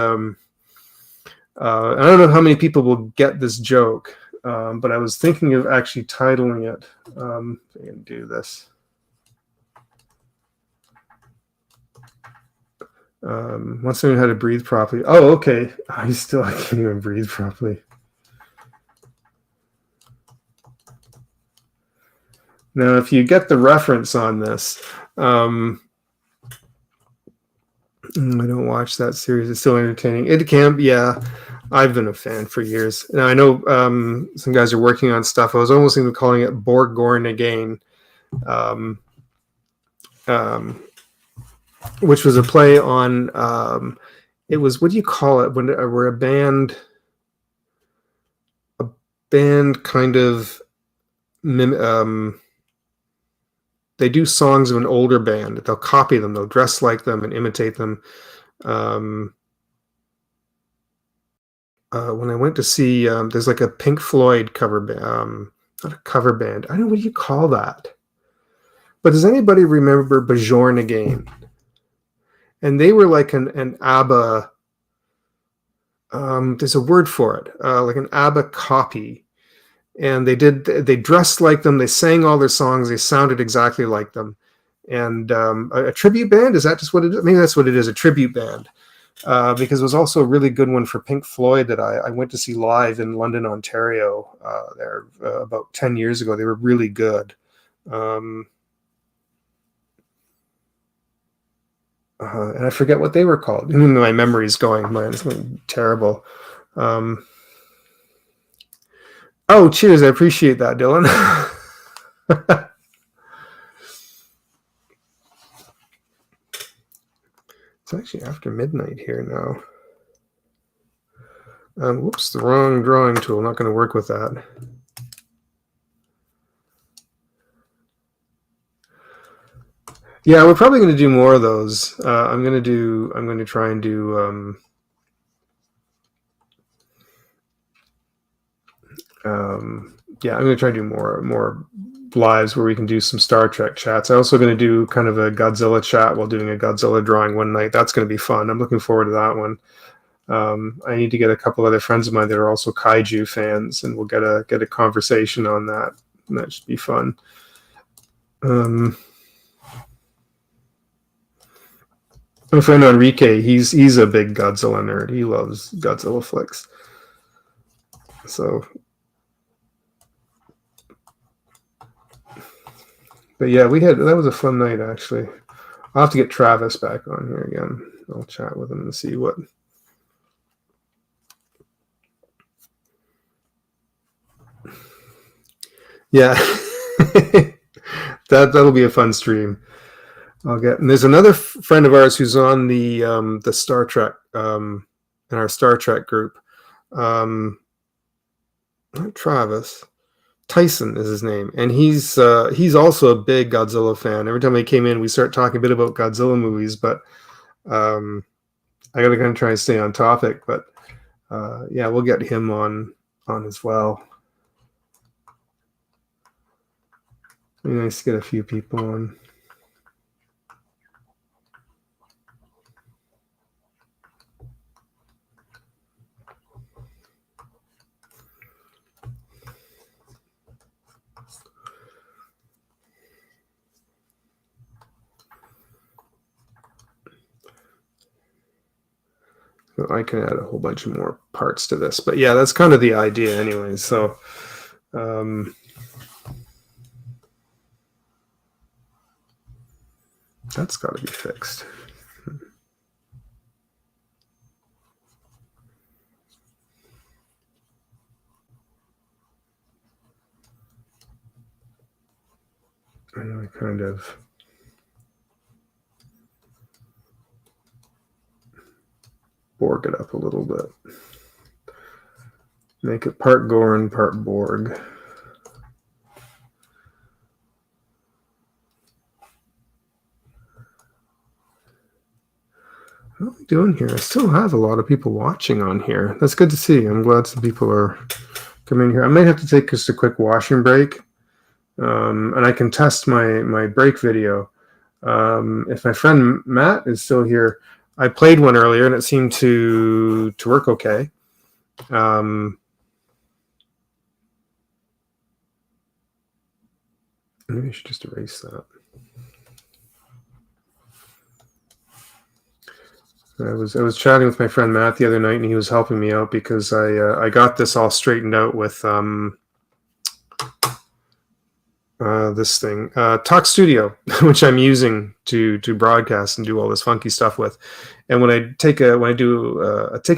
I don't know how many people will get this joke, but I was thinking of actually titling it. I'm going to do this. Wants to learn how to breathe properly. Oh, okay. I can't even breathe properly. Now, if you get the reference on this, I don't watch that series. It's still entertaining. It can be, yeah. I've been a fan for years. Now, I know some guys are working on stuff. I was almost even calling it Borg Gorn again, which was a play on, it was, what do you call it? When we're a band kind of, they do songs of an older band. They'll copy them. They'll dress like them and imitate them. When I went to see, there's like a Pink Floyd cover band, not a cover band. I don't know, what do you call that? But does anybody remember Bajorn Again? And they were like an ABBA, there's a word for it, like an ABBA copy. And they dressed like them. They sang all their songs. They sounded exactly like them. And a tribute band, is that just what it is? Maybe that's what it is, a tribute band. Because it was also a really good one for Pink Floyd that I went to see live in London, Ontario, there about 10 years ago. They were really good. And I forget what they were called. Even though my memory's going, it's going terrible. Oh, cheers. I appreciate that, Dylan. It's actually after midnight here now. Whoops, the wrong drawing tool. Not going to work with that. Yeah, we're probably going to do more of those. I'm going to try and do yeah, I'm going to try to do more lives where we can do some Star Trek chats. I'm also going to do kind of a Godzilla chat while doing a Godzilla drawing one night. That's going to be fun. I'm looking forward to that one. I need to get a couple other friends of mine that are also kaiju fans, and we'll get a conversation on that. And that should be fun. My friend Enrique, he's a big Godzilla nerd. He loves Godzilla flicks. So, but yeah, that was a fun night actually. I'll have to get Travis back on here again. I'll chat with him and see what. Yeah, that'll be a fun stream. I'll get. And there's another friend of ours who's on the Star Trek in our Star Trek group. Not Travis. Tyson is his name, and he's also a big Godzilla fan. Every time he came in, we start talking a bit about Godzilla movies, but I got to kind of try and stay on topic. But yeah, we'll get him on as well. Be nice to get a few people on. I can add a whole bunch of more parts to this, but yeah, that's kind of the idea anyway. So that's got to be fixed. And I kind of Borg it up a little bit. Make it part Goran, part Borg. What am I doing here? I still have a lot of people watching on here. That's good to see. I'm glad some people are coming here. I might have to take just a quick washroom break. And I can test my break video. If my friend Matt is still here, I played one earlier and it seemed to work okay. Maybe I should just erase that. I was chatting with my friend Matt the other night, and he was helping me out because I got this all straightened out with this thing, Talk Studio, which I'm using to broadcast and do all this funky stuff with. And when I take a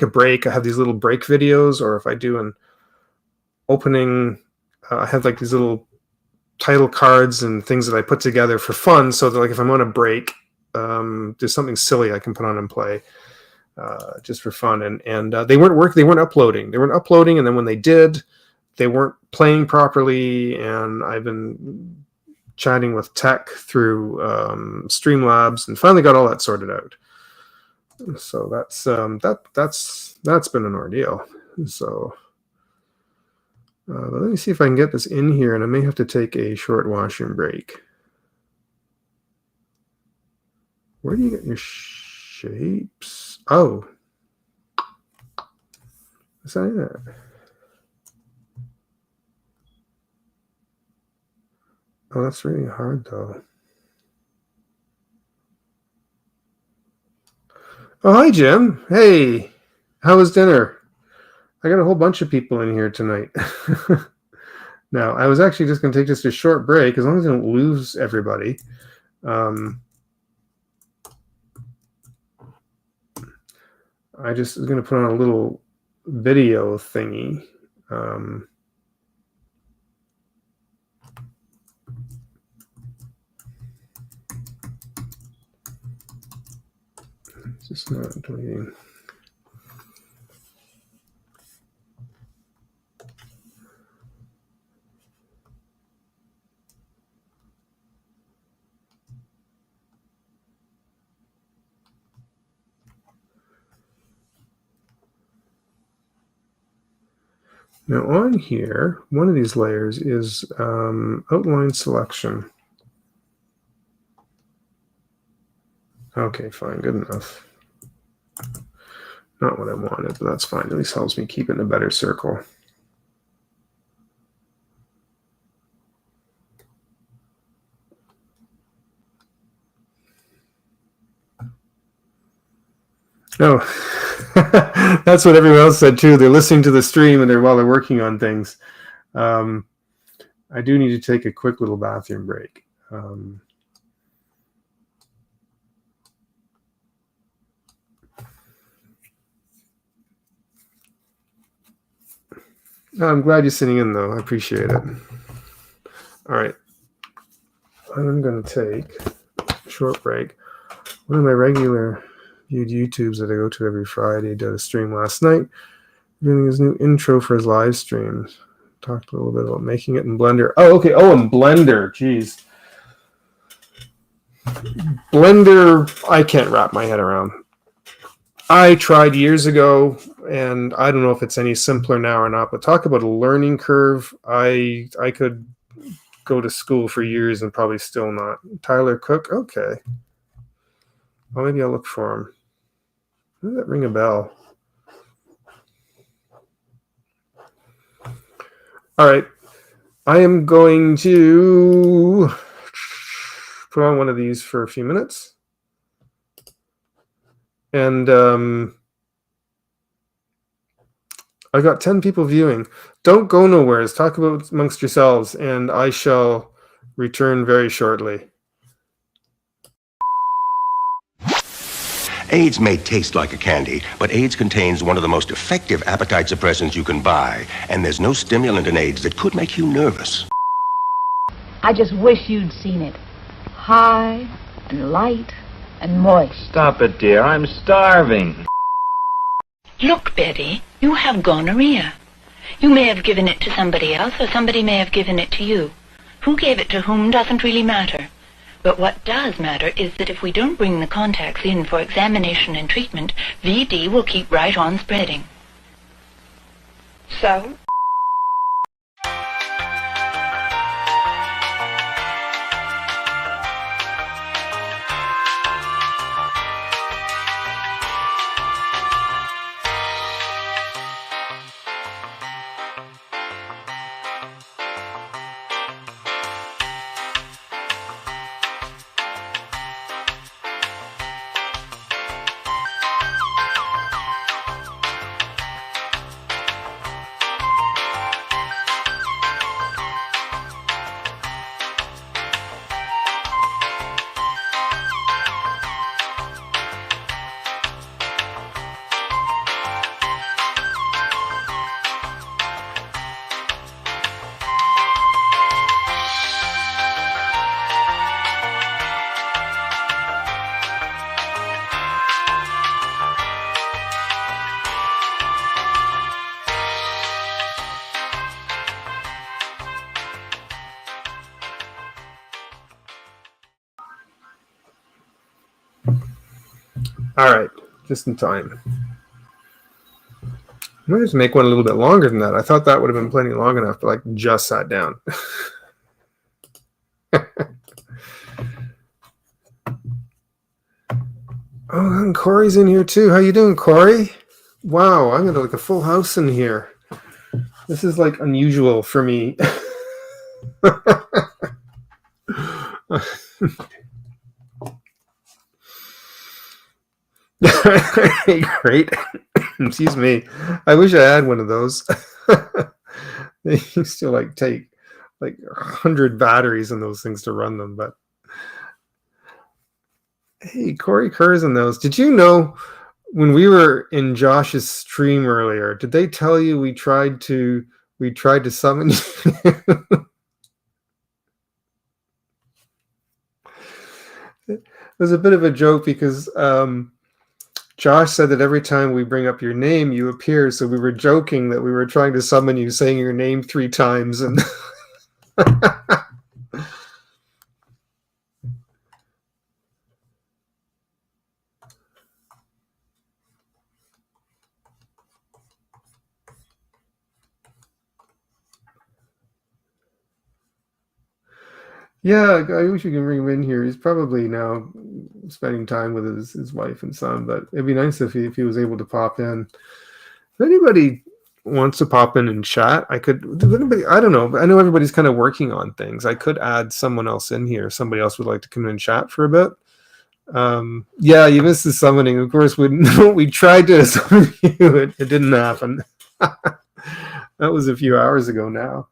break, I have these little break videos, or if I do an opening, I have like these little title cards and things that I put together for fun. So that like if I'm on a break, there's something silly I can put on and play just for fun. And they weren't uploading. And then when they did, they weren't playing properly, and I've been chatting with tech through Streamlabs and finally got all that sorted out. So that's been an ordeal. So but let me see if I can get this in here, and I may have to take a short washroom break. Where do you get your shapes? Oh, is that it? Oh, that's really hard, though. Oh, hi, Jim. Hey, how was dinner? I got a whole bunch of people in here tonight. Now, I was actually just going to take just a short break, as long as I don't lose everybody. I just was going to put on a little video thingy. Just not deleting. Now on here, one of these layers is outline selection. Okay, fine, good enough. Not what I wanted, but that's fine. At least helps me keep it in a better circle. Oh, that's what everyone else said too. They're listening to the stream and while they're working on things. I do need to take a quick little bathroom break. I'm glad you're sitting in, though. I appreciate it. All right. I'm going to take a short short break. One of my regular viewed YouTubes that I go to every Friday did a stream last night, doing his new intro for his live streams. Talked a little bit about making it in Blender. Oh, okay. Oh, in Blender. Jeez. Blender, I can't wrap my head around. I tried years ago, and I don't know if it's any simpler now or not, but talk about a learning curve. I could go to school for years and probably still not. Tyler Cook, okay. Well, maybe I'll look for him. Does that ring a bell? All right. I am going to put on one of these for a few minutes. And I got 10 people viewing. Don't go nowhere. Talk about amongst yourselves, and I shall return very shortly. AIDS may taste like a candy, but AIDS contains one of the most effective appetite suppressants you can buy, and there's no stimulant in AIDS that could make you nervous. I just wish you'd seen it. High and light and moist. Stop it, dear. I'm starving. Look, Betty, you have gonorrhea. You may have given it to somebody else, or somebody may have given it to you. Who gave it to whom doesn't really matter. But what does matter is that if we don't bring the contacts in for examination and treatment, VD will keep right on spreading. So? All right, just in time. I might just make one a little bit longer than that. I thought that would have been plenty long enough, but like just sat down. Oh, and Corey's in here too. How you doing, Corey? Wow, I'm gonna like a full house in here. This is like unusual for me. Great. Excuse me. I wish I had one of those. They used to like take like 100 batteries in those things to run them, but hey, Corey Kerr's in those. Did you know when we were in Josh's stream earlier, did they tell you we tried to summon you? It was a bit of a joke because Josh said that every time we bring up your name, you appear. So we were joking that we were trying to summon you, saying your name 3 times, and yeah, I wish we could bring him in here. He's probably now spending time with his wife and son, but it'd be nice if he was able to pop in. If anybody wants to pop in and chat, I could. Does anybody? I don't know. I know everybody's kind of working on things. I could add someone else in here. Somebody else would like to come in and chat for a bit. Yeah, you missed the summoning. Of course, we tried to summon you. It didn't happen. That was a few hours ago now.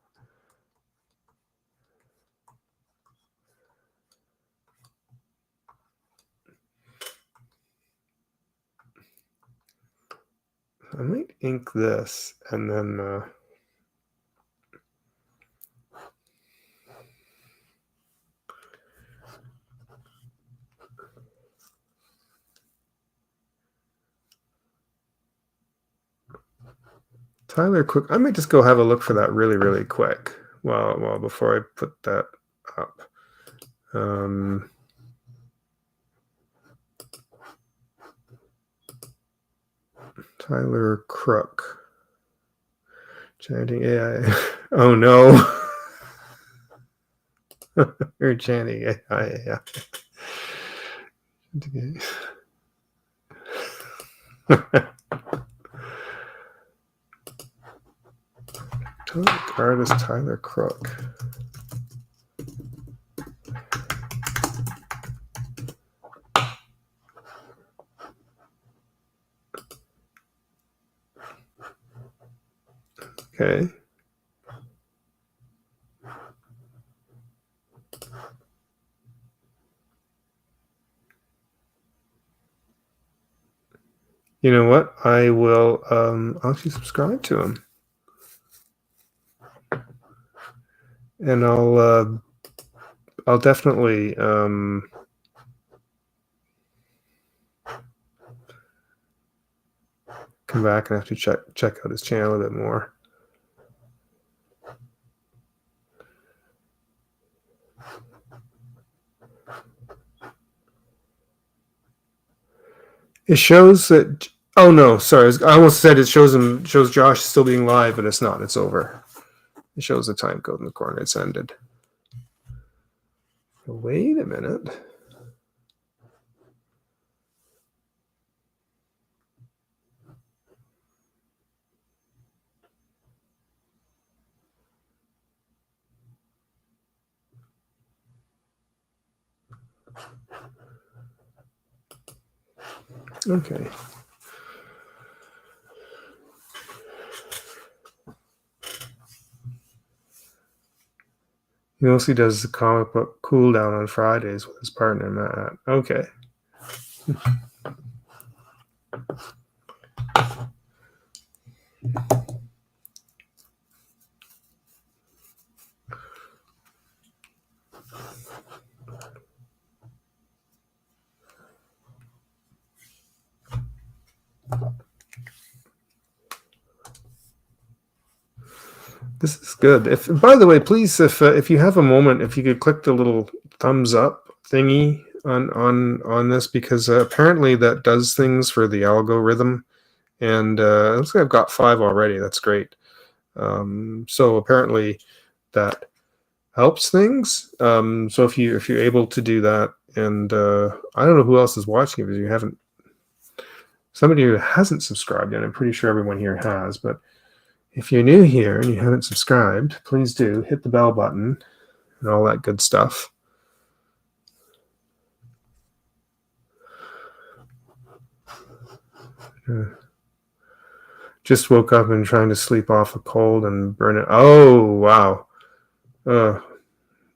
I might ink this and then Tyler Quick. I might just go have a look for that really, really quick. Well, before I put that up. Tyler Crook. Chanting AI. Oh no. You're chanting AI. Yeah. Artist Tyler Crook. Okay. You know what? I will I'll actually subscribe to him. And I'll definitely come back and have to check out his channel a bit more. It shows that. Oh no, sorry. I almost said it shows Josh still being live, but it's not. It's over. It shows the time code in the corner. It's ended. Wait a minute. Okay. He mostly does the comic book cool down on Fridays with his partner Matt. Okay. This is good. By the way, please, if you have a moment, if you could click the little thumbs up thingy on this, because apparently that does things for the algorithm, and it looks like I've got 5 already. That's great. So apparently that helps things. So if you're able to do that, and I don't know who else is watching it, because you haven't. Somebody who hasn't subscribed yet. I'm pretty sure everyone here has, but. If you're new here and you haven't subscribed, please do hit the bell button and all that good stuff. Just woke up and trying to sleep off a cold and burn it. Oh, wow. At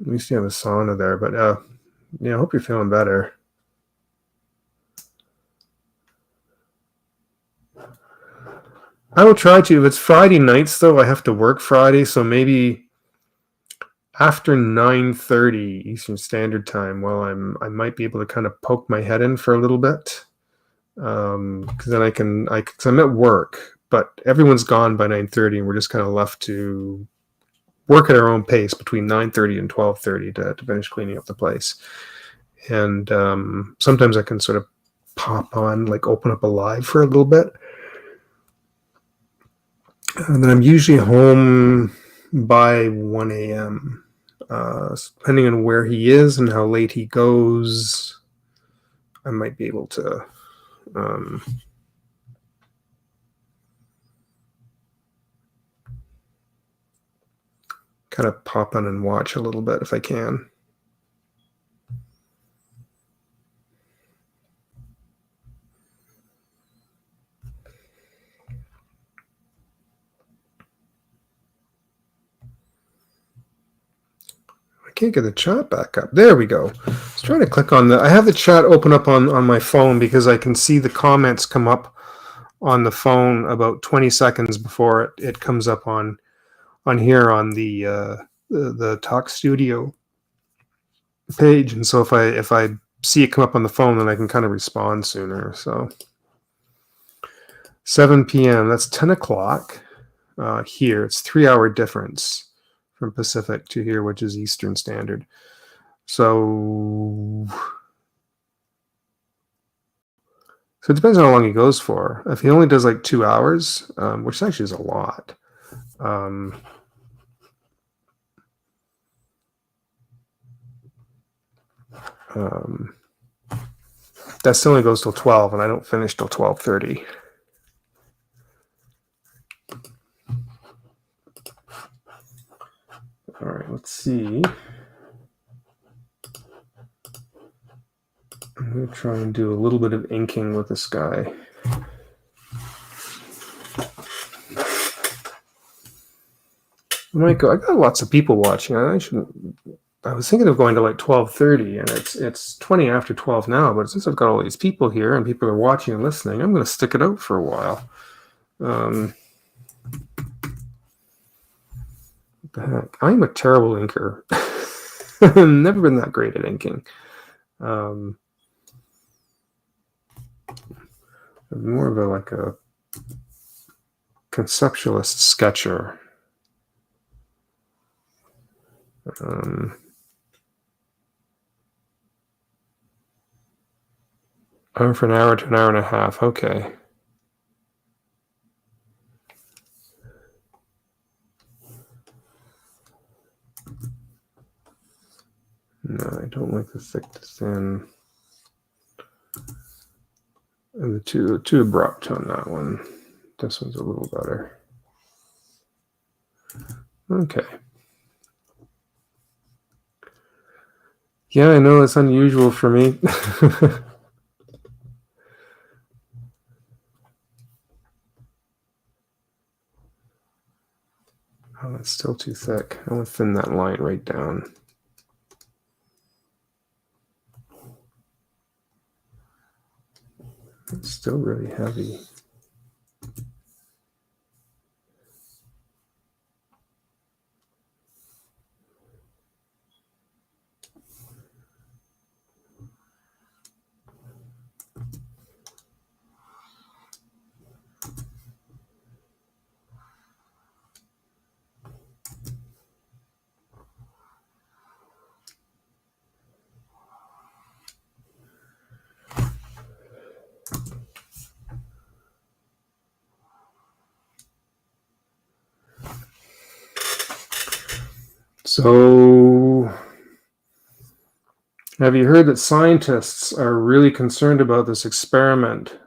least you have a sauna there, but yeah, I hope you're feeling better. I will try to. If it's Friday nights, though, I have to work Friday, so maybe after 9:30 Eastern Standard Time, I might be able to kind of poke my head in for a little bit, because then because I'm at work, but everyone's gone by 9:30, and we're just kind of left to work at our own pace between 9:30 and 12:30 to finish cleaning up the place. And sometimes I can sort of pop on, like open up a live for a little bit. And then I'm usually home by 1 a.m. Depending on where he is and how late he goes, I might be able to kind of pop on and watch a little bit if I can. Can't get the chat back up. There we go. I was trying to click on I have the chat open up on my phone because I can see the comments come up on the phone about 20 seconds before it comes up on here on the Talk Studio page. And so if I see it come up on the phone, then I can kind of respond sooner. So 7 p.m. That's 10 o'clock. here. It's 3-hour difference from Pacific to here, which is Eastern Standard. So it depends on how long he goes for. If he only does like 2 hours, which actually is a lot, that still only goes till 12, and I don't finish till 12:30. All right, let's see. I'm going to try and do a little bit of inking with this guy. I might go. I got lots of people watching. I was thinking of going to like 12:30, and it's 20 after 12 now. But since I've got all these people here and people are watching and listening, I'm going to stick it out for a while. What the heck? I'm a terrible inker. I've never been that great at inking. I'm more of a conceptualist sketcher. For an hour to an hour and a half. Okay. No, I don't like the thick to thin. And the too abrupt on that one. This one's a little better. Okay. Yeah, I know it's unusual for me. Oh, that's still too thick. I want to thin that line right down. It's still really heavy. So, have you heard that scientists are really concerned about this experiment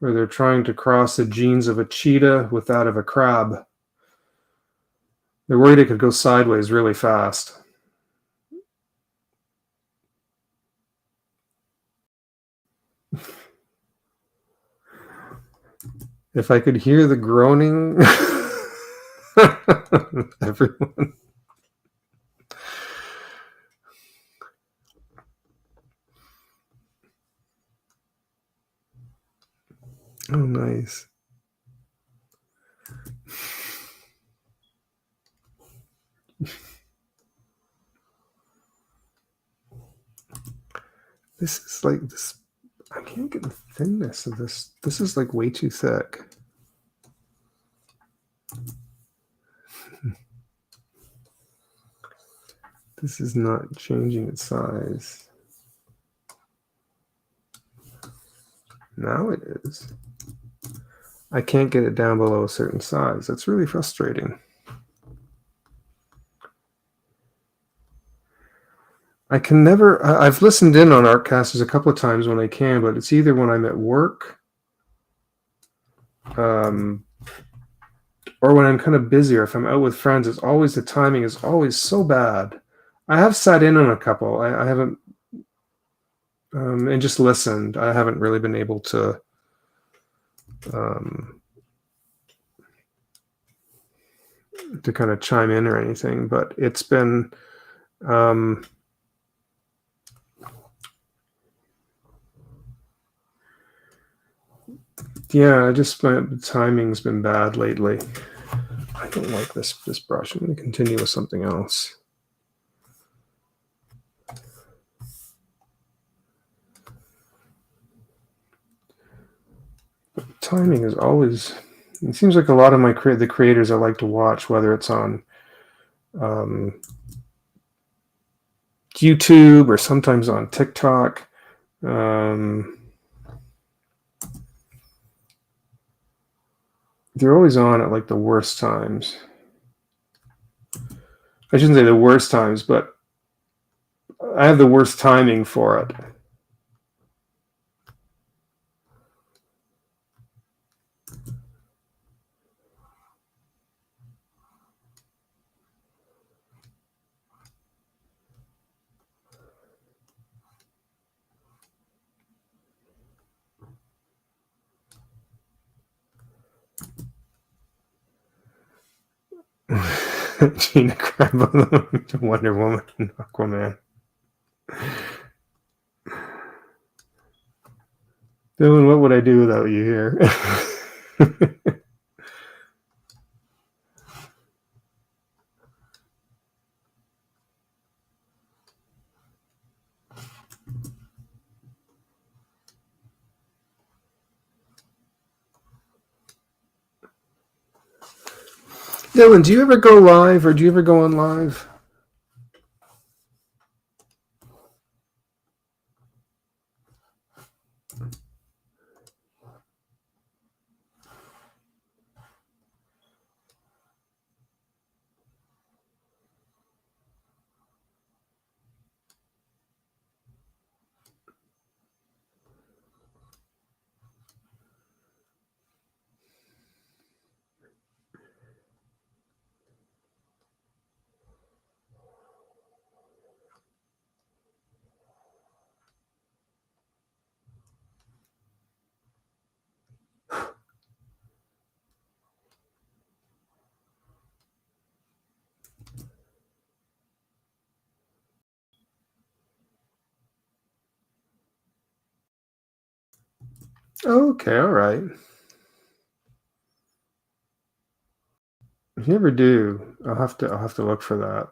where they're trying to cross the genes of a cheetah with that of a crab? They're worried it could go sideways really fast. If I could hear the groaning, everyone. Oh, nice. This is like this. I can't get the thinness of this. This is like way too thick. This is not changing its size. Now it is. I can't get it down below a certain size. That's really frustrating. I can never, I've listened in on Artcasters a couple of times when I can, but it's either when I'm at work or when I'm kind of busy, or if I'm out with friends. It's always, the timing is always so bad. I have sat in on a couple. I haven't, and just listened. I haven't really been able to kind of chime in or anything, but it's been yeah, just my timing's been bad lately. I don't like this brush. I'm going to continue with something else. But timing is always It seems like a lot of the creators I like to watch, whether it's on YouTube or sometimes on TikTok. They're always on at like the worst times. I shouldn't say the worst times, but I have the worst timing for it. Gina Carano, Wonder Woman, and Aquaman. Dylan, what would I do without you here? Dylan, do you ever go live or do you ever go on live? Okay, all right. If you ever do, I'll have to look for that.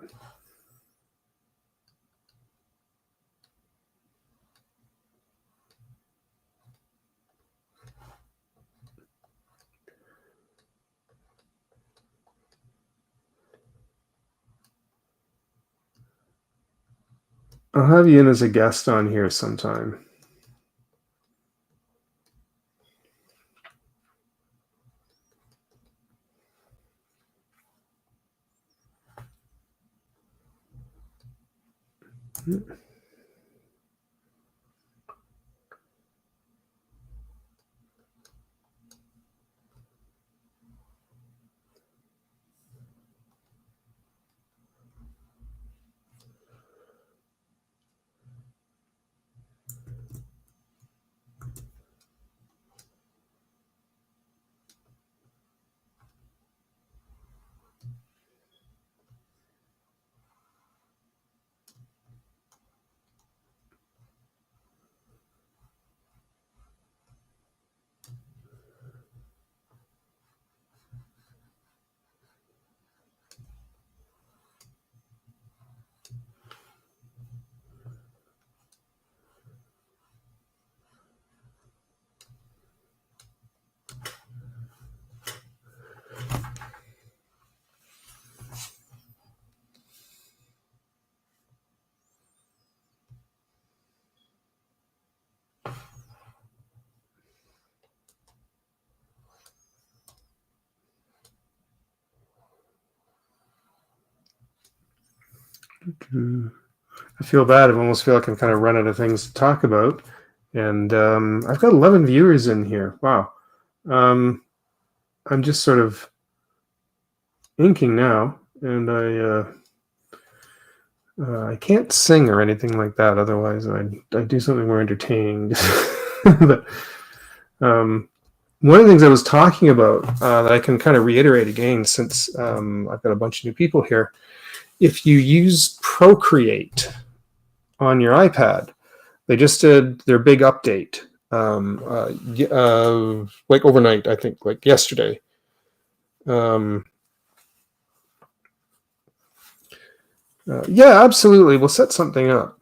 I'll have you in as a guest on here sometime. I feel bad. I almost feel like I'm kind of running out of things to talk about. And I've got 11 viewers in here. Wow. I'm just sort of inking now. And I can't sing or anything like that. Otherwise, I'd do something more entertaining. But one of the things I was talking about that I can kind of reiterate again, since I've got a bunch of new people here. If you use Procreate on your iPad, they just did their big update, like overnight, I think, like yesterday. Yeah, absolutely. We'll set something up.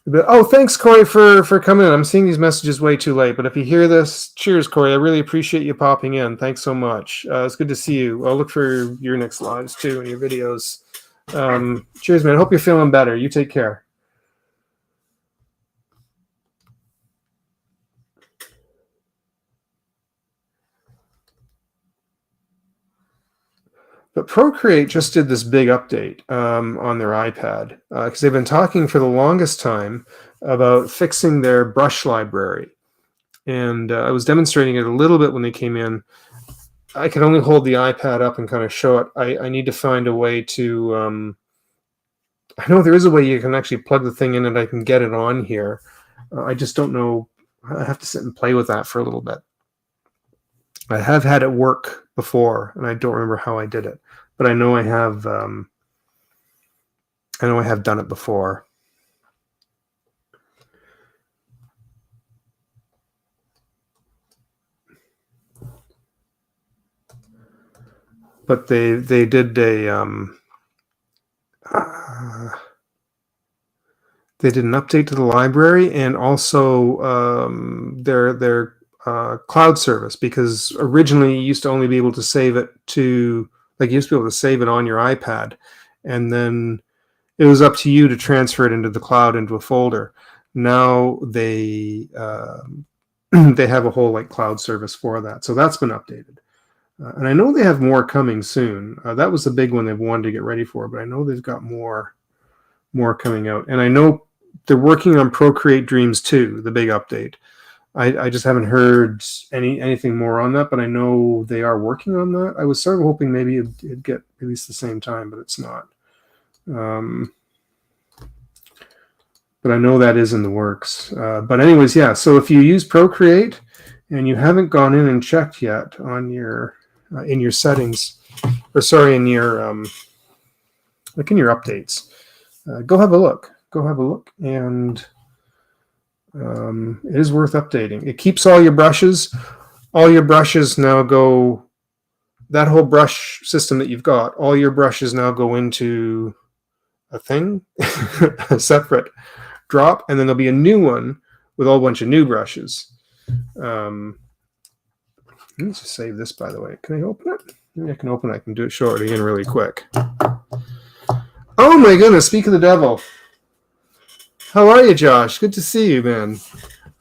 But, oh, thanks, Corey, for coming in. I'm seeing these messages way too late, but if you hear this, cheers, Corey. I really appreciate you popping in. Thanks so much. It's good to see you. I'll look for your next lives too and your videos. Cheers, man. Hope you're feeling better. You take care. But Procreate just did this big update on their iPad because they've been talking for the longest time about fixing their brush library. And I was demonstrating it a little bit when they came in. I can only hold the iPad up and kind of show it. I need to find a way to... I know there is a way you can actually plug the thing in and I can get it on here. I just don't know. I have to sit and play with that for a little bit. I have had it work before, and I don't remember how I did it, but I know I have. I know I have done it before. But they did a they did an update to the library and also their cloud service, because originally you used to only be able to save it to, like, you used to be able to save it on your iPad, and then it was up to you to transfer it into the cloud into a folder. Now they they have a whole like cloud service for that, so that's been updated, and I know they have more coming soon. That was the big one they've wanted to get ready for, but I know they've got more coming out, and I know they're working on Procreate Dreams 2, the big update. I just haven't heard anything more on that, but I know they are working on that. I was sort of hoping maybe it'd get released the same time, but it's not. But I know that is in the works. But anyways, yeah. So if you use Procreate and you haven't gone in and checked yet on your in your settings, or sorry, in your like in your updates, go have a look. Go have a look, and it is worth updating. It keeps all your brushes. All your brushes now go. That whole brush system that you've got, all your brushes now go into a thing, a separate drop, and then there'll be a new one with a whole bunch of new brushes. Let me just save this, by the way. Can I open it? Maybe I can open it. I can do it, show it again really quick. Oh my goodness, speak of the devil. How are you, Josh? Good to see you, man.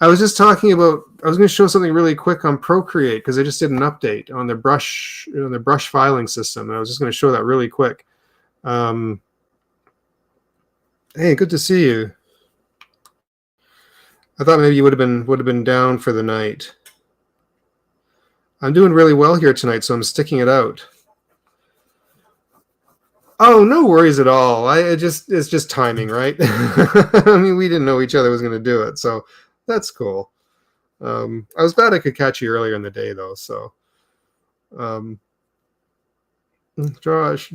I was just talking about, I was going to show something really quick on Procreate because they just did an update on their brush filing system. And I was just going to show that really quick. Hey, good to see you. I thought maybe you would have been down for the night. I'm doing really well here tonight, so I'm sticking it out. Oh, no worries at all. It's just timing, right? I mean, we didn't know each other was going to do it, so that's cool. I was glad I could catch you earlier in the day, though. So, Josh,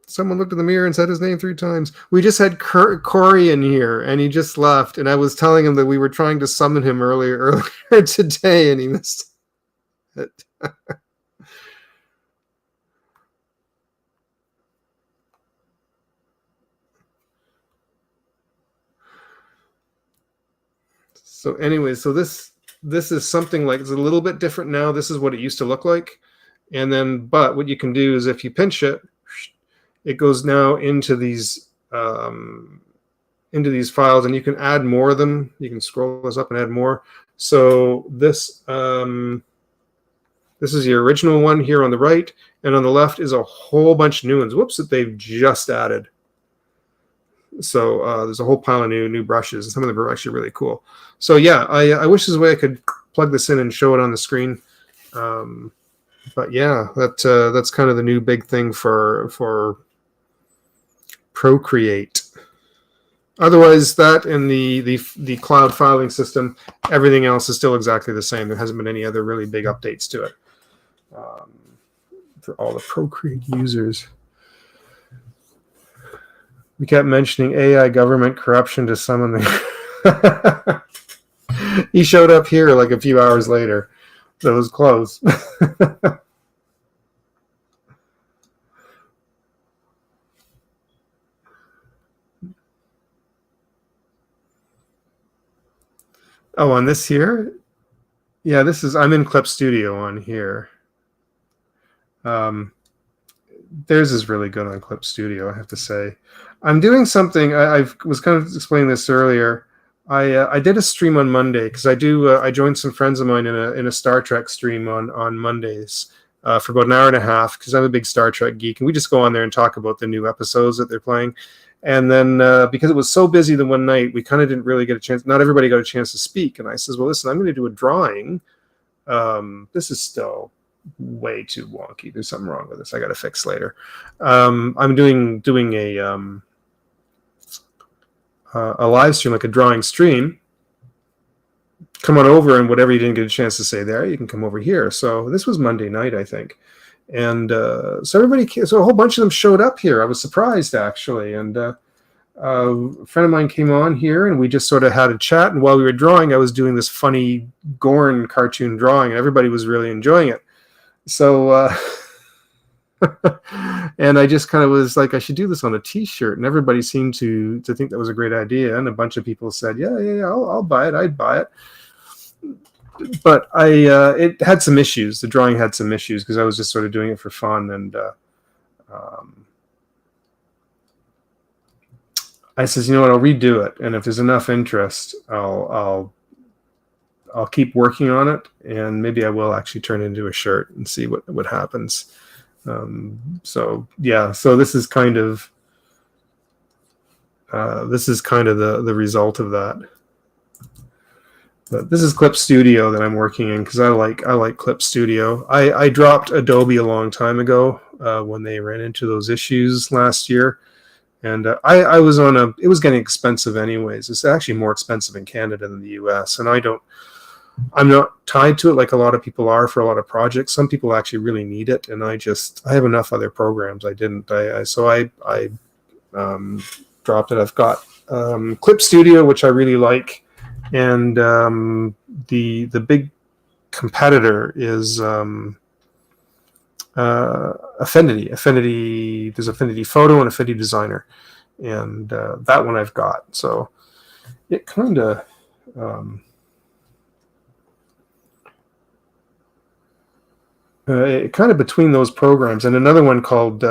someone looked in the mirror and said his name 3 times. We just had Corey in here, and he just left. And I was telling him that we were trying to summon him earlier today, and he missed it. So anyway, so this is something like, it's a little bit different now. This is what it used to look like. And then, but what you can do is if you pinch it, it goes now into these files, and you can add more of them. You can scroll this up and add more. So this is the original one here on the right, and on the left is a whole bunch of new ones. Whoops, that they've just added. So there's a whole pile of new brushes, and some of them are actually really cool. So yeah, I wish there's a way I could plug this in and show it on the screen. But yeah, that's kind of the new big thing for Procreate. Otherwise, that and the cloud filing system, everything else is still exactly the same. There hasn't been any other really big updates to it for all the Procreate users. We kept mentioning AI government corruption to summon the... He showed up here like a few hours later. So it was close. Oh, on this here? Yeah, I'm in Clip Studio on here. Theirs is really good on Clip Studio, I have to say. I'm doing something. I was kind of explaining this earlier. I did a stream on Monday because I joined some friends of mine in a Star Trek stream on Mondays for about an hour and a half because I'm a big Star Trek geek, and we just go on there and talk about the new episodes that they're playing. And then because it was so busy the one night, we kind of didn't really get a chance. Not everybody got a chance to speak. And I says, well, listen, I'm going to do a drawing. This is still way too wonky. There's something wrong with this. I got to fix later. I'm doing a live stream, like a drawing stream. Come on over, and whatever you didn't get a chance to say there, you can come over here. So this was Monday night, I think. And so a whole bunch of them showed up here. I was surprised, actually. And a friend of mine came on here, and we just sort of had a chat. And while we were drawing, I was doing this funny Gorn cartoon drawing, and everybody was really enjoying it. So, and I just kind of was like, I should do this on a T-shirt. And everybody seemed to think that was a great idea. And a bunch of people said, yeah, I'll buy it. I'd buy it. But it had some issues. The drawing had some issues because I was just sort of doing it for fun, and I says, you know what, I'll redo it, and if there's enough interest, I'll keep working on it, and maybe I will actually turn it into a shirt and see what happens. So this is kind of the result of that. But this is Clip Studio that I'm working in because I like Clip Studio. I dropped Adobe a long time ago when they ran into those issues last year, and I was it was getting expensive anyways. It's actually more expensive in Canada than the U.S. and I'm not tied to it like a lot of people are for a lot of projects. Some people actually really need it, and I have enough other programs. I didn't. So I dropped it. I've got Clip Studio, which I really like. And the big competitor is Affinity. There's Affinity Photo and Affinity Designer, and that one I've got. So it kind of between those programs, and another one called this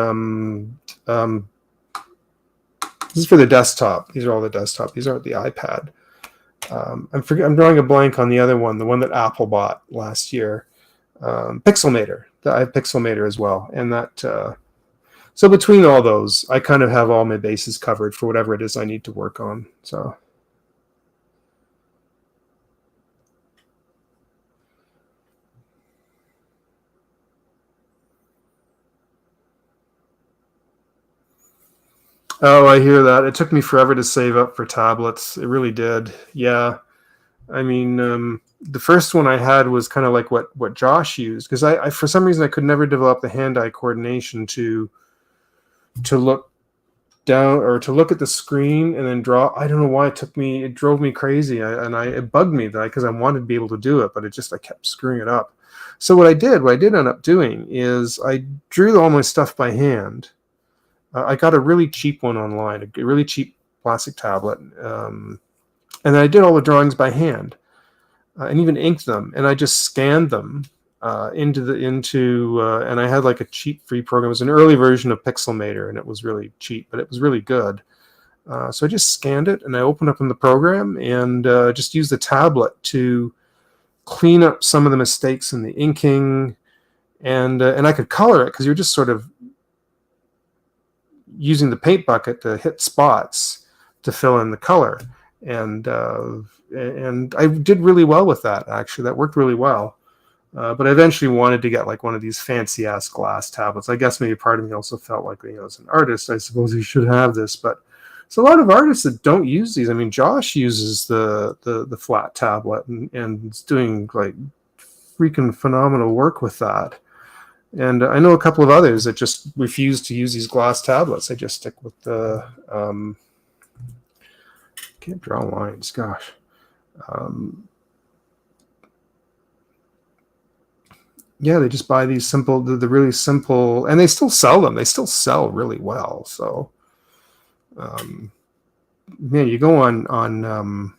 is for the desktop. These are all the desktop. These aren't the iPad. I'm drawing a blank on the other one, the one that Apple bought last year, Pixelmator. I have Pixelmator as well, and that. So between all those, I kind of have all my bases covered for whatever it is I need to work on. So. Oh, I hear that. It took me forever to save up for tablets. It really did. Yeah. I mean, the first one I had was kind of like what Josh used, because I for some reason I could never develop the hand-eye coordination to look down or to look at the screen and then draw. I don't know why it drove me crazy. It bugged me because I wanted to be able to do it, but I kept screwing it up. So what I did end up doing is I drew all my stuff by hand. I got a really cheap one online, a really cheap plastic tablet, and then I did all the drawings by hand, and even inked them, and I just scanned them and I had like a cheap free program. It was an early version of Pixelmator, and it was really cheap, but it was really good. So I just scanned it, and I opened up in the program, and just used the tablet to clean up some of the mistakes in the inking, and I could color it because you're just sort of using the paint bucket to hit spots to fill in the color, and I did really well with that. Actually, that worked really well. But I eventually wanted to get like one of these fancy ass glass tablets. I guess maybe part of me also felt like, as an artist, I suppose you should have this. But there's a lot of artists that don't use these. I mean, Josh uses the flat tablet and is doing like freaking phenomenal work with that. And I know a couple of others that just refuse to use these glass tablets. They just stick with the can't draw lines. Gosh. Yeah, they just buy these simple, the really simple, and they still sell them. They still sell really well. So, you go on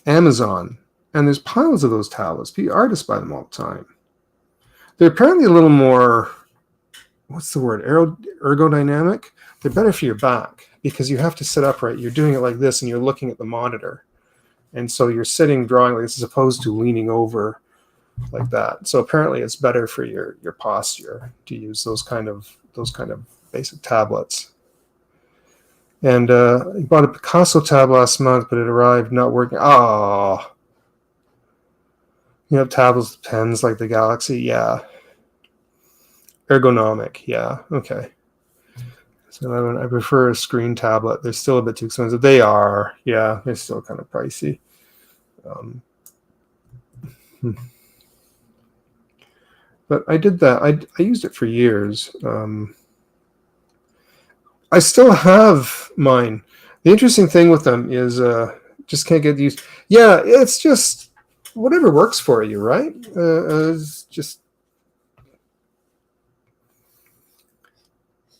Amazon, and there's piles of those tablets. Artists buy them all the time. They're apparently a little more, what's the word, ergodynamic. They're better for your back because you have to sit upright. You're doing it like this and you're looking at the monitor. And so you're sitting drawing like this as opposed to leaning over like that. So apparently it's better for your posture to use those kind of basic tablets. And I bought a Picasso tab last month, but it arrived not working. Oh, you have tablets with pens like the Galaxy, yeah. Ergonomic, yeah, okay. So I prefer a screen tablet. They're still a bit too expensive. They are, yeah. They're still kind of pricey. But I did that. I used it for years. I still have mine. The interesting thing with them is just can't get used. Yeah, it's just whatever works for you, right? It's just.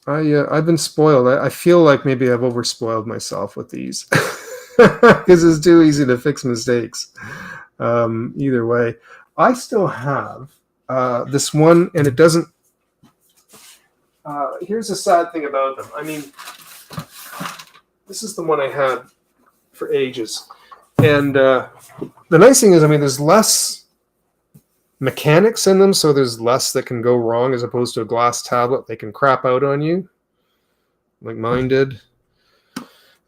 I've been spoiled. I feel like maybe I've overspoiled myself with these because it's too easy to fix mistakes. Either way, I still have this one, and it doesn't. Here's the sad thing about them. I mean, this is the one I had for ages, and the nice thing is, I mean, there's less mechanics in them, so there's less that can go wrong as opposed to a glass tablet. They can crap out on you, like mine did.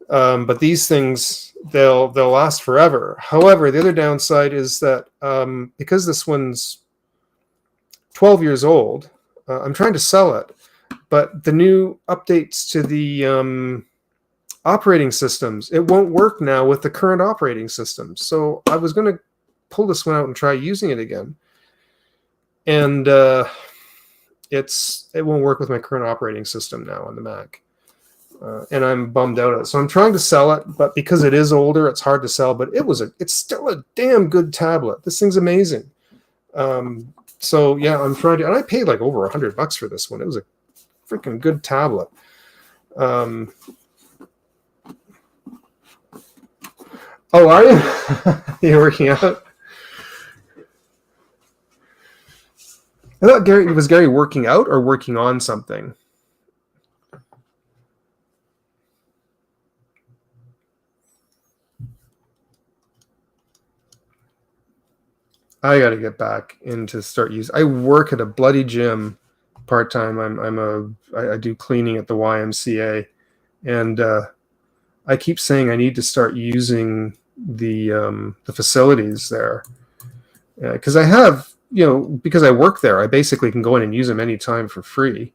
But these things, they'll last forever. However, the other downside is that because this one's 12 years old, I'm trying to sell it, but the new updates to the operating systems, it won't work now with the current operating system. So I was going to pull this one out and try using it again. And it won't work with my current operating system now on the Mac, and I'm bummed out at it. So I'm trying to sell it, but because it is older, it's hard to sell. But it's still a damn good tablet. This thing's amazing. So yeah, I'm trying to, and I paid like over $100 for this one. It was a freaking good tablet. Oh, are you? You're working out? I thought Gary working out or working on something? I got to get back into start using. I work at a bloody gym part time. I do cleaning at the YMCA, and I keep saying I need to start using the facilities there because I have. Because I work there, I basically can go in and use them anytime for free.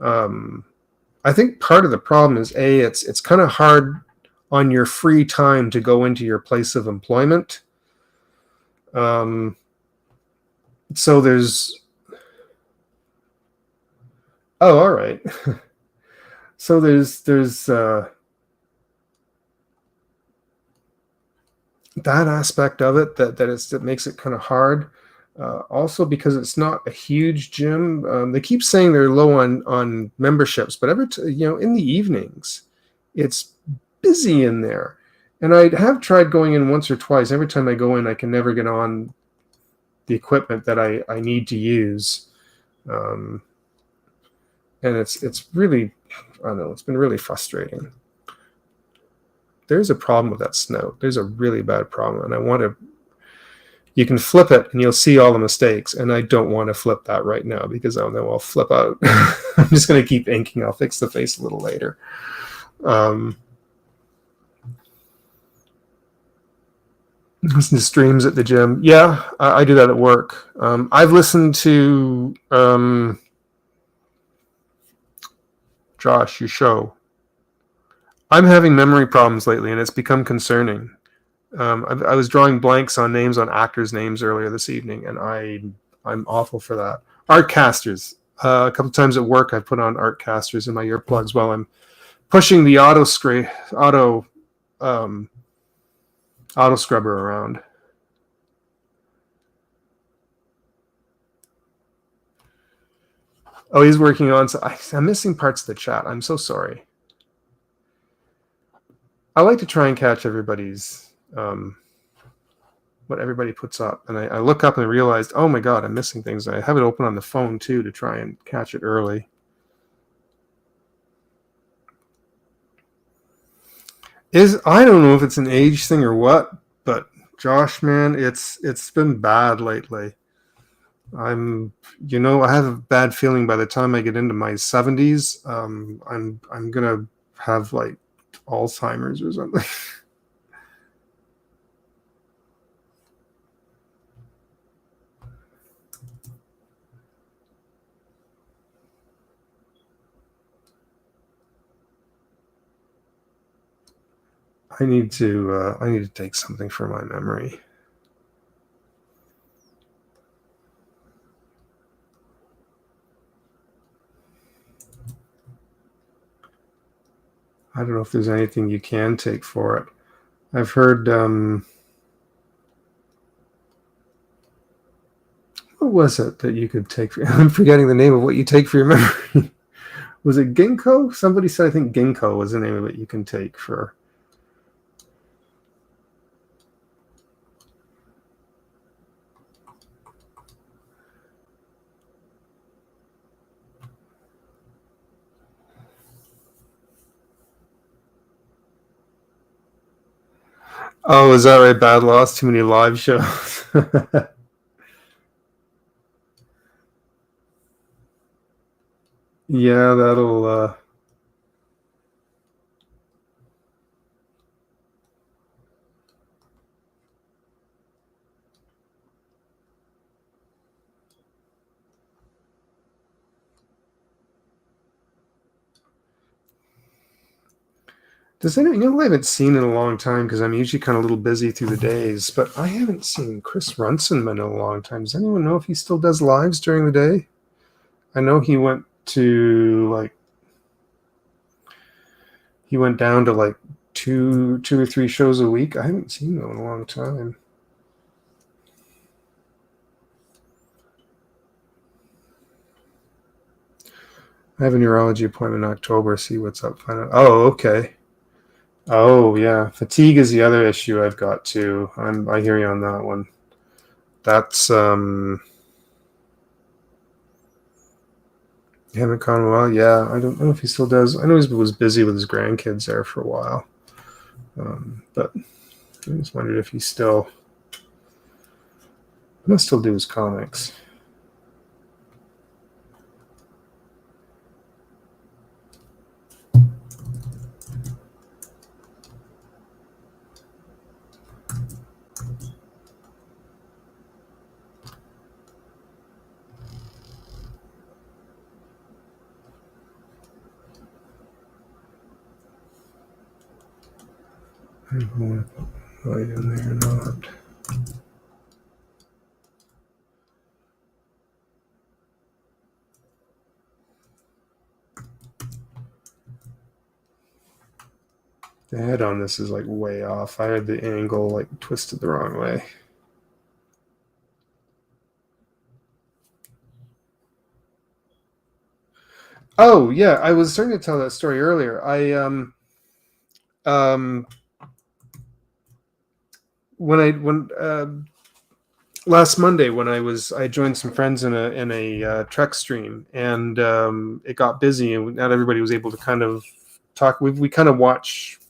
I think part of the problem is it's kind of hard on your free time to go into your place of employment. So there's. Oh, all right. So there's that aspect of it that makes it kind of hard. Also, because it's not a huge gym, they keep saying they're low on memberships, but in the evenings, it's busy in there. And I have tried going in once or twice. Every time I go in, I can never get on the equipment that I need to use, and it's really, I don't know, it's been really frustrating. There's a problem with that snout. There's a really bad problem, and I want to. You can flip it and you'll see all the mistakes. And I don't want to flip that right now because I know I'll flip out. I'm just going to keep inking. I'll fix the face a little later. Listen to streams at the gym. Yeah, I do that at work. I've listened to Josh, your show. I'm having memory problems lately and it's become concerning. I was drawing blanks on names on actors' names earlier this evening, and I'm awful for that. Artcasters. A couple times at work, I put on Artcasters in my earplugs while I'm pushing the auto scrubber around. Oh, he's working on. So I'm missing parts of the chat. I'm so sorry. I like to try and catch everybody's what everybody puts up. And I look up and I realized, oh my God, I'm missing things. I have it open on the phone too to try and catch it early. I don't know if it's an age thing or what, but Josh, man, it's been bad lately. I have a bad feeling by the time I get into my 70s, I'm gonna have like Alzheimer's or something. I need to take something for my memory. I don't know if there's anything you can take for it. I've heard, what was it that you could take? I'm forgetting the name of what you take for your memory. Was it ginkgo? Somebody said, I think ginkgo was the name of it you can take for. Oh, is that right? Bad loss, too many live shows. Yeah, that'll. Does anyone, I haven't seen in a long time because I'm usually kind of a little busy through the days, but I haven't seen Chris Runciman in a long time. Does anyone know if he still does lives during the day? I know he went down to like two or three shows a week. I haven't seen him in a long time. I have a neurology appointment in October. See what's up. Find out. Oh, okay. Oh, yeah. Fatigue is the other issue I've got too. I hear you on that one. That's you haven't gone well. Yeah, I don't know if he still does. I know he was busy with his grandkids there for a while, but I just wondered if he must still do his comics. I don't know if I'm right in there or not. The head on this is like way off. I had the angle like twisted the wrong way. Oh yeah, I was starting to tell that story earlier. When last Monday when I joined some friends in a Trek stream, and it got busy and not everybody was able to kind of talk. We kind of watch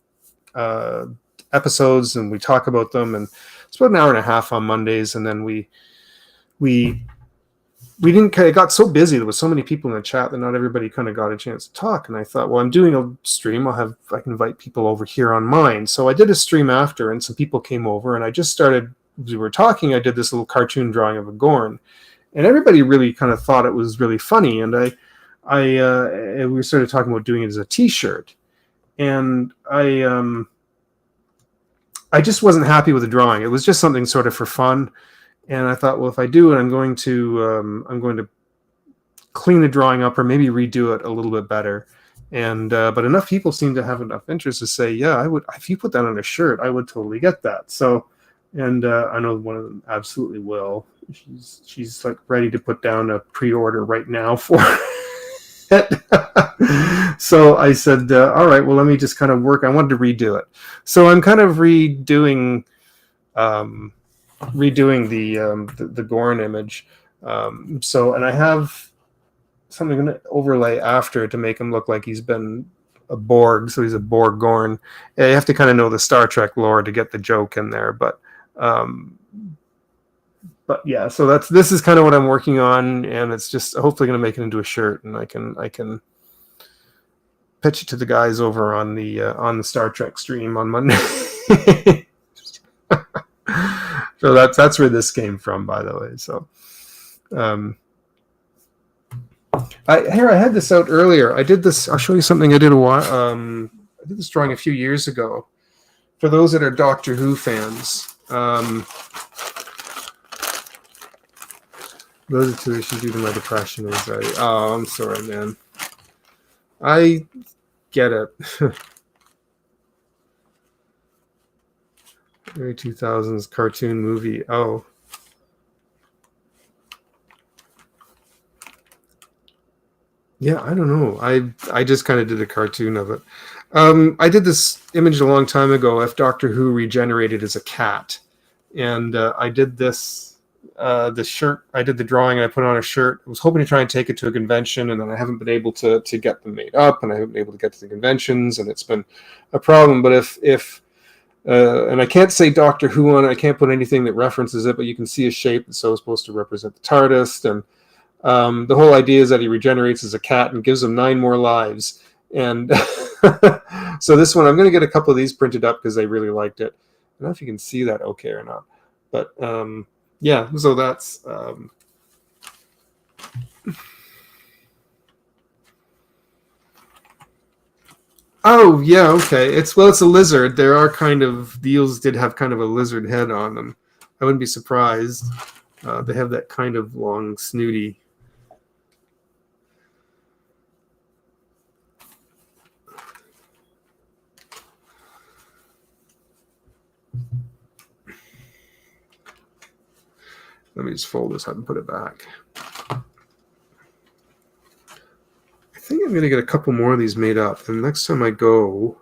episodes and we talk about them, and it's about an hour and a half on Mondays, and then we didn't. It got so busy. There was so many people in the chat that not everybody kind of got a chance to talk. And I thought, well, I'm doing a stream. I can invite people over here on mine. So I did a stream after, and some people came over, and I just started. As we were talking, I did this little cartoon drawing of a Gorn, and everybody really kind of thought it was really funny. And we started talking about doing it as a T-shirt, and I just wasn't happy with the drawing. It was just something sort of for fun. And I thought, well, if I do it, I'm going to clean the drawing up or maybe redo it a little bit better. And but enough people seem to have enough interest to say, yeah, I would. If you put that on a shirt, I would totally get that. So, and I know one of them absolutely will. She's like ready to put down a pre-order right now for it. So I said, all right, well, let me just kind of work. I wanted to redo it, so I'm kind of redoing. redoing the Gorn image. And I have something going to overlay after to make him look like he's been a Borg, so he's a Borg Gorn. Yeah, you have to kind of know the Star Trek lore to get the joke in there, but yeah. So this is kind of what I'm working on, and it's just hopefully going to make it into a shirt, and I can pitch it to the guys over on the Star Trek stream on Monday. So that's where this came from, by the way. So, I had this out earlier. I did this. I'll show you something I did a while. I did this drawing a few years ago. For those that are Doctor Who fans, those are two issues due to my depression and anxiety. Oh, I'm sorry, man. I get it. Early 2000s cartoon movie. Oh. Yeah, I don't know. I just kind of did a cartoon of it. I did this image a long time ago of Doctor Who regenerated as a cat. And I did this, the shirt, I did the drawing and I put on a shirt. I was hoping to try and take it to a convention, and then I haven't been able to get them made up, and I haven't been able to get to the conventions, and it's been a problem. But if and I can't say Doctor Who on it, I can't put anything that references it, but you can see a shape that's supposed to represent the TARDIS. And the whole idea is that he regenerates as a cat and gives him 9 more lives. And so this one, I'm going to get a couple of these printed up because they really liked it. I don't know if you can see that okay or not. But yeah, so that's... Oh, yeah, okay. It's a lizard. There are kind of... The eels did have kind of a lizard head on them. I wouldn't be surprised. They have that kind of long, snooty... Let me just fold this up and put it back. I think I'm going to get a couple more of these made up. And next time I go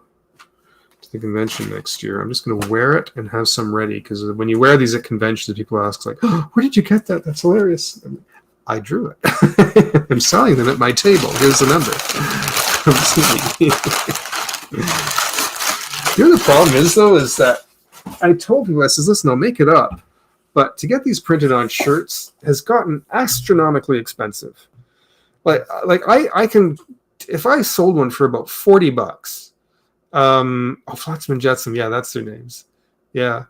to the convention next year, I'm just going to wear it and have some ready. Because when you wear these at conventions, people ask, like, oh, where did you get that? That's hilarious. I drew it. I'm selling them at my table. Here's the number. You know, the problem is, though, is that I told people, I says, listen, I'll make it up. But to get these printed on shirts has gotten astronomically expensive. Like I can, if I sold one for about $40, Flotsam and Jetsam, yeah, that's their names. Yeah.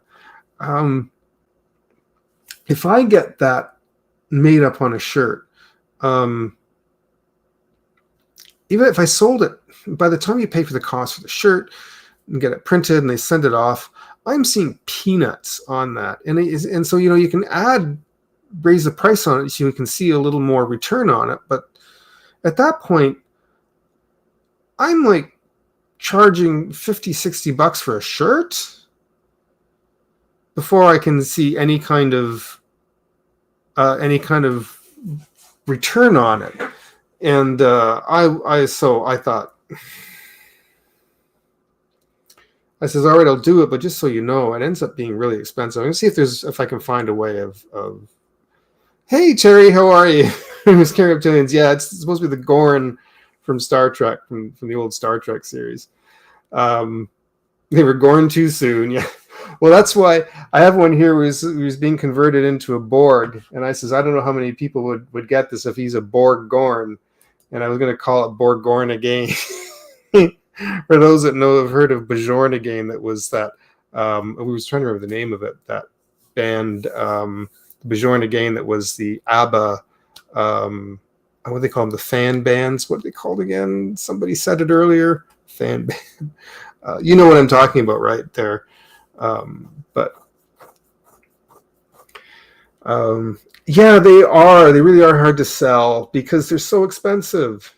If I get that made up on a shirt, even if I sold it, by the time you pay for the cost for the shirt and get it printed and they send it off, I'm seeing peanuts on that. And so, you know, you can raise the price on it so you can see a little more return on it. But at that point, I'm like charging $50-$60 for a shirt before I can see any kind of return on it. And I thought, I says, all right, I'll do it, but just so you know, it ends up being really expensive. I'm gonna see if I can find a way of hey Terry, how are you? Miss Carrie Reptilians. Yeah, it's supposed to be the Gorn from Star Trek, from the old Star Trek series. They were Gorn too soon, yeah. Well, that's why I have one here who's being converted into a Borg, and I says, I don't know how many people would get this if he's a Borg Gorn, and I was gonna call it Borg Gorn again. For those that have heard of Bajorn again, that was that we was trying to remember the name of it, that band Bajorn again, that was the ABBA what do they call them, the fan bands, what are they called again? Somebody said it earlier. Fan band. You know what I'm talking about right there. Yeah, they really are hard to sell because they're so expensive.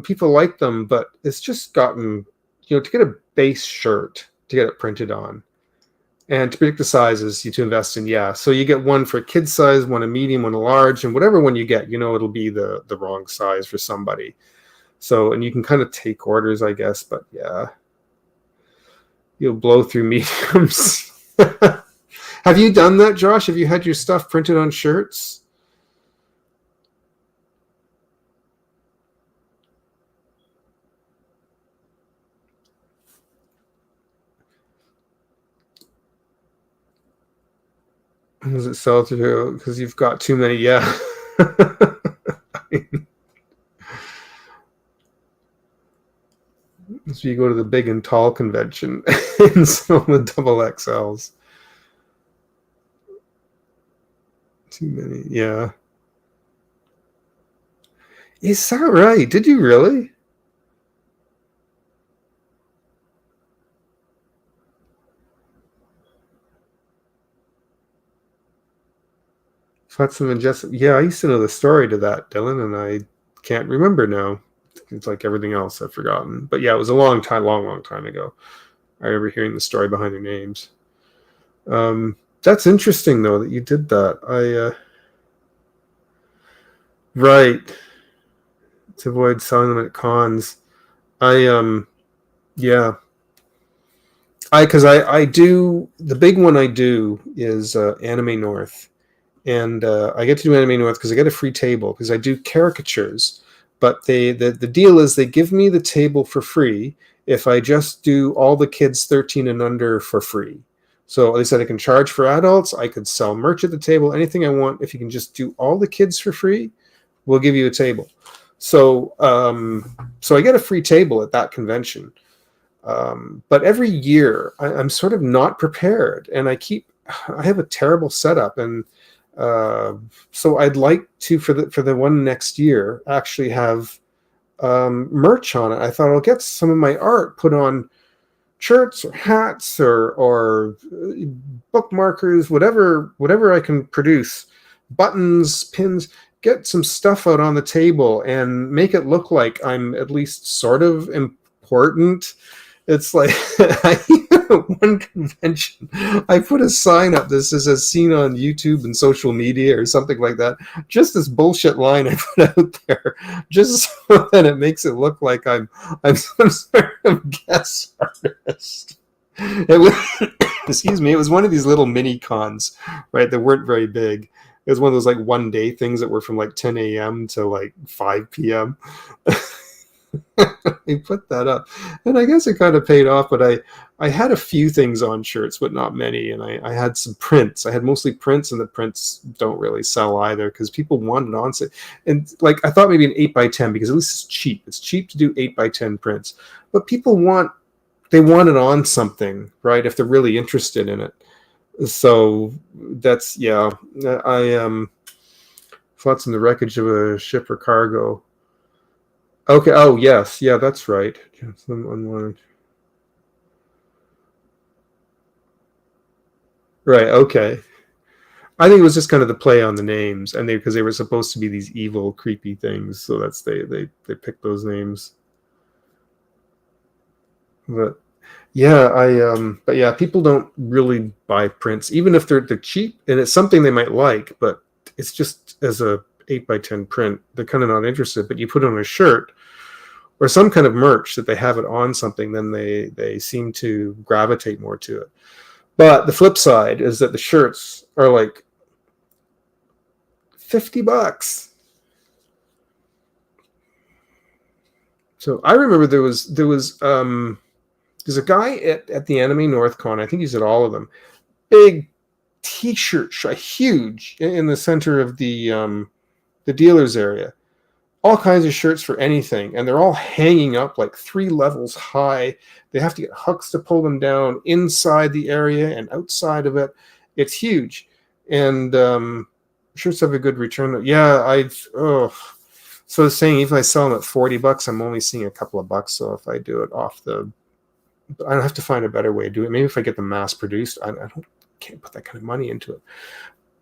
People like them, but it's just gotten, you know, to get a base shirt, to get it printed on, and to predict the sizes, you to invest in, yeah. So you get one for a kid size, one a medium, one a large, and whatever one you get, you know, it'll be the wrong size for somebody. So, and you can kind of take orders, I guess, but yeah, you'll blow through mediums. Have you done that, Josh? Have you had your stuff printed on shirts? Does it sell through? Because you've got too many. Yeah. So you go to the big and tall convention and sell the double XLs. Too many. Yeah. Is that right? Did you really? Flotsam and Jetsam. Yeah, I used to know the story to that, Dylan, and I can't remember now. It's like everything else I've forgotten. But yeah, it was a long time ago. I remember hearing the story behind their names. That's interesting, though, that you did that. Right. To avoid selling them at cons. Yeah. I do, the big one I do is Anime North. And I get to do Anime North because I get a free table because I do caricatures. But the deal is they give me the table for free if I just do all the kids 13 and under for free. So they said I can charge for adults. I could sell merch at the table, anything I want. If you can just do all the kids for free, we'll give you a table. So I get a free table at that convention. But every year I'm sort of not prepared, and I have a terrible setup, and so I'd like to for the one next year actually have merch on it. I thought I'll get some of my art put on shirts or hats or bookmarkers, whatever I can produce, buttons, pins. Get some stuff out on the table and make it look like I'm at least sort of important. It's like one convention, I put a sign up that says as seen on YouTube and social media or something like that. Just this bullshit line I put out there, just so that it makes it look like I'm some sort of guest artist. It was, excuse me, it was one of these little mini cons, right? That weren't very big. It was one of those like one day things that were from like 10 a.m. to like 5 p.m. He put that up, and I guess it kind of paid off. But I had a few things on shirts, but not many. And I had some prints. I had mostly prints, and the prints don't really sell either because people wanted on sale. And like I thought maybe an 8x10 because at least it's cheap. It's cheap to do 8x10 prints, but people want it on something, right? If they're really interested in it. So that's floats in the wreckage of a ship or cargo. Okay. Oh yes, yeah, that's right. Right. Okay. I think it was just kind of the play on the names, and because they were supposed to be these evil, creepy things, so that's they picked those names. But yeah, but yeah, people don't really buy prints, even if they're cheap, and it's something they might like, but it's just as a 8x10 print, they're kind of not interested. But you put it on a shirt or some kind of merch that they have it on something, then they seem to gravitate more to it. But the flip side is that the shirts are like $50. So I remember there's a guy at the Anime North Con, I think he's at all of them, big t-shirt, huge, in the center of the dealer's area. All kinds of shirts for anything, and they're all hanging up like 3 levels high. They have to get hooks to pull them down inside the area and outside of it. It's huge, and shirts have a good return. Yeah, so saying even if I sell them at $40, I'm only seeing a couple of bucks. So if I do it off I don't have to find a better way to do it. Maybe if I get them mass produced, can't put that kind of money into it.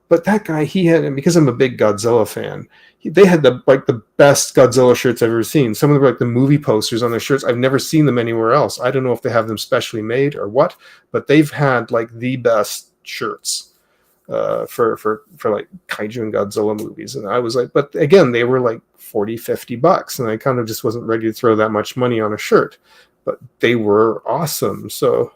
But that guy, and because I'm a big Godzilla fan, they had the best Godzilla shirts I've ever seen. Some of them were like the movie posters on their shirts. I've never seen them anywhere else. I don't know if they have them specially made or what, but they've had like the best shirts for like kaiju and Godzilla movies. And I was like, but again, they were like $40-$50, and I kind of just wasn't ready to throw that much money on a shirt. But they were awesome. So,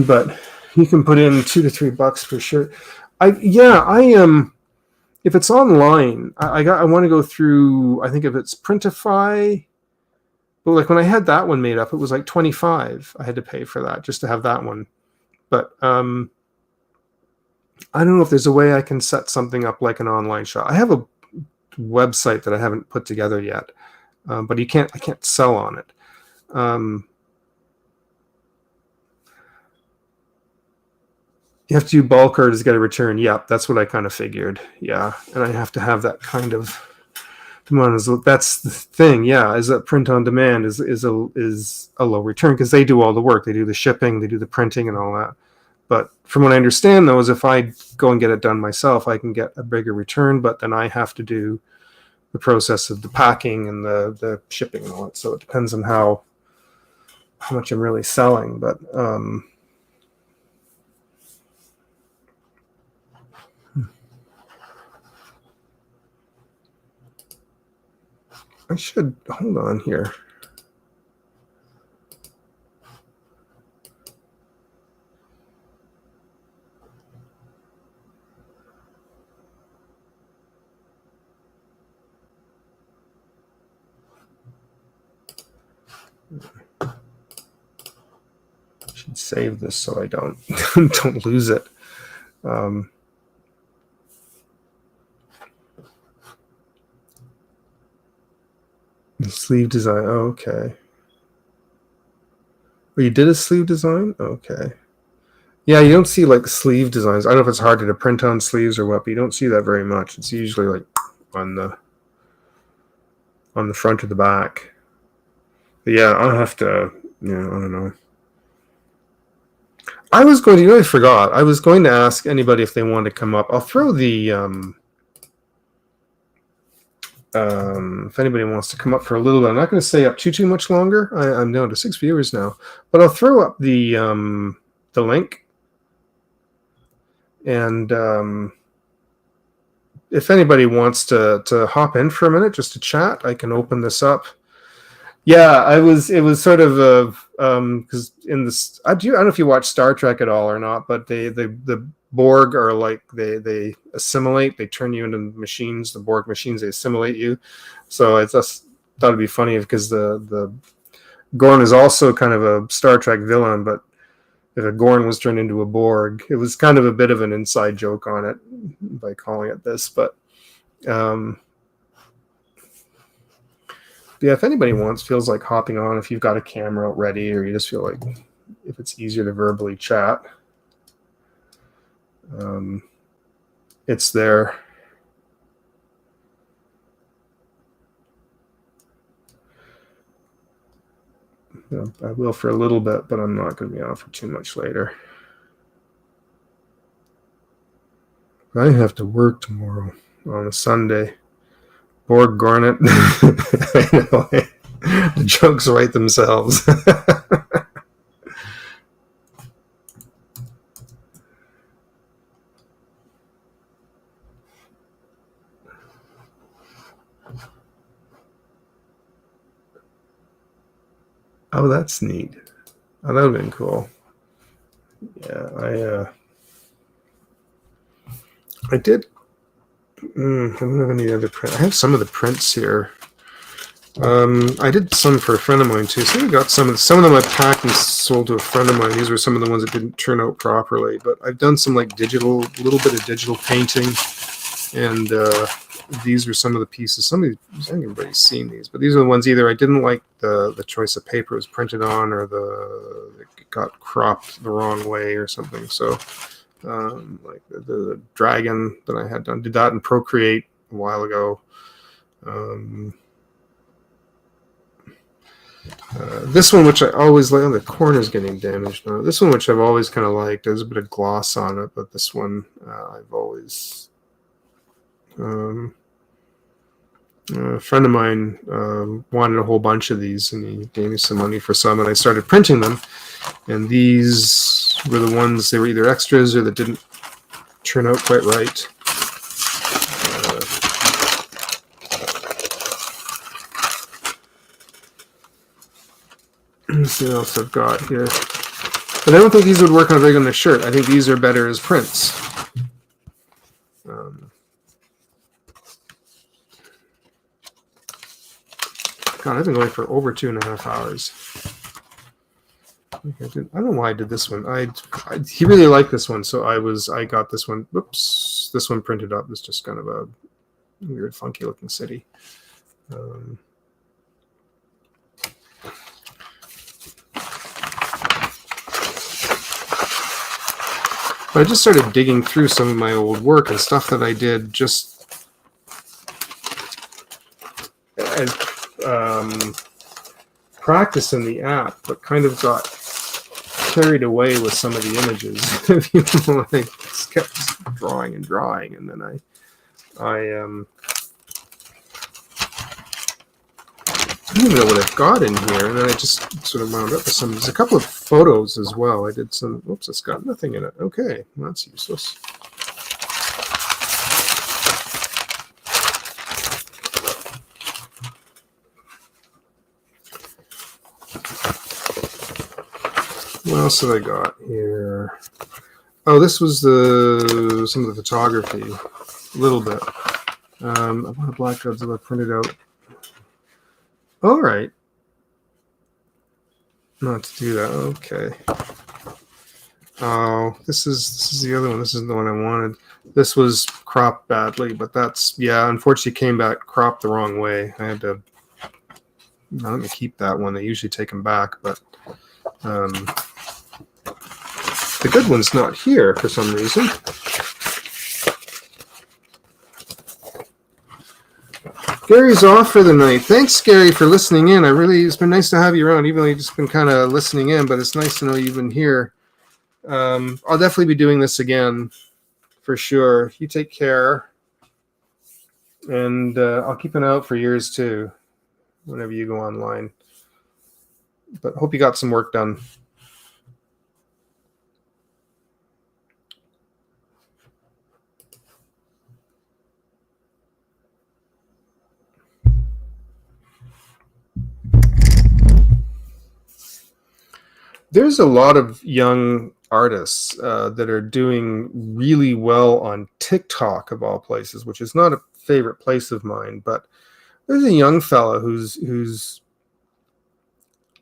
but You can put in $2 to $3 per shirt. I am. If it's online, I want to go through. I think if it's Printify, but like when I had that one made up, it was like $25. I had to pay for that just to have that one. But I don't know if there's a way I can set something up like an online shop. I have a website that I haven't put together yet, but I can't sell on it. You have to do bulk orders to get a return. Yep, that's what I kind of figured. Yeah, and I have to have that kind of. That's the thing. Yeah, is that print on demand is a low return because they do all the work. They do the shipping, they do the printing, and all that. But from what I understand, though, is if I go and get it done myself, I can get a bigger return. But then I have to do the process of the packing and the shipping and all that. So it depends on how much I'm really selling. But I should hold on here. I should save this so I don't don't lose it. The sleeve design. Oh, okay. Oh, you did a sleeve design? Okay. Yeah, you don't see like sleeve designs. I don't know if it's harder to print on sleeves or what, but you don't see that very much. It's usually like on the front or the back. But yeah, I'll have to. Yeah, I don't know. I was going to. I forgot. I was going to ask anybody if they wanted to come up. I'll throw the. If anybody wants to come up for a little bit, I'm not going to stay up too much longer. I'm down to 6 viewers now, but I'll throw up the link, and if anybody wants to hop in for a minute just to chat, I can open this up. Yeah, it was sort of because in this, I don't know if you watch Star Trek at all or not, but the Borg are like they assimilate, they turn you into machines. The Borg machines, they assimilate you. So I just thought it'd be funny because the Gorn is also kind of a Star Trek villain, but if a Gorn was turned into a Borg, it was kind of a bit of an inside joke on it by calling it this. But yeah, if anybody feels like hopping on, if you've got a camera ready, or you just feel like if it's easier to verbally chat. It's there. I will for a little bit, but I'm not going to be on for too much later. I have to work tomorrow on a Sunday. Borg Garnet. I know, the jokes write themselves. Oh, that's neat. Oh, that would have been cool. Yeah, I did. I don't have any other print. I have some of the prints here. I did some for a friend of mine too. So I got some of them I packed and sold to a friend of mine. These were some of the ones that didn't turn out properly. But I've done some like little bit of digital painting, and these were some of the pieces. I think everybody's seen these, but these are the ones either I didn't like the choice of paper it was printed on, or it got cropped the wrong way or something. So like the dragon that I had done, did that in Procreate a while ago. This one, which I always like, the corner's getting damaged now. This one, which I've always kind of liked, there's a bit of gloss on it, but this one I've always. A friend of mine wanted a whole bunch of these, and he gave me some money for some, and I started printing them. And these were the ones, they were either extras or that didn't turn out quite right. Let's see what else I've got here. But I don't think these would work on a shirt. I think these are better as prints. God, I've been going for over 2.5 hours. I don't know why I did this one. He really liked this one, so I got this one. Whoops, this one printed up. It's just kind of a weird, funky looking city. But I just started digging through some of my old work and stuff that I did just as practice in the app, but kind of got carried away with some of the images. I just kept drawing, and then I don't even know what I've got in here, and then I just sort of wound up with there's a couple of photos as well. I did some, oops, it's got nothing in it. Okay, well, that's useless. What else have I got here? Oh, this was some of the photography, a little bit. I want a Black Godzilla printed out. All right. Not to do that. Okay. Oh, this is the other one. This isn't the one I wanted. This was cropped badly, but that's, yeah, unfortunately came back cropped the wrong way. I had to, no, let me keep that one. They usually take them back, but the good one's not here for some reason. Gary's off for the night. Thanks, Gary, for listening in. It's been nice to have you around, even though you've just been kind of listening in, but it's nice to know you've been here. I'll definitely be doing this again, for sure. You take care, and I'll keep an eye out for yours, too, whenever you go online. But hope you got some work done. There's a lot of young artists that are doing really well on TikTok, of all places, which is not a favorite place of mine. But there's a young fella who's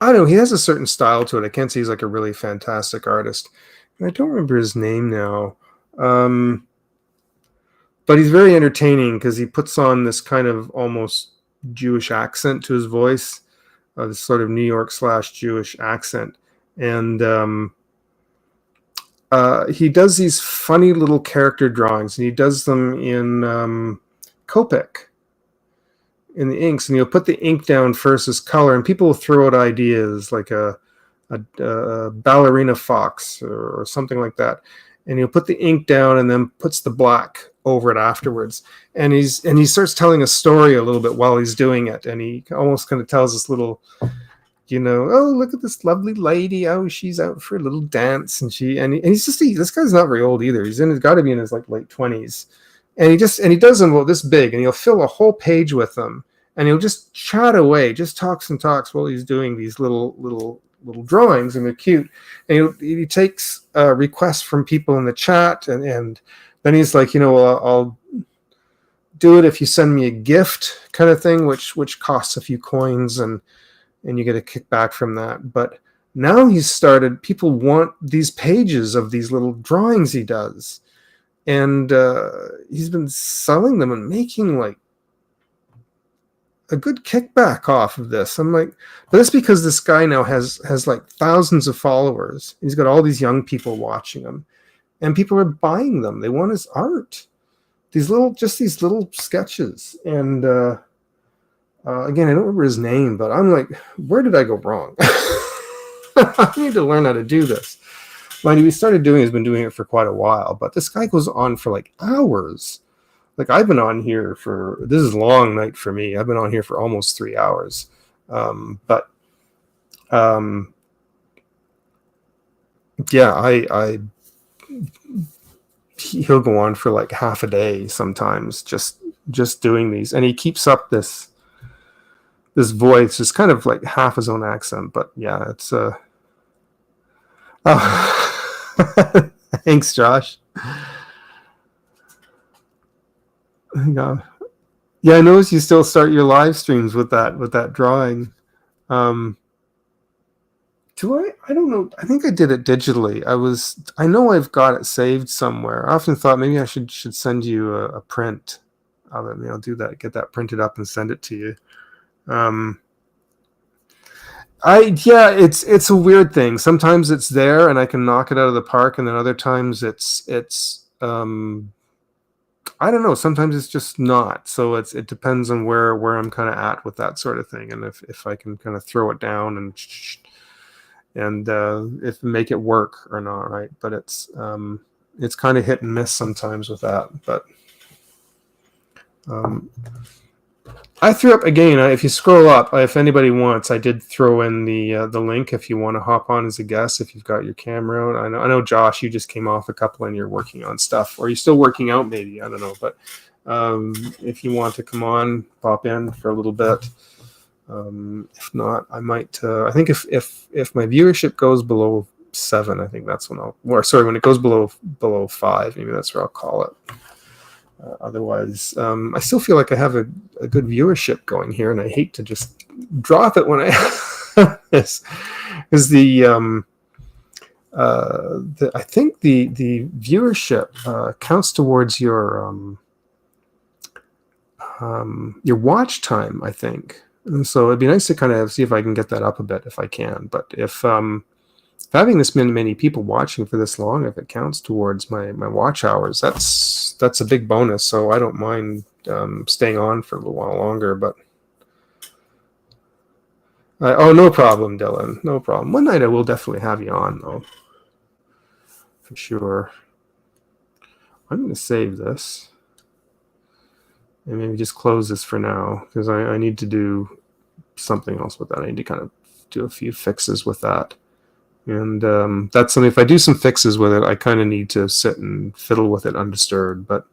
I don't know, he has a certain style to it. I can't say he's like a really fantastic artist. And I don't remember his name now. But he's very entertaining because he puts on this kind of almost Jewish accent to his voice, this sort of New York / Jewish accent. And he does these funny little character drawings, and he does them in Copic, in the inks, and he'll put the ink down first as color, and people will throw out ideas like a ballerina fox or something like that, and he'll put the ink down and then puts the black over it afterwards, and he starts telling a story a little bit while he's doing it, and he almost kind of tells this little, oh, look at this lovely lady. Oh, she's out for a little dance. And he's just, this guy's not very old either. He's got to be in his like late 20s. And he does them this big, and he'll fill a whole page with them, and he'll just chat away, just talks and talks while he's doing these little drawings, and they're cute. And he takes requests from people in the chat, and then he's like, I'll do it if you send me a gift kind of thing, which costs a few coins, and you get a kickback from that. But now he's started, people want these pages of these little drawings he does. And he's been selling them and making like a good kickback off of this. I'm like, but that's because this guy now has like thousands of followers. He's got all these young people watching him, and people are buying them. They want his art. These little sketches. And again, I don't remember his name, but I'm like, where did I go wrong? I need to learn how to do this. Mind you, he's been doing it for quite a while, but this guy goes on for like hours. Like I've been on here this is a long night for me. I've been on here for almost 3 hours. Yeah, he'll go on for like half a day sometimes, just doing these. And he keeps up this voice, is kind of like half his own accent, but yeah, it's I Oh, thanks, Josh. Yeah, I noticed you still start your live streams with that drawing. Do I? I don't know. I think I did it digitally. I know I've got it saved somewhere. I often thought maybe I should send you a print of it. Maybe I'll do that. Get that printed up and send it to you. It's a weird thing. Sometimes it's there and I can knock it out of the park, and then other times it's I don't know. Sometimes it's just not. So it depends on where I'm kind of at with that sort of thing, and if I can kind of throw it down and if make it work or not, right? But it's kind of hit and miss sometimes with that. But I threw up again. If you scroll up, if anybody wants, I did throw in the link if you want to hop on as a guest. If you've got your camera out, I know Josh, you just came off a couple and you're working on stuff, or you're still working out, maybe, I don't know. But if you want to come on, pop in for a little bit. If not, I might. I think if my viewership goes below 7, I think that's when when it goes below 5, maybe that's where I'll call it. Otherwise, I still feel like I have a good viewership going here, and I hate to just drop it when I have this, because I think the viewership counts towards your watch time, I think. And so it'd be nice to kind of see if I can get that up a bit if I can. But if having this many people watching for this long, if it counts towards my watch hours, that's a big bonus. So I don't mind staying on for a little while longer. But no problem, Dylan. No problem. One night I will definitely have you on, though, for sure. I'm going to save this and maybe just close this for now, because I need to do something else with that. I need to kind of do a few fixes with that. And that's something, if I do some fixes with it, I kind of need to sit and fiddle with it undisturbed. But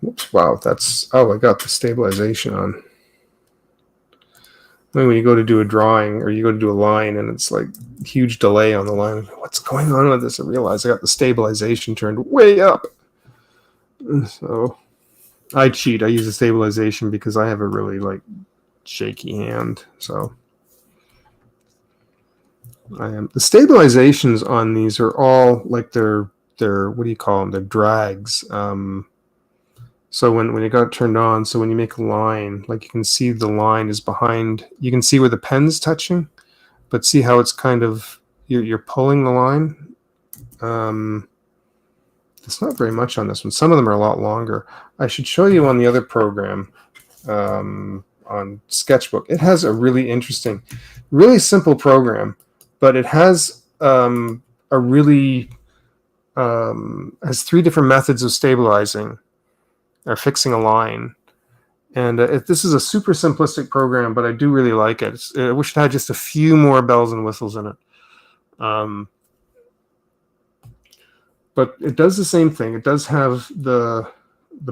whoops, wow, I got the stabilization on. When you go to do a drawing or you go to do a line and it's like huge delay on the line, what's going on with this? I realize I got the stabilization turned way up. So I cheat. I use the stabilization because I have a really shaky hand. So the stabilizations on these are all like they're what do you call them? They're drags. So when you got it turned on, so when you make a line, like you can see the line is behind, you can see where the pen's touching, but see how it's kind of, you're pulling the line. It's not very much on this one. Some of them are a lot longer. I should show you on the other program, on Sketchbook. It has a really interesting, really simple program, but it has has 3 different methods of stabilizing or fixing a line. And this is a super simplistic program, but I do really like it. I wish it had just a few more bells and whistles in it. But it does the same thing. It does have the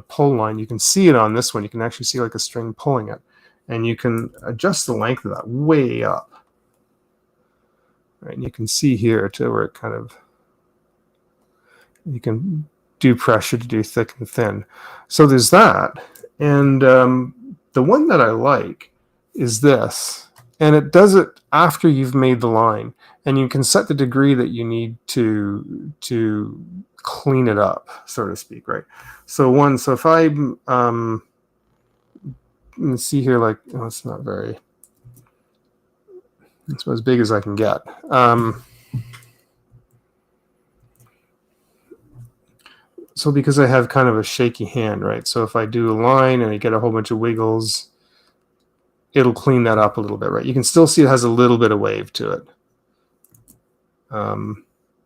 pull line. You can see it on this one. You can actually see like a string pulling it. And you can adjust the length of that way up. Right, and you can see here too where it kind of, you can do pressure to do thick and thin. So there's that. And the one that I like is this. And it does it after you've made the line. And you can set the degree that you need to clean it up, so to speak, right? So if I let's see here, like, oh, it's not very, it's as big as I can get. So because I have kind of a shaky hand, right? So if I do a line and I get a whole bunch of wiggles, it'll clean that up a little bit, right? You can still see it has a little bit of wave to it.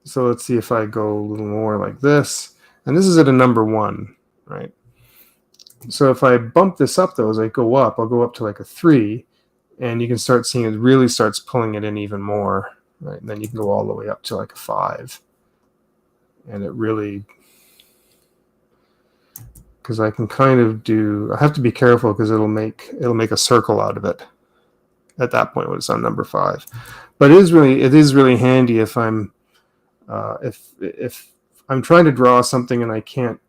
So let's see if I go a little more like this. And this is at a number 1, right? So if I bump this up, though, as I go up, I'll go up to like a 3. And you can start seeing it really starts pulling it in even more, right? And then you can go all the way up to like a 5. And it really... because I can kind of do. I have to be careful because it'll make a circle out of it at that point when it's on number 5. But it is really handy if I'm if I'm trying to draw something and I can't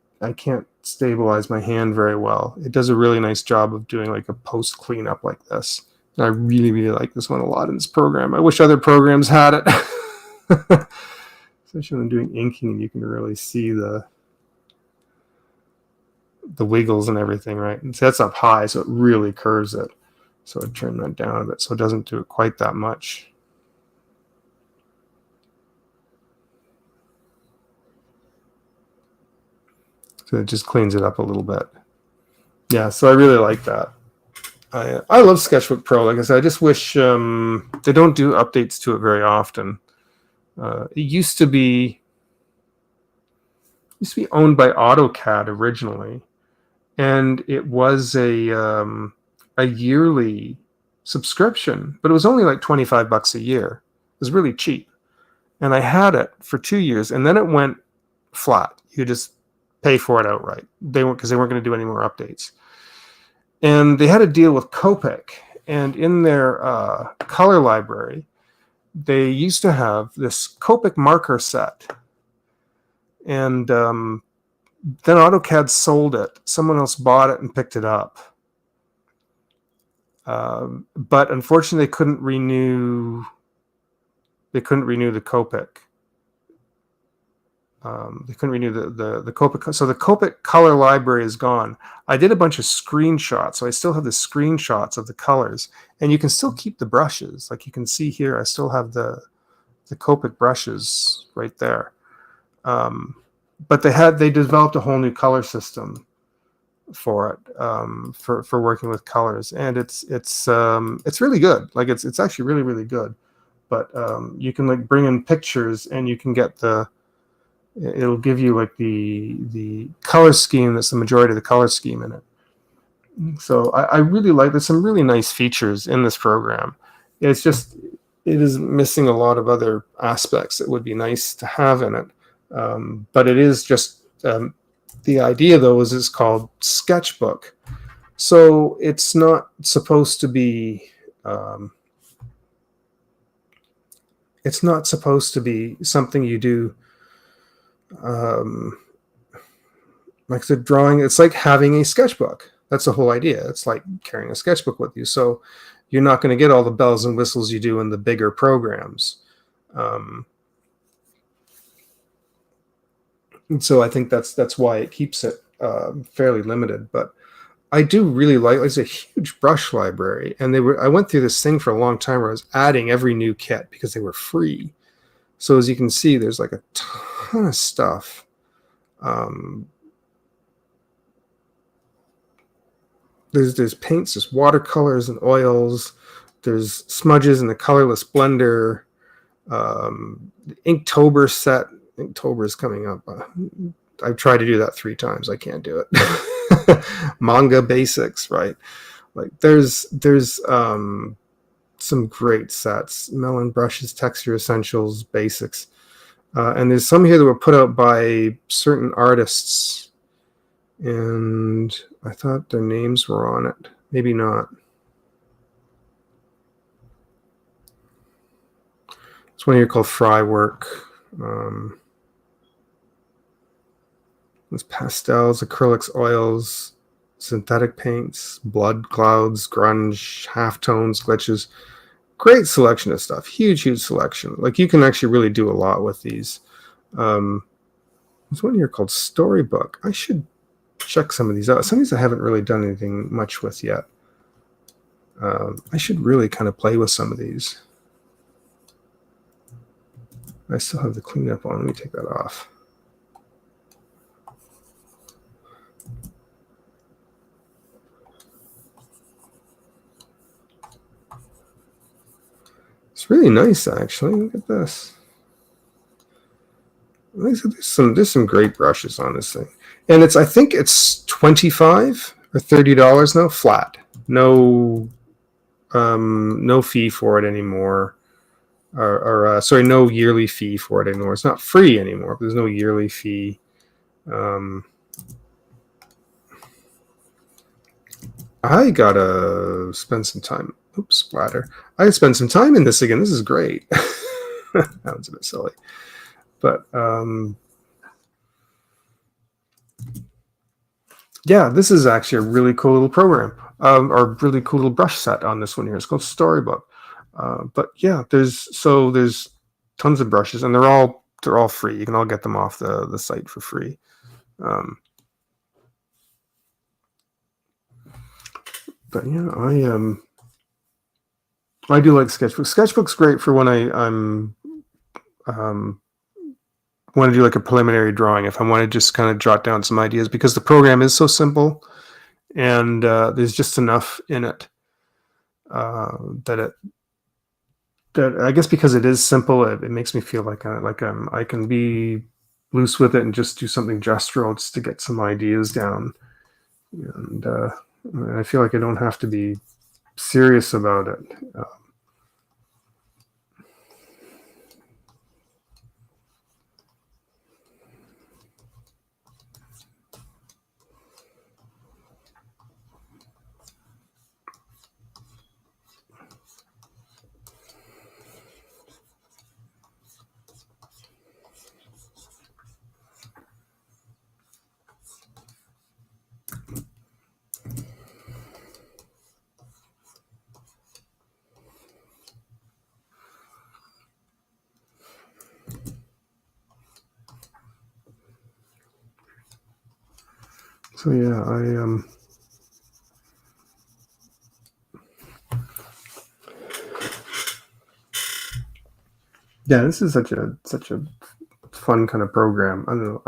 stabilize my hand very well. It does a really nice job of doing like a post cleanup like this. And I really, really like this one a lot in this program. I wish other programs had it. Especially when I'm doing inking and you can really see the wiggles and everything, right? And so that's up high, so it really curves it. So I turn that down a bit so it doesn't do it quite that much. So it just cleans it up a little bit. Yeah, so I really like that. I love Sketchbook Pro. Like I said, I just wish they don't do updates to it very often. It used to be owned by AutoCAD originally, and it was a yearly subscription, but it was only like $25 a year. It was really cheap, and I had it for 2 years, and then it went flat. You just pay for it outright. Because they weren't going to do any more updates. And they had a deal with Copic, and in their color library, they used to have this Copic marker set. And then AutoCAD sold it. Someone else bought it and picked it up. But unfortunately, they couldn't renew the Copic. They couldn't renew the Copic. So the Copic color library is gone. I did a bunch of screenshots, so I still have the screenshots of the colors, and you can still keep the brushes. Like you can see here, I still have the Copic brushes right there. But they developed a whole new color system for it, for working with colors, and it's really good. Like it's actually really, really good. But you can like bring in pictures, and you can get it'll give you like the color scheme that's the majority of the color scheme in it. So I really like, there's some really nice features in this program. It's just, it is missing a lot of other aspects that would be nice to have in it. But it is just, the idea though is it's called Sketchbook. So it's not supposed to be, something you do like the drawing. It's like having a sketchbook. That's the whole idea. It's like carrying a sketchbook with you. So you're not going to get all the bells and whistles you do in the bigger programs. And so I think that's why it keeps it fairly limited. But I do really like, it's a huge brush library, and I went through this thing for a long time where I was adding every new kit because they were free. So as you can see, there's like a ton of stuff. There's paints, there's watercolors and oils, there's smudges in the colorless blender, the Inktober set. Inktober is coming up. I've tried to do that 3 times. I can't do it. Manga basics, right? Like there's some great sets. Melon brushes, texture essentials, basics. And there's some here that were put out by certain artists, and I thought their names were on it. Maybe not. There's one here called Fry Work. There's pastels, acrylics, oils, synthetic paints, blood clouds, grunge, halftones, glitches. Great selection of stuff. Huge, huge selection. Like you can actually really do a lot with these. There's one here called Storybook. I should check some of these out. Some of these I haven't really done anything much with yet. I should really kind of play with some of these. I still have the cleanup on. Let me take that off. It's really nice, actually. Look at this. There's some great brushes on this thing, and I think it's $25 or $30 now, flat. No fee for it anymore, or sorry, no yearly fee for it anymore. It's not free anymore. But there's no yearly fee. I gotta spend some time. Oops, splatter. I gotta spend some time in this again. This is great. That was a bit silly, but yeah, this is actually a really cool little program, or really cool little brush set on this one here. It's called Storybook. But yeah, there's tons of brushes, and they're all free. You can all get them off the site for free. But yeah, I do like Sketchbook. Sketchbook's great for when I'm want to do like a preliminary drawing. If I want to just kind of jot down some ideas, because the program is so simple, and there's just enough in it that I guess because it is simple, it makes me feel like I can be loose with it and just do something gestural just to get some ideas down, and I feel like I don't have to be serious about it. So yeah, yeah, this is such a fun kind of program. I don't know.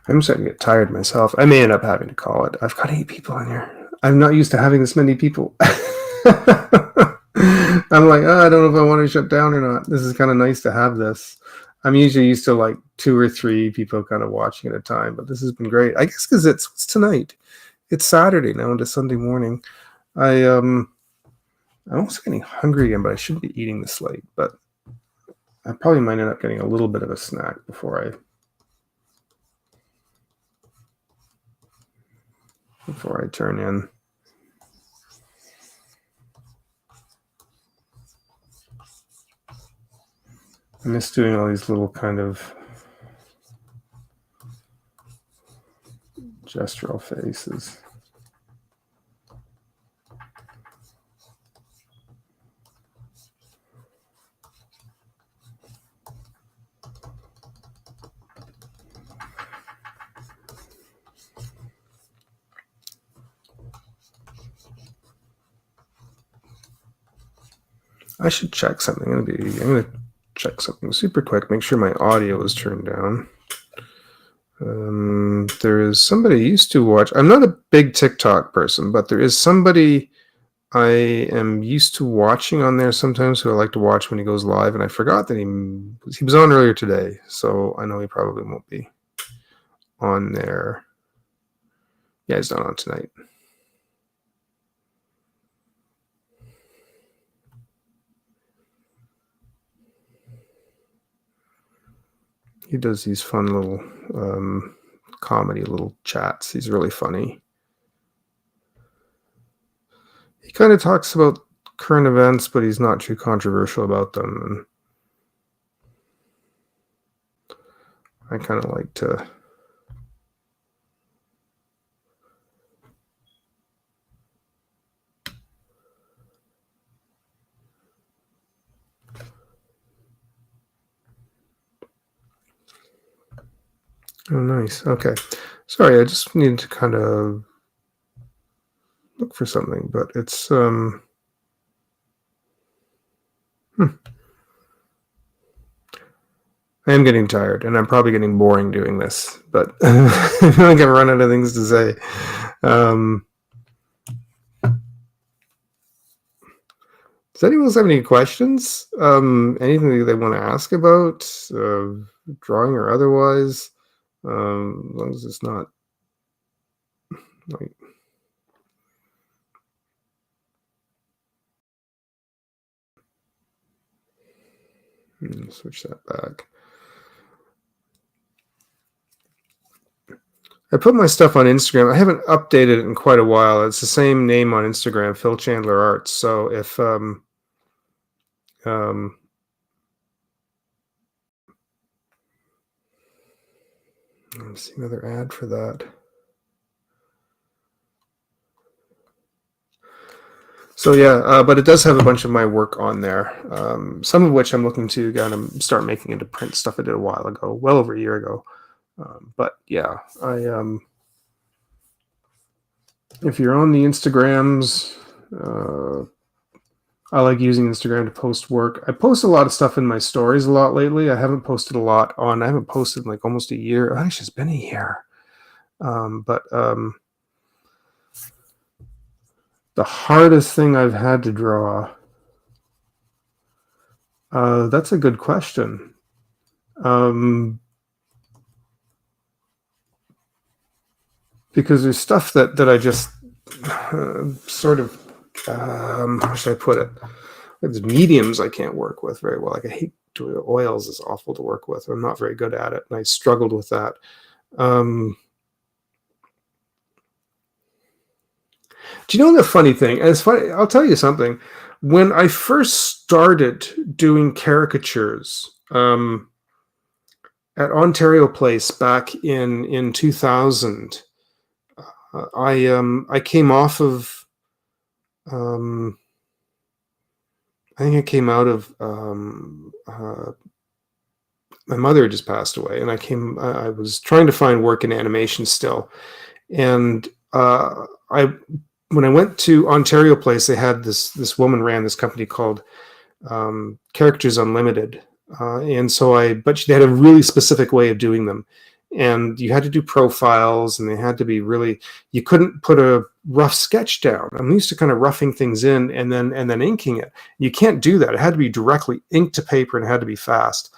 I'm starting to get tired myself. I may end up having to call it. I've got 8 people in here. I'm not used to having this many people. I'm like, oh, I don't know if I want to shut down or not. This is kind of nice to have this. I'm usually used to like 2 or 3 people kind of watching at a time, but this has been great. I guess because it's tonight. It's Saturday now into Sunday morning. I'm almost getting hungry again, but I shouldn't be eating this late. But I probably might end up getting a little bit of a snack before I turn in. I miss doing all these little kind of gestural faces. I should check something. I'm gonna check something super quick. Make sure my audio is turned down. There is somebody I used to watch. I'm not a big TikTok person, but there is somebody I am used to watching on there sometimes who I like to watch when he goes live, and I forgot that he was on earlier today, so I know he probably won't be on there. Yeah, he's not on tonight. He does these fun little comedy little chats. He's really funny. He kind of talks about current events, but he's not too controversial about them. And I kind of like to Oh, nice. Okay. Sorry, I just needed to kind of look for something, but it's I am getting tired, and I'm probably getting boring doing this, but I feel like I've run out of things to say. Does anyone else have any questions? Anything that they want to ask about, drawing or otherwise? As long as it's not like. Switch that back. I put my stuff on Instagram. I haven't updated it in quite a while. It's the same name on Instagram, Phil Chandler Arts. So if let's see another ad for that. So yeah, but it does have a bunch of my work on there. Some of which I'm looking to kind of start making into print stuff I did a while ago, well over a year ago. But yeah, if you're on the Instagrams, I like using Instagram to post work. I post a lot of stuff in my stories a lot lately. I haven't posted a lot on. I haven't posted in like almost a year. Actually, it's been a year. The hardest thing I've had to draw. That's a good question. Because there's stuff that I just sort of, how should I put it? There's mediums I can't work with very well. Like I hate doing oils; is awful to work with. I'm not very good at it, and I struggled with that. Do you know the funny thing? And it's funny. I'll tell you something. When I first started doing caricatures at Ontario Place back in 2000, I came off of. I think I came out of. My mother had just passed away, and I was trying to find work in animation still, and when I went to Ontario Place, they had this woman ran this company called Characters Unlimited, and so but they had a really specific way of doing them, and you had to do profiles, and they had to be really. You couldn't put a rough sketch down. I'm used to kind of roughing things in and then inking it. You can't do that. It had to be directly inked to paper, and it had to be fast.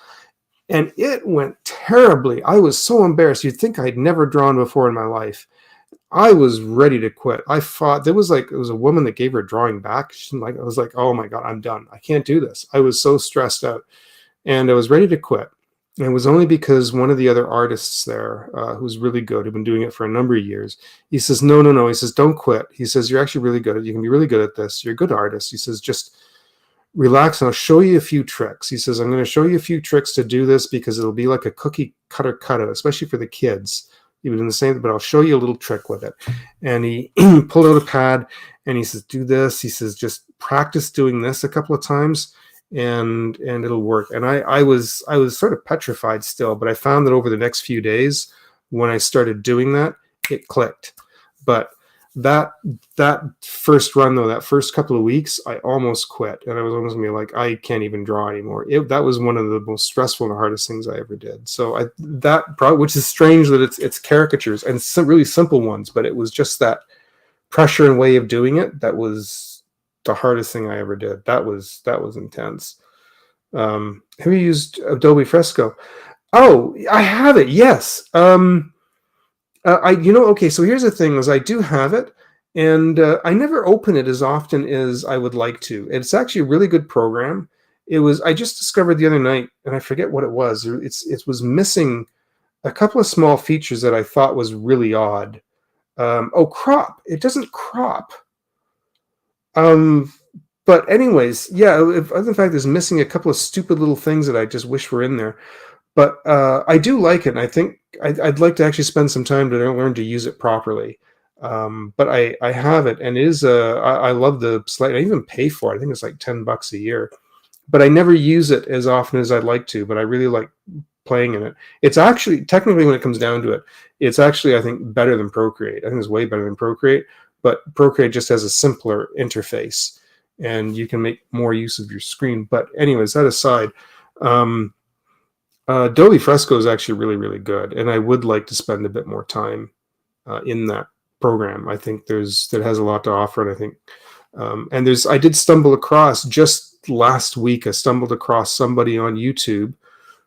And it went terribly. I was so embarrassed. You'd think I'd never drawn before in my life. I was ready to quit. I fought. It was a woman that gave her drawing back. I was like, oh my God, I'm done. I can't do this. I was so stressed out, and I was ready to quit. And it was only because one of the other artists there, who's really good, who'd been doing it for a number of years, he says, no. He says, don't quit. He says, you're actually really good. You can be really good at this. You're a good artist. He says, just relax and I'll show you a few tricks. He says, I'm going to show you a few tricks to do this because it'll be like a cookie cutter cutout, especially for the kids. He was in the same, but I'll show you a little trick with it. And he pulled out a pad and he says, do this. He says, just practice doing this a couple of times and it'll work. And I was sort of petrified still, but I found that over the next few days, when I started doing that, it clicked. But that first run though, that first couple of weeks, I almost quit, and I was almost gonna be like, I can't even draw anymore. That was one of the most stressful and hardest things I ever did. So which is strange that it's caricatures and some really simple ones, but it was just that pressure and way of doing it that was the hardest thing I ever did. That was intense. Have you used Adobe Fresco? Oh, I have it. Yes. Okay, so here's the thing is I do have it, and I never open it as often as I would like to. It's actually a really good program. I just discovered the other night, and I forget what it was. It was missing a couple of small features that I thought was really odd. Crop. It doesn't crop. But anyways, yeah, in fact, there's missing a couple of stupid little things that I just wish were in there. But I do like it, and I think I'd like to actually spend some time to learn to use it properly. But I have it, and it is I love the slate. I even pay for it. I think it's like $10 a year. But I never use it as often as I'd like to. But I really like playing in it. It's actually, technically, when it comes down to it, it's actually, I think, better than Procreate. I think it's way better than Procreate, but Procreate just has a simpler interface, and you can make more use of your screen. But anyways, that aside, Adobe Fresco is actually really, really good, and I would like to spend a bit more time in that program. I think that has a lot to offer, and I think, and I did stumble across just last week. I stumbled across somebody on YouTube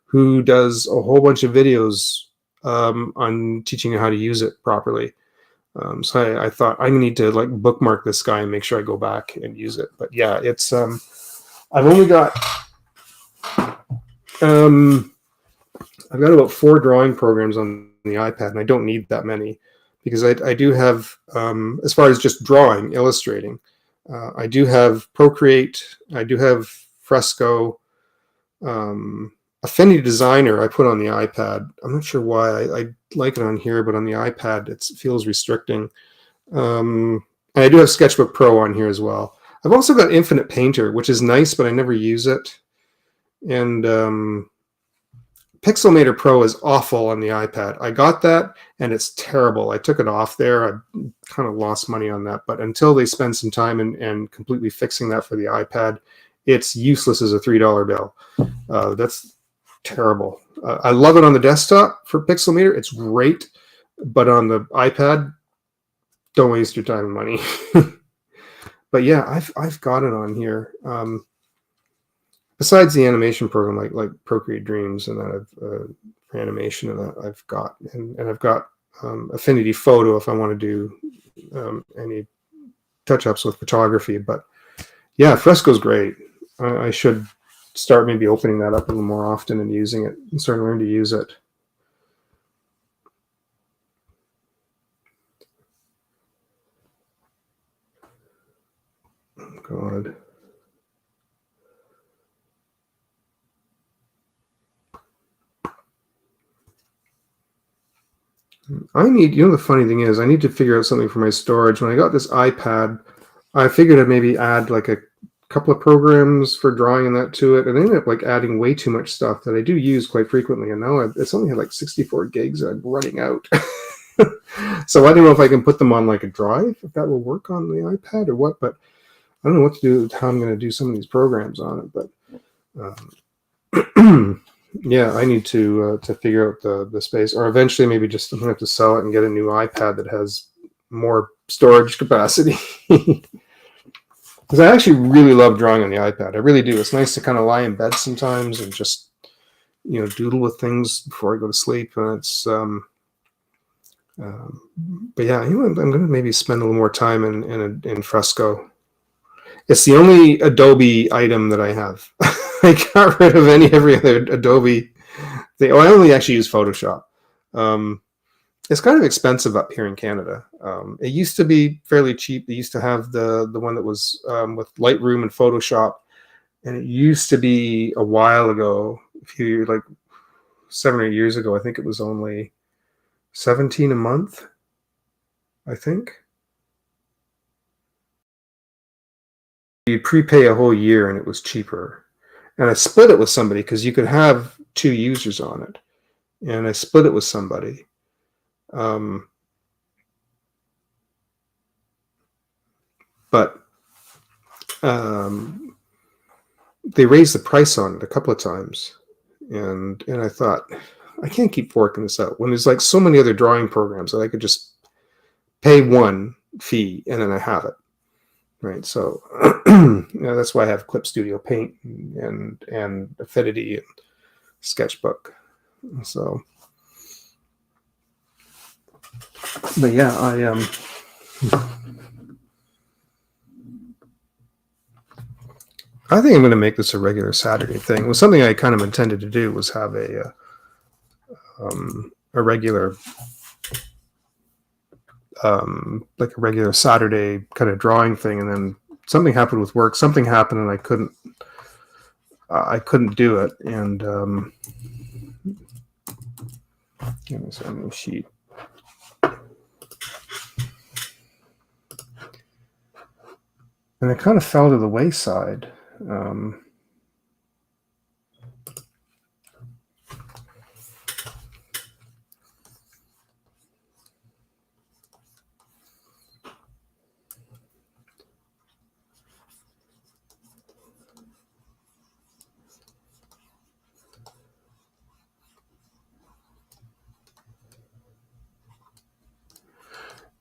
who does a whole bunch of videos on teaching you how to use it properly. So I thought I need to like bookmark this guy and make sure I go back and use it. But yeah, it's I've only got I've got about 4 drawing programs on the iPad, and I don't need that many because I do have, as far as just drawing, illustrating, I do have Procreate, I do have Fresco, Affinity Designer I put on the iPad. I'm not sure why I like it on here, but on the iPad it feels restricting. And I do have Sketchbook Pro on here as well. I've also got Infinite Painter, which is nice, but I never use it. And Pixelmator Pro is awful on the iPad. I got that, and it's terrible. I took it off there. I kind of lost money on that. But until they spend some time and completely fixing that for the iPad, it's useless as a $3 bill. That's terrible. I love it on the desktop for Pixelmator. It's great. But on the iPad, don't waste your time and money. But yeah, I've got it on here. Besides the animation program like Procreate Dreams and that for animation, and that I've got, and I've got Affinity Photo if I want to do any touch-ups with photography. But yeah, Fresco's great. I should start maybe opening that up a little more often and using it and start learning to use it. Oh, God. The funny thing is, I need to figure out something for my storage. When I got this iPad, I figured I'd maybe add like a couple of programs for drawing and that to it, and I ended up like adding way too much stuff that I do use quite frequently. And now it's only had like 64 gigs. I'm running out. So I don't know if I can put them on like a drive, if that will work on the iPad or what. But I don't know what to do, how I'm going to do some of these programs on it. But yeah, I need to figure out the space, or eventually maybe just I'm gonna have to sell it and get a new iPad that has more storage capacity. Because I actually really love drawing on the iPad. I really do. It's nice to kind of lie in bed sometimes and just doodle with things before I go to sleep. And it's but yeah, I'm gonna maybe spend a little more time in Fresco. It's the only Adobe item that I have. I got rid of every other Adobe thing. I only actually use Photoshop. It's kind of expensive up here in Canada. It used to be fairly cheap. They used to have the one that was with Lightroom and Photoshop, and it used to be a while ago, like 7 or 8 years ago. I think it was only $17 a month. I think. You'd prepay a whole year and it was cheaper. And I split it with somebody because you could have 2 users on it. And I split it with somebody. But they raised the price on it a couple of times. And I thought, I can't keep forking this out when there's like so many other drawing programs that I could just pay one fee and then I have it. Right, so that's why I have Clip Studio Paint and Affinity and Sketchbook. So, but yeah, I think I'm going to make this a regular Saturday thing. It was something I kind of intended to do, was have a regular. Like a regular Saturday kind of drawing thing, and then something happened with work. Something happened, and I couldn't do it. And give me some new sheet. And it kind of fell to the wayside.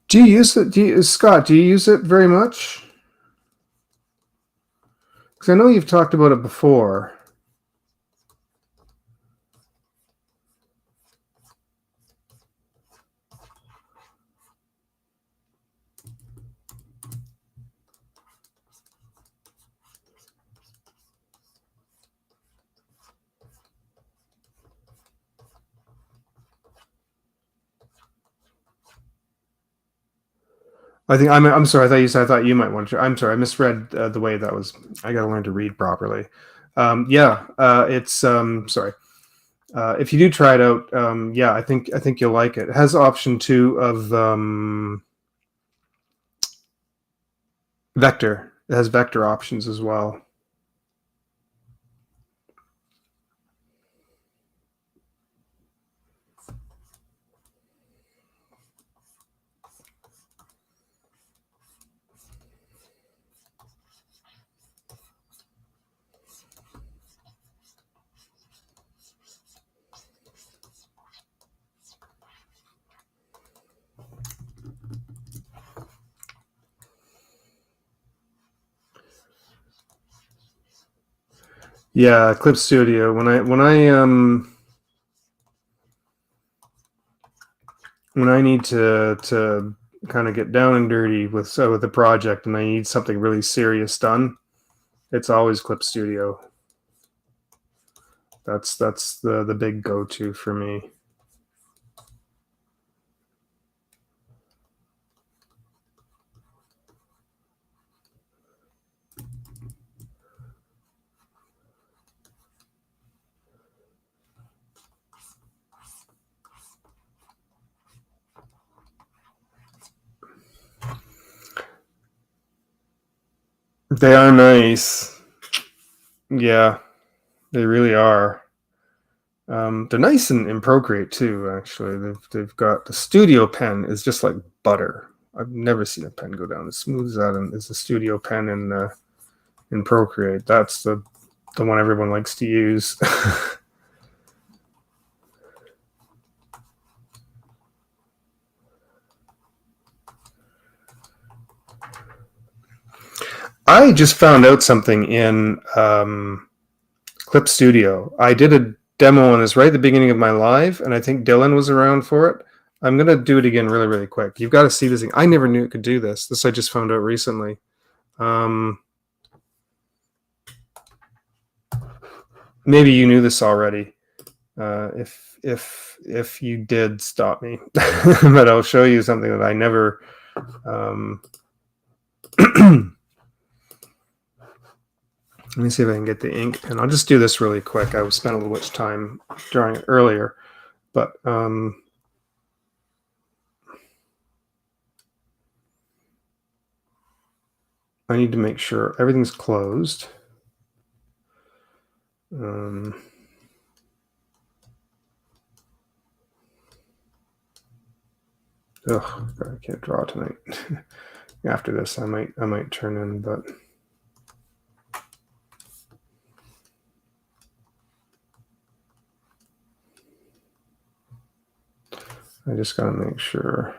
Do you use it? Scott, do you use it very much? Because I know you've talked about it before. I think I'm sorry. I thought you might want to. I'm sorry. I misread the way that was. I got to learn to read properly. Yeah, it's sorry. If you do try it out, yeah, I think you'll like it. It has option 2 of vector. It has vector options as well. Yeah, Clip Studio. When I need to kind of get down and dirty with the project, and I need something really serious done, it's always Clip Studio. That's the big go-to for me. They are nice. Yeah, they really are. They're nice in Procreate too. Actually, they've got the Studio Pen is just like butter. I've never seen a pen go down as smooth as that. Is the Studio Pen in Procreate. That's the one everyone likes to use. I just found out something in Clip Studio. I did a demo on this right at the beginning of my live, and I think Dylan was around for it. I'm going to do it again really, really quick. You've got to see this thing. I never knew it could do this. This I just found out recently. Maybe you knew this already. If you did, stop me. But I'll show you something that I never... Let me see if I can get the ink pen. I'll just do this really quick. I spent a little bit of time drawing it earlier, but I need to make sure everything's closed. Oh, I can't draw tonight. After this, I might turn in, but. I just got to make sure.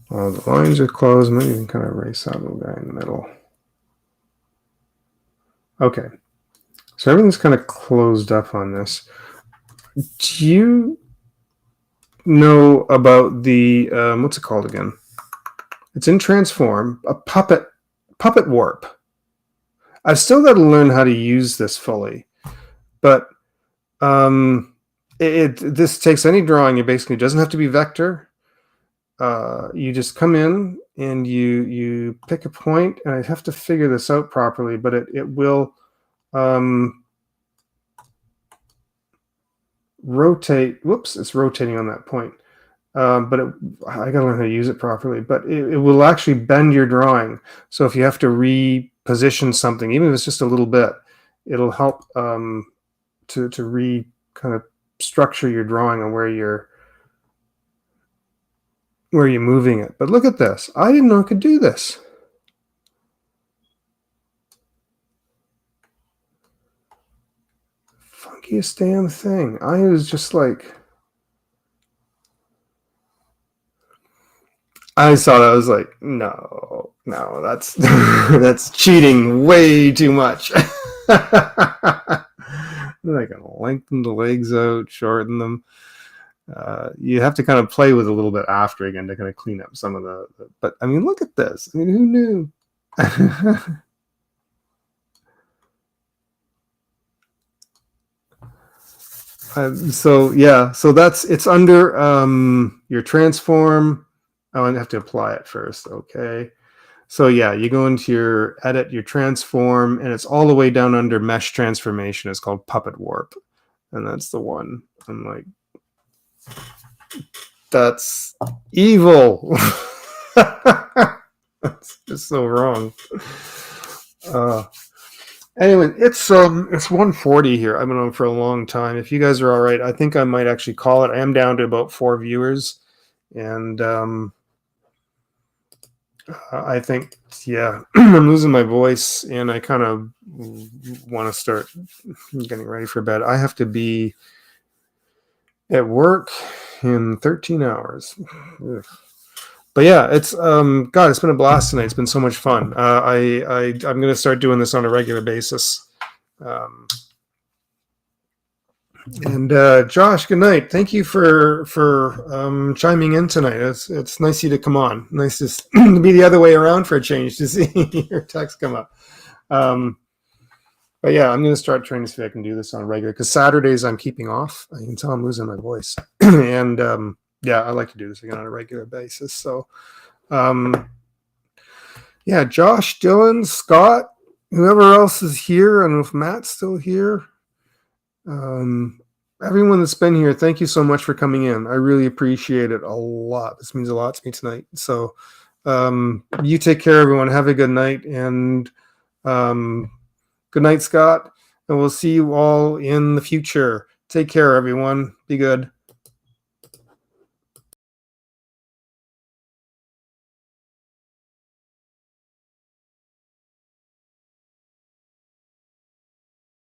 Well, the lines are closed. Maybe you can kind of erase that little guy in the middle. Okay. So everything's kind of closed up on this. Do you know about the, what's it called again? It's in Transform, a Puppet Warp. I've still got to learn how to use this fully, but this takes any drawing. It basically doesn't have to be vector. You just come in and you pick a point, and I have to figure this out properly, but it will rotate. Whoops, it's rotating on that point. But I gotta learn how to use it properly. But it will actually bend your drawing. So if you have to reposition something, even if it's just a little bit, it'll help to kind of structure your drawing on where you're moving it. But look at this. I didn't know I could do this. Luckiest damn thing. I was just like, I saw that. I was like, no, that's that's cheating way too much. They're gonna lengthen the legs out, shorten them. You have to kind of play with a little bit after again to kind of clean up some of the. But I mean, look at this. I mean, who knew? So yeah, so it's under your transform. Oh, I have to apply it first. Okay. So yeah, you go into your edit, your transform, and it's all the way down under mesh transformation. It's called Puppet Warp, and that's the one. I'm like, that's evil. That's just so wrong. Anyway, it's 1:40 here. I've been on for a long time. If you guys are all right, I think I might actually call it. I am down to about 4 viewers, and I think, yeah, I'm losing my voice, and I kind of want to start getting ready for bed. I have to be at work in 13 hours. Ugh. But yeah, it's God, it's been a blast tonight. It's been so much fun. I'm going to start doing this on a regular basis. And Josh, good night. Thank you for chiming in tonight. It's nice of you to come on. Nice to be the other way around for a change, to see your text come up. But yeah, I'm going to start trying to see if I can do this on a regular, because Saturdays I'm keeping off. I can tell I'm losing my voice. And yeah, I like to do this again on a regular basis. So yeah, Josh, Dylan, Scott, whoever else is here. I don't know if Matt's still here. Everyone that's been here, thank you so much for coming in. I really appreciate it a lot. This means a lot to me tonight. So you take care, everyone. Have a good night, and good night, Scott, and we'll see you all in the future. Take care, everyone. Be good.